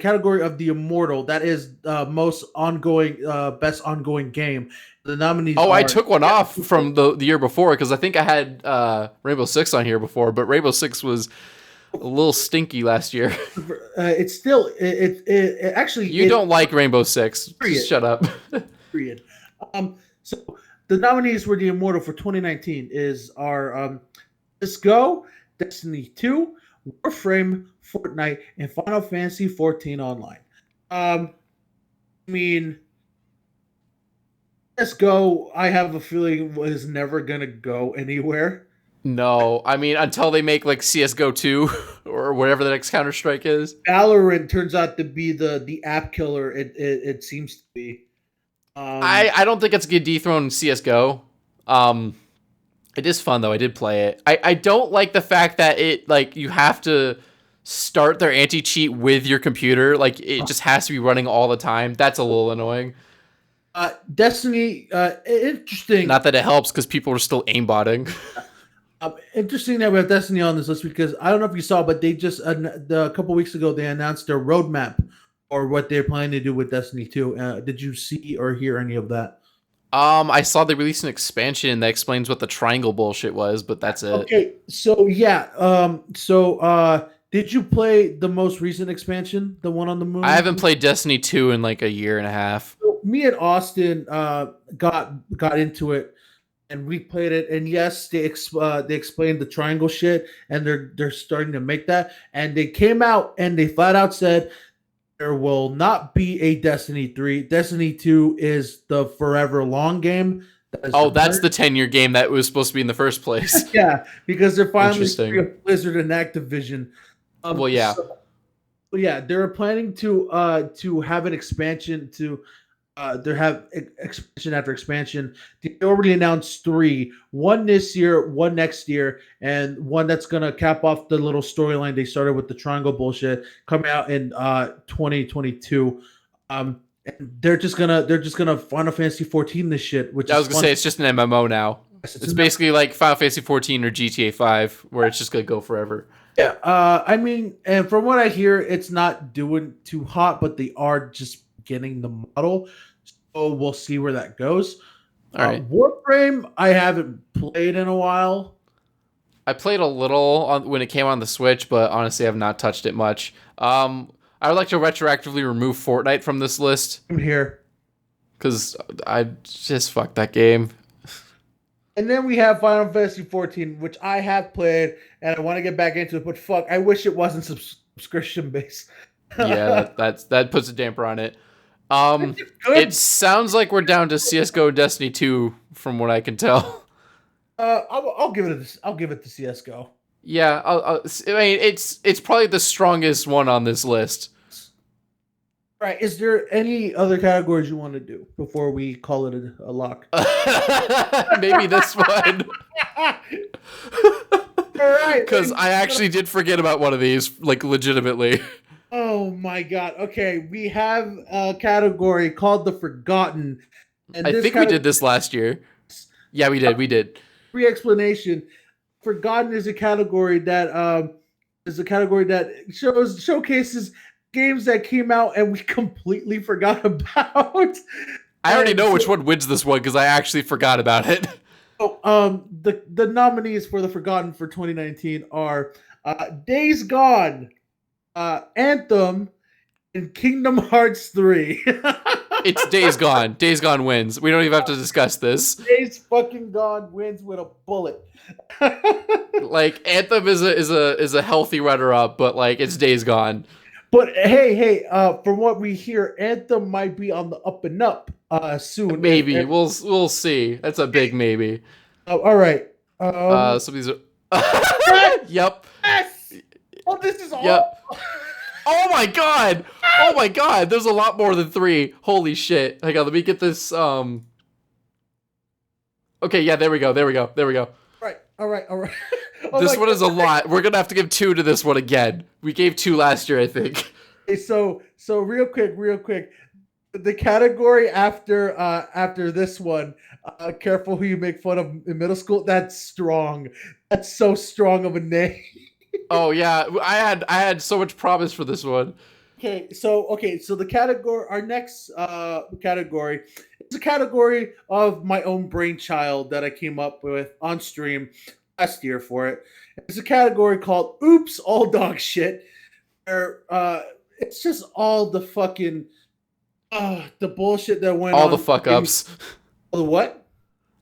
category of the Immortal, that is most ongoing, best ongoing game. The nominees.
Oh,
are,
I took one off from the year before because I think I had Rainbow Six on here before, but Rainbow Six was a little stinky last year.
It's still it actually.
You don't like Rainbow Six. Just shut up.
Period. So the nominees for the Immortal for 2019 is our Let's Go, Destiny 2, Warframe, Fortnite, and Final Fantasy 14 Online. I mean, Let's Go, I have a feeling was never gonna go anywhere.
No, I mean until they make like CS:GO 2 or whatever the next Counter-Strike is.
Valorant turns out to be the app killer. It seems to be.
I don't think it's gonna dethrone CS:GO. It is fun though. I did play it. I don't like the fact that it like you have to start their anti-cheat with your computer. Like it just has to be running all the time. That's a little annoying.
Destiny, interesting.
Not that it helps because people are still aimbotting.
Interesting that we have Destiny on this list because I don't know if you saw, but they just a couple weeks ago they announced their roadmap or what they're planning to do with Destiny 2. Did you see or hear any of that?
I saw they released an expansion that explains what the triangle bullshit was, but that's it.
Okay, so yeah, did you play the most recent expansion, the one on the moon?
I haven't played Destiny 2 in like a year and a half.
Me and Austin got into it and we played it, and yes, they explained the triangle shit, and they're starting to make that, and they came out and they flat out said there will not be a Destiny 3. Destiny 2 is the forever long game.
That's the 10-year game that was supposed to be in the first place.
Yeah, because they're finally
Interesting.
Blizzard and Activision.
Well, yeah.
Yeah, they're planning to have an expansion to they have expansion after expansion. They already announced 3, one this year, one next year, and one that's gonna cap off the little storyline they started with the triangle bullshit coming out in 2022. And they're just gonna Final Fantasy 14 this shit, which
I was gonna say it's just an MMO now. It's basically like Final Fantasy 14 or GTA 5, where it's just gonna go forever.
Yeah, I mean, and from what I hear, it's not doing too hot, but they are just getting the model, so we'll see where that goes.
All right.
Warframe, I haven't played in a while.
I played a little when it came on the Switch, but honestly, I've not touched it much. I would like to retroactively remove Fortnite from this list
I'm here.
because I just fucked that game.
And then we have Final Fantasy 14, which I have played and I want to get back into it, but fuck, I wish it wasn't subscription based.
Yeah, that puts a damper on it.
Good.
It sounds like we're down to CS:GO and Destiny 2 from what I can tell.
I'll give it. I'll give it to CS:GO.
Yeah, I mean it's probably the strongest one on this list.
Right. Is there any other categories you want to do before we call it a lock?
Maybe this one.
All right.
Because I actually did forget about one of these, like legitimately.
Oh my god. Okay, we have a category called the Forgotten. And
I think we did this last year. Yeah, we did. We did.
Free explanation. Forgotten is a category that showcases games that came out and we completely forgot about.
I already know which one wins this one because I actually forgot about it.
Oh, the nominees for the Forgotten for 2019 are Days Gone, Anthem, and Kingdom Hearts 3.
It's Days Gone. Days Gone wins. We don't even have to discuss this.
Days fucking Gone wins with a bullet.
Like Anthem is a healthy runner-up, but like it's Days Gone.
But hey, from what we hear, Anthem might be on the up and up soon.
Maybe we'll see. That's a big maybe.
Oh, all right.
Some of these are. Yep.
Yes. Oh, this is all.
Yep. Oh my god! Oh my god! There's a lot more than 3. Holy shit! Hang on, let me get this. Okay, yeah, there we go.
All right. Oh
This one is a lot. We're gonna have to give 2 to this one again. We gave 2 last year, I think.
Okay, so real quick. The category after this one, careful who you make fun of in middle school. That's strong. That's so strong of a name.
Oh yeah, I had so much promise for this one.
Okay, so the category, our next category, is a category of my own brainchild that I came up with on stream last year for it. It's a category called "Oops, All Dog Shit," where it's just all the fucking the bullshit that went
All
on.
the fuck ups.
The what?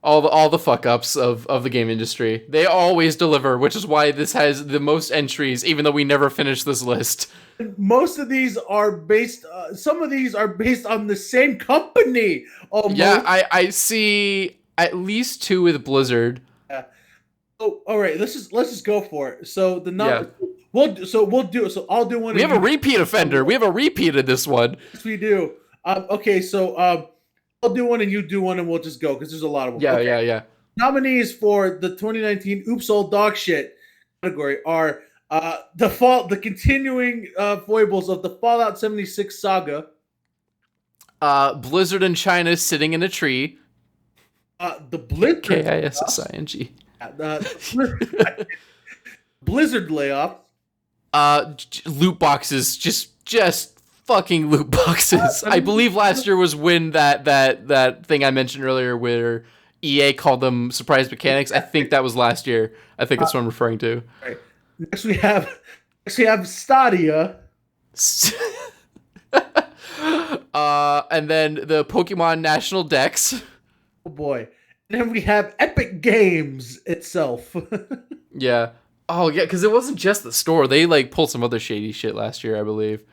All the fuck ups of the game industry. They always deliver, which is why this has the most entries, even though we never finished this list.
Most of these are based. Some of these are based on the same company. Almost.
Yeah, I see at least 2 with Blizzard.
Yeah. Oh, all right. Let's just go for it. So the number.
Yeah.
We'll do it. So I'll do one.
We have a repeat offender. We have a repeat in this one.
Yes, we do. Okay, so I'll do one and you do one and we'll just go because there's a lot of them.
Yeah,
okay.
yeah.
Nominees for the 2019 Oops Old Dog Shit category are the continuing foibles of the Fallout 76 saga.
Blizzard in China sitting in a tree.
The Blizzard
Kissing.
Blizzard layoff.
Loot boxes, just fucking loot boxes. I believe last year was when that thing I mentioned earlier where EA called them surprise mechanics. I think that was last year. I think that's what I'm referring to.
Right. Next we have Stadia.
And then the Pokemon National Dex.
Oh boy. And then we have Epic Games itself.
Yeah. Oh yeah, because it wasn't just the store. They like pulled some other shady shit last year, I believe.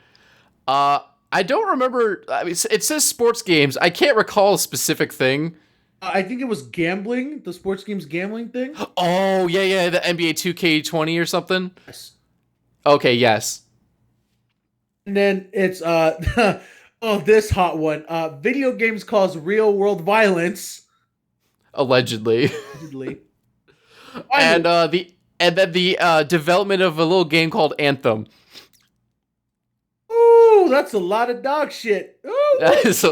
I don't remember. I mean, it says sports games. I can't recall a specific thing.
I think it was gambling, the sports games gambling thing.
Oh yeah, the NBA 2K20 or something.
Yes.
Okay, yes.
And then it's this hot one. Video games cause real world violence.
Allegedly. And then the development of a little game called Anthem.
Ooh, that's a lot of dog shit. Ooh.
That is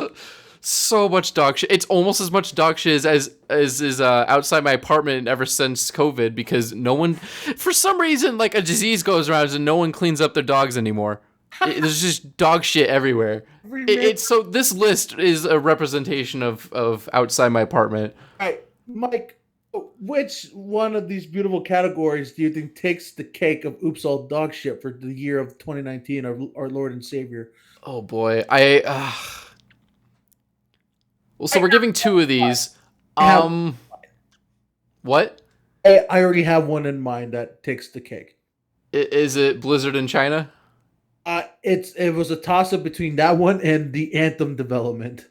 so much dog shit. It's almost as much dog shit as is outside my apartment ever since COVID because no one, for some reason, like a disease goes around and no one cleans up their dogs anymore. There's just dog shit everywhere.
Remake.
It's so this list is a representation of outside my apartment.
All right, Mike. Which one of these beautiful categories do you think takes the cake of oops all dog shit for the year of 2019, our Lord and Savior?
Oh boy, well, so we're giving two of these. What?
I already have one in mind that takes the cake.
Is it Blizzard in China?
It was a toss up between that one and the Anthem development.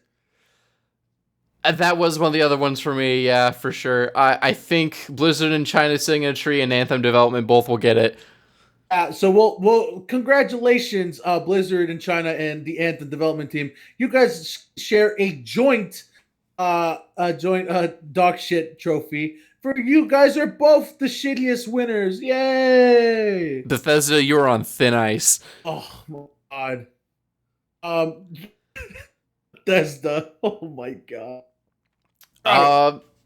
That was one of the other ones for me, yeah, for sure. I think Blizzard in China sitting in a tree and Anthem development both will get it.
So we'll congratulations, Blizzard in China and the Anthem development team. You guys share a joint dog shit trophy. For you guys are both the shittiest winners. Yay!
Bethesda, you're on thin ice.
Oh my god. Bethesda. Oh my god.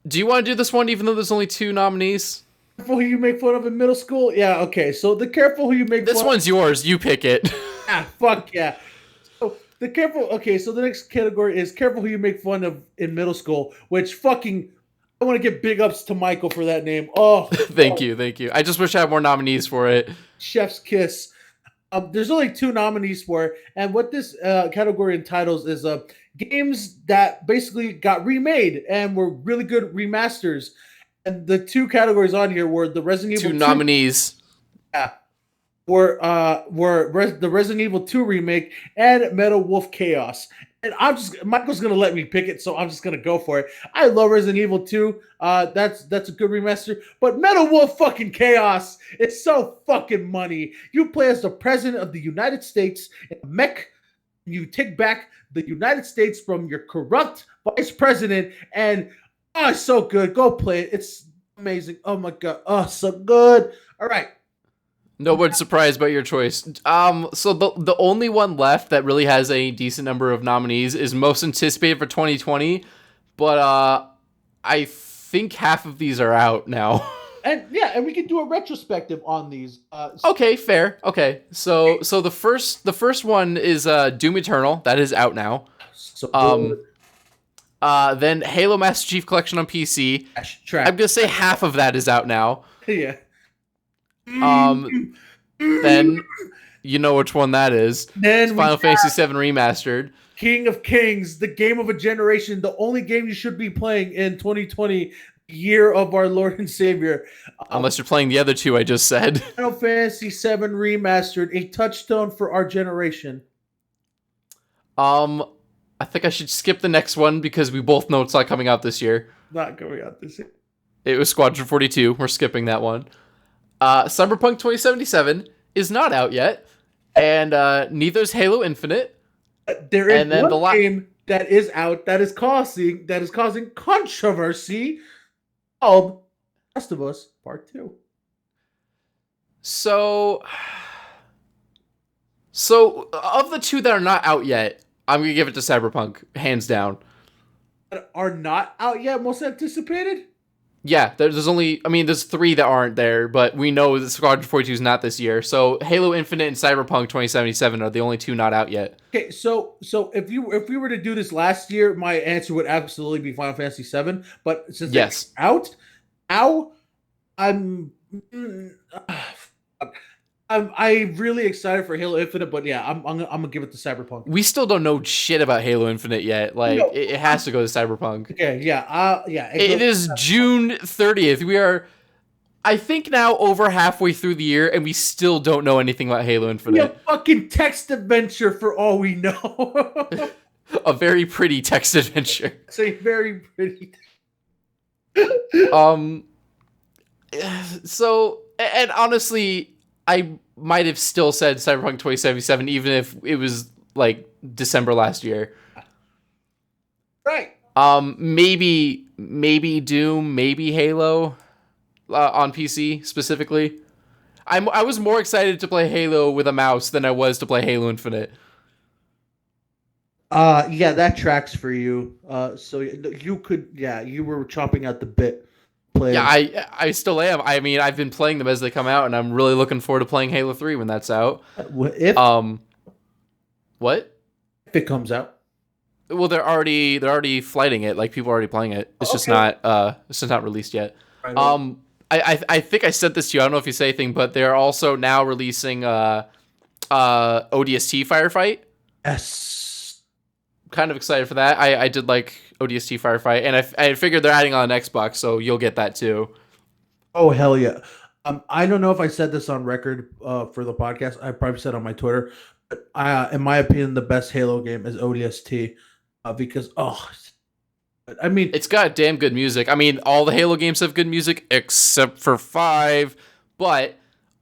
Do you want to do this one even though there's only two nominees?
Careful who you make fun of in middle school? Yeah, okay. So the careful who you make
This
fun
one's yours. You pick it.
fuck yeah. So the careful okay, so the next category is careful who you make fun of in middle school, which fucking I want to give big ups to Michael for that name. Oh,
thank you. I just wish I had more nominees for it.
Chef's kiss. There's only two nominees for it, and what this category entitles is games that basically got remade and were really good remasters. And the two categories on here were the Resident Evil 2
nominees.
Yeah, were the Resident Evil 2 remake and Metal Wolf Chaos. And Michael's gonna let me pick it, so I'm just gonna go for it. I love Resident Evil 2. That's a good remaster. But Metal Wolf fucking Chaos is so fucking money. You play as the president of the United States in a mech. You take back the United States from your corrupt vice president, and it's so good. Go play it. It's amazing. Oh my god. Oh, so good. All right.
No one's surprised by your choice. So the only one left that really has a decent number of nominees is most anticipated for 2020, but I think half of these are out now.
And we can do a retrospective on these.
Okay, fair. Okay, so the first one is Doom Eternal. That is out now.
So good.
Then Halo Master Chief Collection on PC.
Track.
I'm gonna say half of that is out now.
Yeah.
Then you know which one that is.
Then
it's Final Fantasy VII Remastered.
King of Kings, the game of a generation, the only game you should be playing in 2020, year of our Lord and Savior.
Unless you're playing the other two I just said.
Final Fantasy VII Remastered, a touchstone for our generation.
I think I should skip the next one because we both know it's not coming out this year.
Not coming out this year.
It was Squadron 42. We're skipping that one. Cyberpunk 2077 is not out yet, and neither is Halo Infinite.
There is one game that is out that is causing controversy called Last of Us Part 2.
So of the two that are not out yet, I'm gonna give it to Cyberpunk, hands down.
That are not out yet, most anticipated?
Yeah, there's three that aren't there, but we know that Squadron 42 is not this year. So Halo Infinite and Cyberpunk 2077 are the only two not out yet.
Okay, so if we were to do this last year, my answer would absolutely be Final Fantasy VII. But since it's out, I'm really excited for Halo Infinite. But yeah, I'm gonna give it to Cyberpunk.
We still don't know shit about Halo Infinite yet. Like it has to go to Cyberpunk.
Okay, yeah,
It is June 30th. We are, I think, now over halfway through the year, and we still don't know anything about Halo Infinite.
A fucking text adventure for all we know.
A very pretty text adventure.
It's a very pretty.
So, and honestly, I might have still said Cyberpunk 2077 even if it was like December last year.
Right.
Maybe Doom, maybe Halo on PC specifically. I was more excited to play Halo with a mouse than I was to play Halo Infinite.
Yeah, that tracks for you. So you were chopping at the bit.
Yeah, I still am. I mean, I've been playing them as they come out, and I'm really looking forward to playing Halo 3 when that's out. What?
If it comes out.
Well, they're already flighting it. Like, people are already playing it. It's just
Okay.
not released yet.
Right on.
I think I sent this to you. I don't know if you say anything, but they're also now releasing ODST Firefight.
Yes.
Kind of excited for that. I did like ODST Firefight, and I figured they're adding on Xbox, so you'll get that too.
Oh hell yeah. I don't know if I said this on record for the podcast. I probably said on my Twitter, but in my opinion, the best Halo game is ODST because I mean,
It's got damn good music. I mean, all the Halo games have good music except for 5, but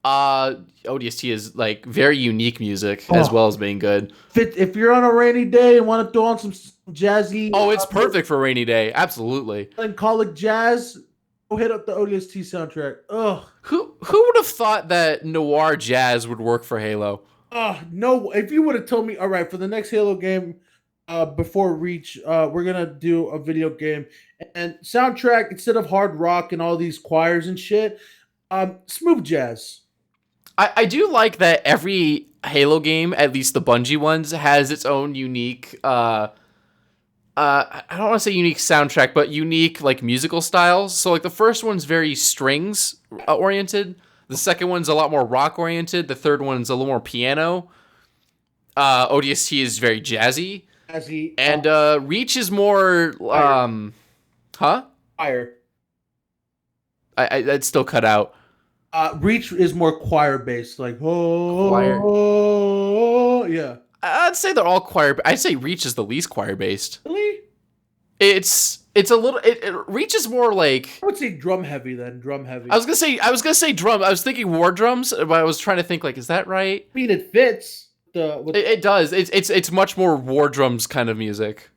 ODST is like very unique music as well as being good.
if you're on a rainy day and want to throw on some jazzy,
Oh, it's perfect for a rainy day. Absolutely.
melancholic jazz, go hit up the ODST soundtrack.
Who would have thought that noir jazz would work for Halo?
No, if you would have told me, all right, for the next Halo game, before Reach, we're gonna do a video game and soundtrack instead of hard rock and all these choirs and shit, smooth jazz.
I do like that every Halo game, at least the Bungie ones, has its own unique I don't want to say unique soundtrack, but unique like musical styles. So like the first one's very strings oriented. The second one's a lot more rock oriented. The third one's a little more piano. ODST is very jazzy.
Jazzy,
And Reach is more huh?
choir.
I'd still cut out.
Reach is more choir based, like
Choir.
yeah.
I'd say they're all choir. I'd say Reach is the least choir based.
Really?
It's a little. Reach is more like.
I would say drum heavy then. Drum heavy.
I was gonna say drum. I was thinking war drums, but I was trying to think like, is that right?
I mean, it fits.
It does. It's much more war drums kind of music.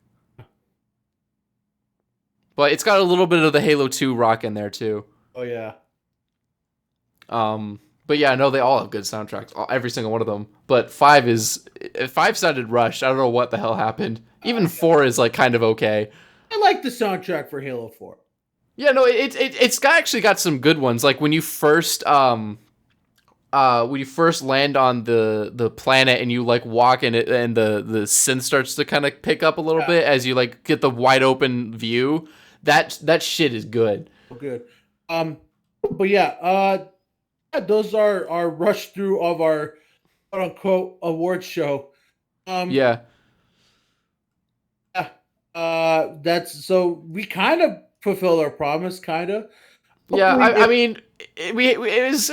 But it's got a little bit of the Halo 2 rock in there too.
Oh yeah.
But yeah, no, they all have good soundtracks, every single one of them. But 5 sounded rushed. I don't know what the hell happened. Even 4 is like kind of okay.
I like the soundtrack for Halo 4.
Yeah, no, it's actually got some good ones. Like when you first land on the planet and you like walk in it, and the synth starts to kind of pick up a little bit as you like get the wide open view. That shit is good.
Good. But yeah, those are our rush through of our quote unquote award show.
Yeah.
That's so we kind of fulfilled our promise, kind of.
Yeah, I mean, it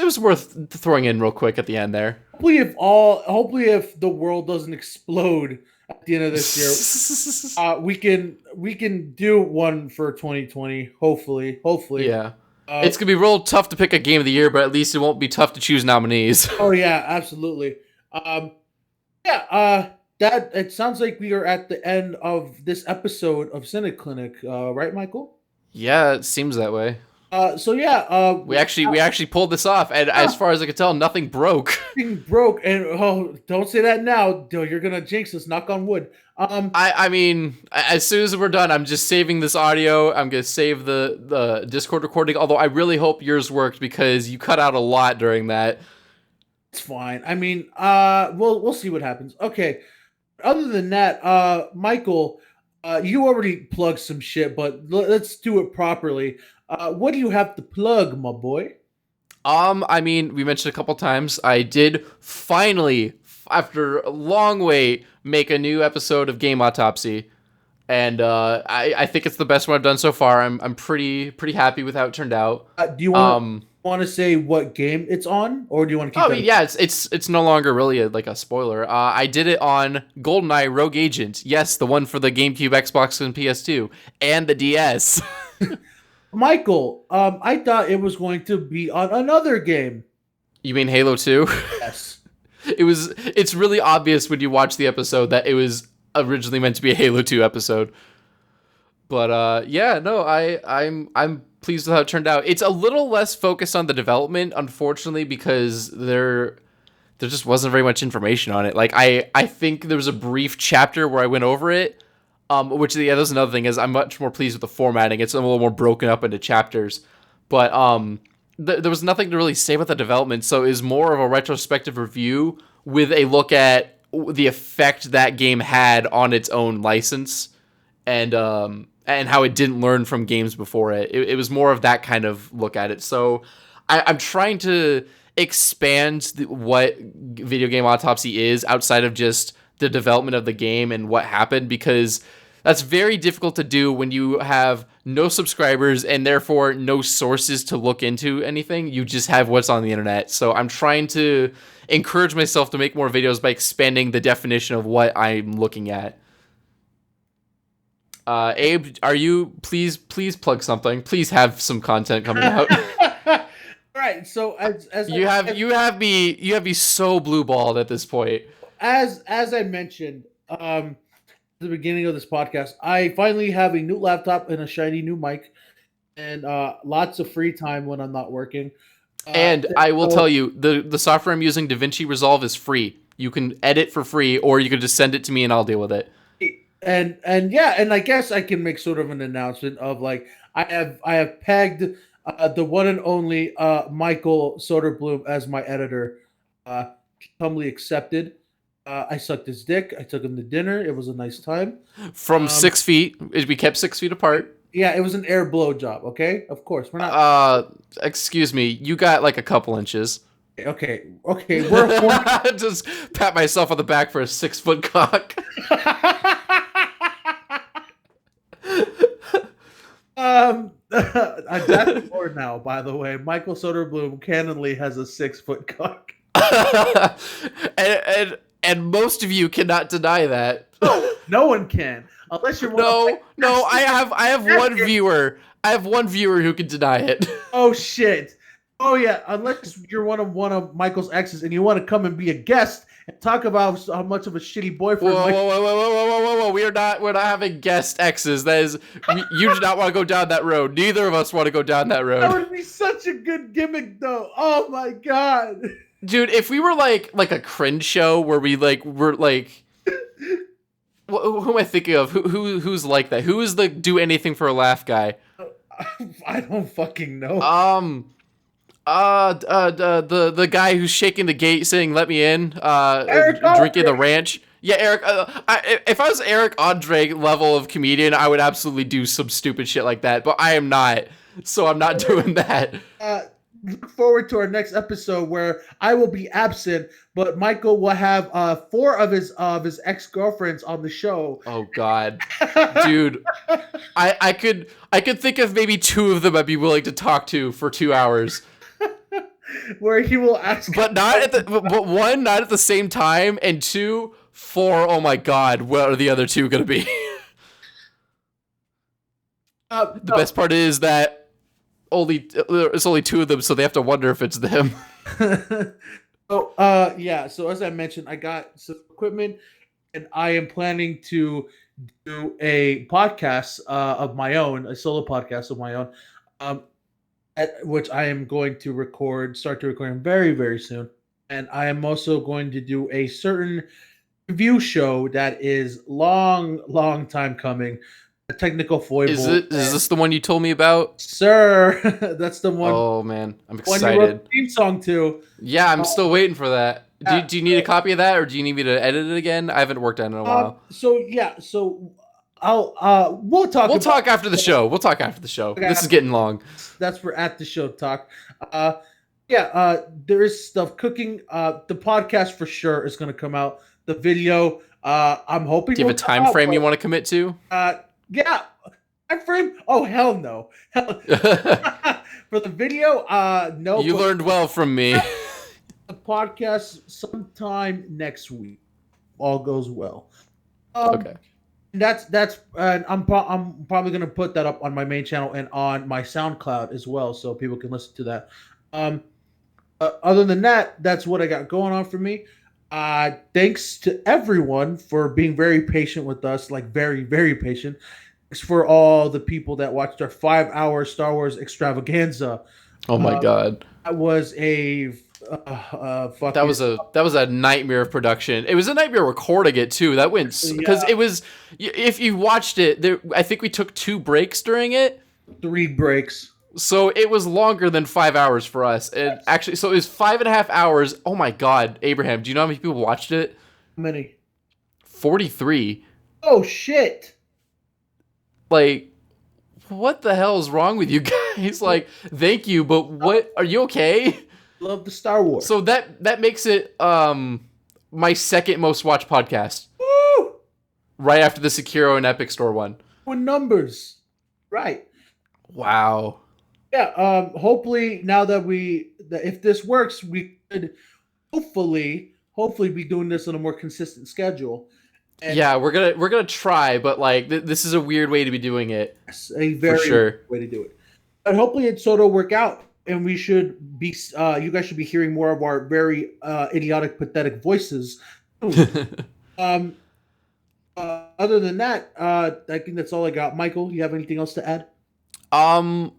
was worth throwing in real quick at the end there.
Hopefully if the world doesn't explode at the end of this year, we can do one for 2020. Hopefully.
Yeah. It's gonna be real tough to pick a game of the year, but at least it won't be tough to choose nominees.
Oh yeah, absolutely. That it sounds like we are at the end of this episode of Cynic Clinic, right, Michael?
Yeah, it seems that way.
We
We actually pulled this off, and as far as I can tell, nothing broke.
Thing broke, and don't say that now. You're gonna jinx us. Knock on wood.
I mean, as soon as we're done, I'm just saving this audio. I'm gonna save the Discord recording. Although I really hope yours worked because you cut out a lot during that.
It's fine. I mean, we'll see what happens. Okay. Other than that, Michael, you already plugged some shit, but let's do it properly. What do you have to plug, my boy?
I mean, we mentioned a couple times. I did finally, after a long wait, make a new episode of Game Autopsy, and I think it's the best one I've done so far. I'm pretty happy with how it turned out.
Do you want to say what game it's on, or do you want to keep?
I mean, yeah, it's no longer really like a spoiler. I did it on GoldenEye Rogue Agent. Yes, the one for the GameCube, Xbox, and PS2, and the DS.
Michael, I thought it was going to be on another game.
You mean Halo 2?
Yes.
It's really obvious when you watch the episode that it was originally meant to be a Halo 2 episode. But yeah, no, I'm pleased with how it turned out. It's a little less focused on the development, unfortunately, because there just wasn't very much information on it. Like I think there was a brief chapter where I went over it. Which that's another thing is I'm much more pleased with the formatting. It's a little more broken up into chapters, but there was nothing to really say about the development. So it was more of a retrospective review with a look at the effect that game had on its own license, and how it didn't learn from games before it. It was more of that kind of look at it. So I'm trying to expand what Video Game Autopsy is outside of just the development of the game and what happened, because that's very difficult to do when you have no subscribers and therefore no sources to look into anything. You just have what's on the internet. So I'm trying to encourage myself to make more videos by expanding the definition of what I'm looking at. Abe, are you please plug something? Please have some content coming out.
Right. So as
you have me so blue balled at this point.
As I mentioned, at the beginning of this podcast, I finally have a new laptop and a shiny new mic, and lots of free time when I'm not working.
And I will tell you, the software I'm using, DaVinci Resolve, is free. You can edit for free, or you can just send it to me and I'll deal with it.
And I guess I can make sort of an announcement of like I have pegged the one and only Michael Soderblom as my editor. Humbly accepted. I sucked his dick. I took him to dinner. It was a nice time.
From 6 feet, we kept 6 feet apart.
Yeah, it was an air blow job. Okay, of course we're not.
Excuse me, you got like a couple inches.
Okay. We're
just pat myself on the back for a 6-foot cock.
That's more now. By the way, Michael Soderblom canonly has a 6-foot cock.
and most of you cannot deny that.
No one can, unless you're
no. I have one viewer. I have one viewer who can deny it.
Oh shit! Oh yeah, unless you're one of Michael's exes and you want to come and be a guest and talk about how much of a shitty boyfriend.
Whoa! We're not having guest exes. That is, you do not want to go down that road. Neither of us want to go down that road.
That would be such a good gimmick, though. Oh my god,
dude! If we were like a cringe show where we're like. Who am I thinking of? Who's like that? Who is the do anything for a laugh guy?
I don't fucking know.
The guy who's shaking the gate saying "Let me in," drinking the ranch. Yeah, Eric. If I was Eric Andre level of comedian, I would absolutely do some stupid shit like that. But I am not, so I'm not doing that.
Look forward to our next episode where I will be absent, but Michael will have 4 of his ex-girlfriends on the show.
Oh God, dude, I could think of maybe 2 of them I'd be willing to talk to for 2 hours.
Where he will ask,
but one, not at the same time, and 2, 4. Oh my God, what are the other 2 gonna be? The best part is that. It's only 2 of them, so they have to wonder if it's them.
So as I mentioned, I got some equipment, and I am planning to do a podcast of my own, a solo podcast of my own, which I am going to start to record very, very soon. And I am also going to do a certain review show that is long time coming. A technical foible.
Is this the one you told me about?
Sir, that's the one.
Oh man, I'm excited.
One you wrote the theme song to.
Yeah, I'm still waiting for that. Do you need a copy of that, or do you need me to edit it again? I haven't worked on it in a while.
So I'll we'll talk
after the show. We'll talk after the show. This is getting long.
That's for at the show talk. There is stuff cooking. The podcast for sure is going to come out. The video, I'm hoping.
Do you have a time frame you want to commit to?
Yeah, time frame. Oh hell no. For the video, no.
You learned well from me.
The podcast sometime next week. All goes well.
Okay.
That's I'm probably gonna put that up on my main channel and on my SoundCloud as well, so people can listen to that. Other than that, that's what I got going on for me. Thanks to everyone for being very patient with us, like very, very patient. Thanks for all the people that watched our 5-hour Star Wars extravaganza.
Oh my God.
That was a
that was a nightmare of production. It was a nightmare recording it too. That went because it was, if you watched it, I think we took 2 breaks during it.
3 breaks.
So it was longer than 5 hours for us. And actually, so it was 5.5 hours. Oh my God, Abraham, do you know how many people watched it?
How many?
43.
Oh shit!
Like, what the hell is wrong with you guys? Like, thank you, but what? Are you okay?
Love the Star Wars.
So that makes it my second most watched podcast,
Woo!
right after the Sekiro and Epic Store one.
With numbers, right?
Wow.
Yeah. Hopefully, now that if this works, we could hopefully be doing this on a more consistent schedule. And
yeah, we're gonna try, but like this is a weird way to be doing it.
it's a very
for sure.
way to do it. But hopefully, it sort of work out, and we should be. You guys should be hearing more of our very idiotic, pathetic voices. Other than that, I think that's all I got. Michael, you have anything else to add?
I'm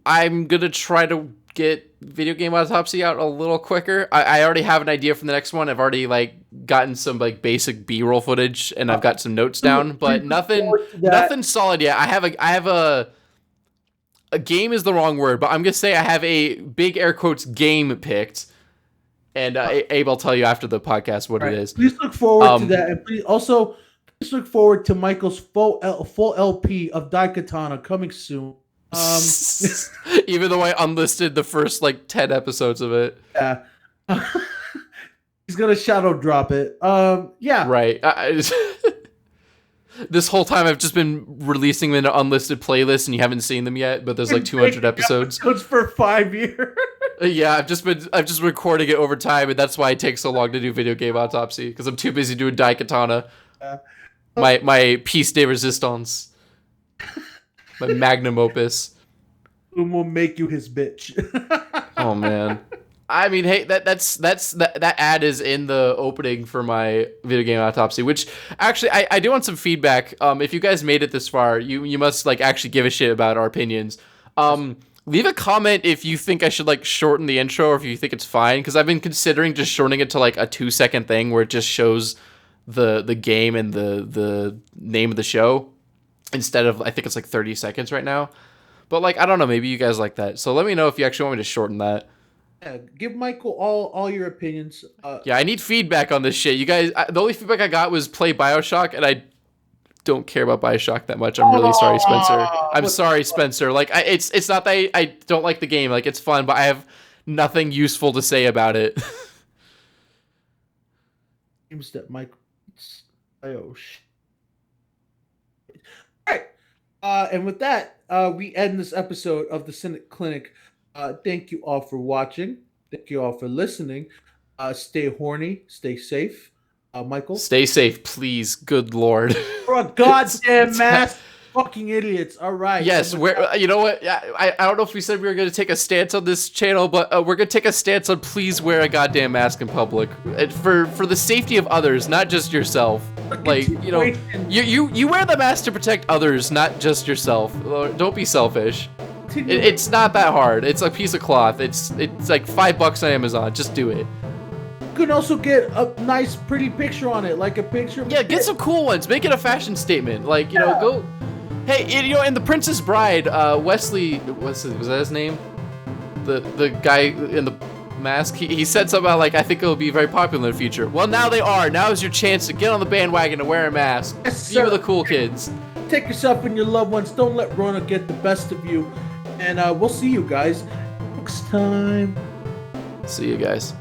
gonna try to get Video Game Autopsy out a little quicker. I already have an idea for the next one. I've already like gotten some like basic B-roll footage, and I've got some notes down, but nothing solid yet. I have a game is the wrong word, but I'm gonna say I have a big air quotes game picked, and Abe, I'll tell you after the podcast what it is.
Please look forward to that, and please look forward to Michael's full LP of Daikatana coming soon.
Even though I unlisted the first like 10 episodes of it.
Yeah. He's gonna shadow drop it. Yeah.
Right. This whole time I've just been releasing them in an unlisted playlist, and you haven't seen them yet. But there's like 200 episodes.
Episodes for 5 years.
Yeah, I've just recording it over time, and that's why it takes so long to do Video Game Autopsy, because I'm too busy doing Daikatana. My piece de resistance. My magnum opus.
Who will make you his bitch?
Oh man. I mean, hey, that ad is in the opening for my Video Game Autopsy, which actually I do want some feedback. If you guys made it this far, you must like actually give a shit about our opinions. Leave a comment if you think I should like shorten the intro, or if you think it's fine, because I've been considering just shortening it to like a 2-second thing where it just shows the game and the name of the show, instead of, I think it's like 30 seconds right now. But like, I don't know, maybe you guys like that. So let me know if you actually want me to shorten that.
Yeah, give Michael all your opinions.
Yeah, I need feedback on this shit. You guys, the only feedback I got was play BioShock, and I don't care about BioShock that much. I'm really sorry, Spencer. I'm sorry, Spencer. Like, it's not that I don't like the game. Like, it's fun, but I have nothing useful to say about it.
Seems that Michael. Oh shit. All right. And with that, we end this episode of the Cynic Clinic. Thank you all for watching. Thank you all for listening. Stay horny. Stay safe. Michael?
Stay safe, please. Good Lord.
For a goddamn mask. Fucking idiots. All right.
Yes, you know what? I don't know if we said we were going to take a stance on this channel, but we're going to take a stance on please wear a goddamn mask in public. For the safety of others, not just yourself. Like, you know, you wear the mask to protect others, not just yourself. Don't be selfish. It's not that hard. It's a piece of cloth. It's like $5 on Amazon. Just do it.
You can also get a nice, pretty picture on it, like a picture.
Yeah, get some cool ones. Make it a fashion statement. Like, you know, go. Hey, you know, in The Princess Bride, Wesley, was that his name? The guy in the mask, he said something about, like, I think it'll be very popular in the future. Well, now they are. Now is your chance to get on the bandwagon and wear a mask.
Yes,
Be with the cool kids.
Take yourself and your loved ones. Don't let Rona get the best of you. And we'll see you guys next time.
See you guys.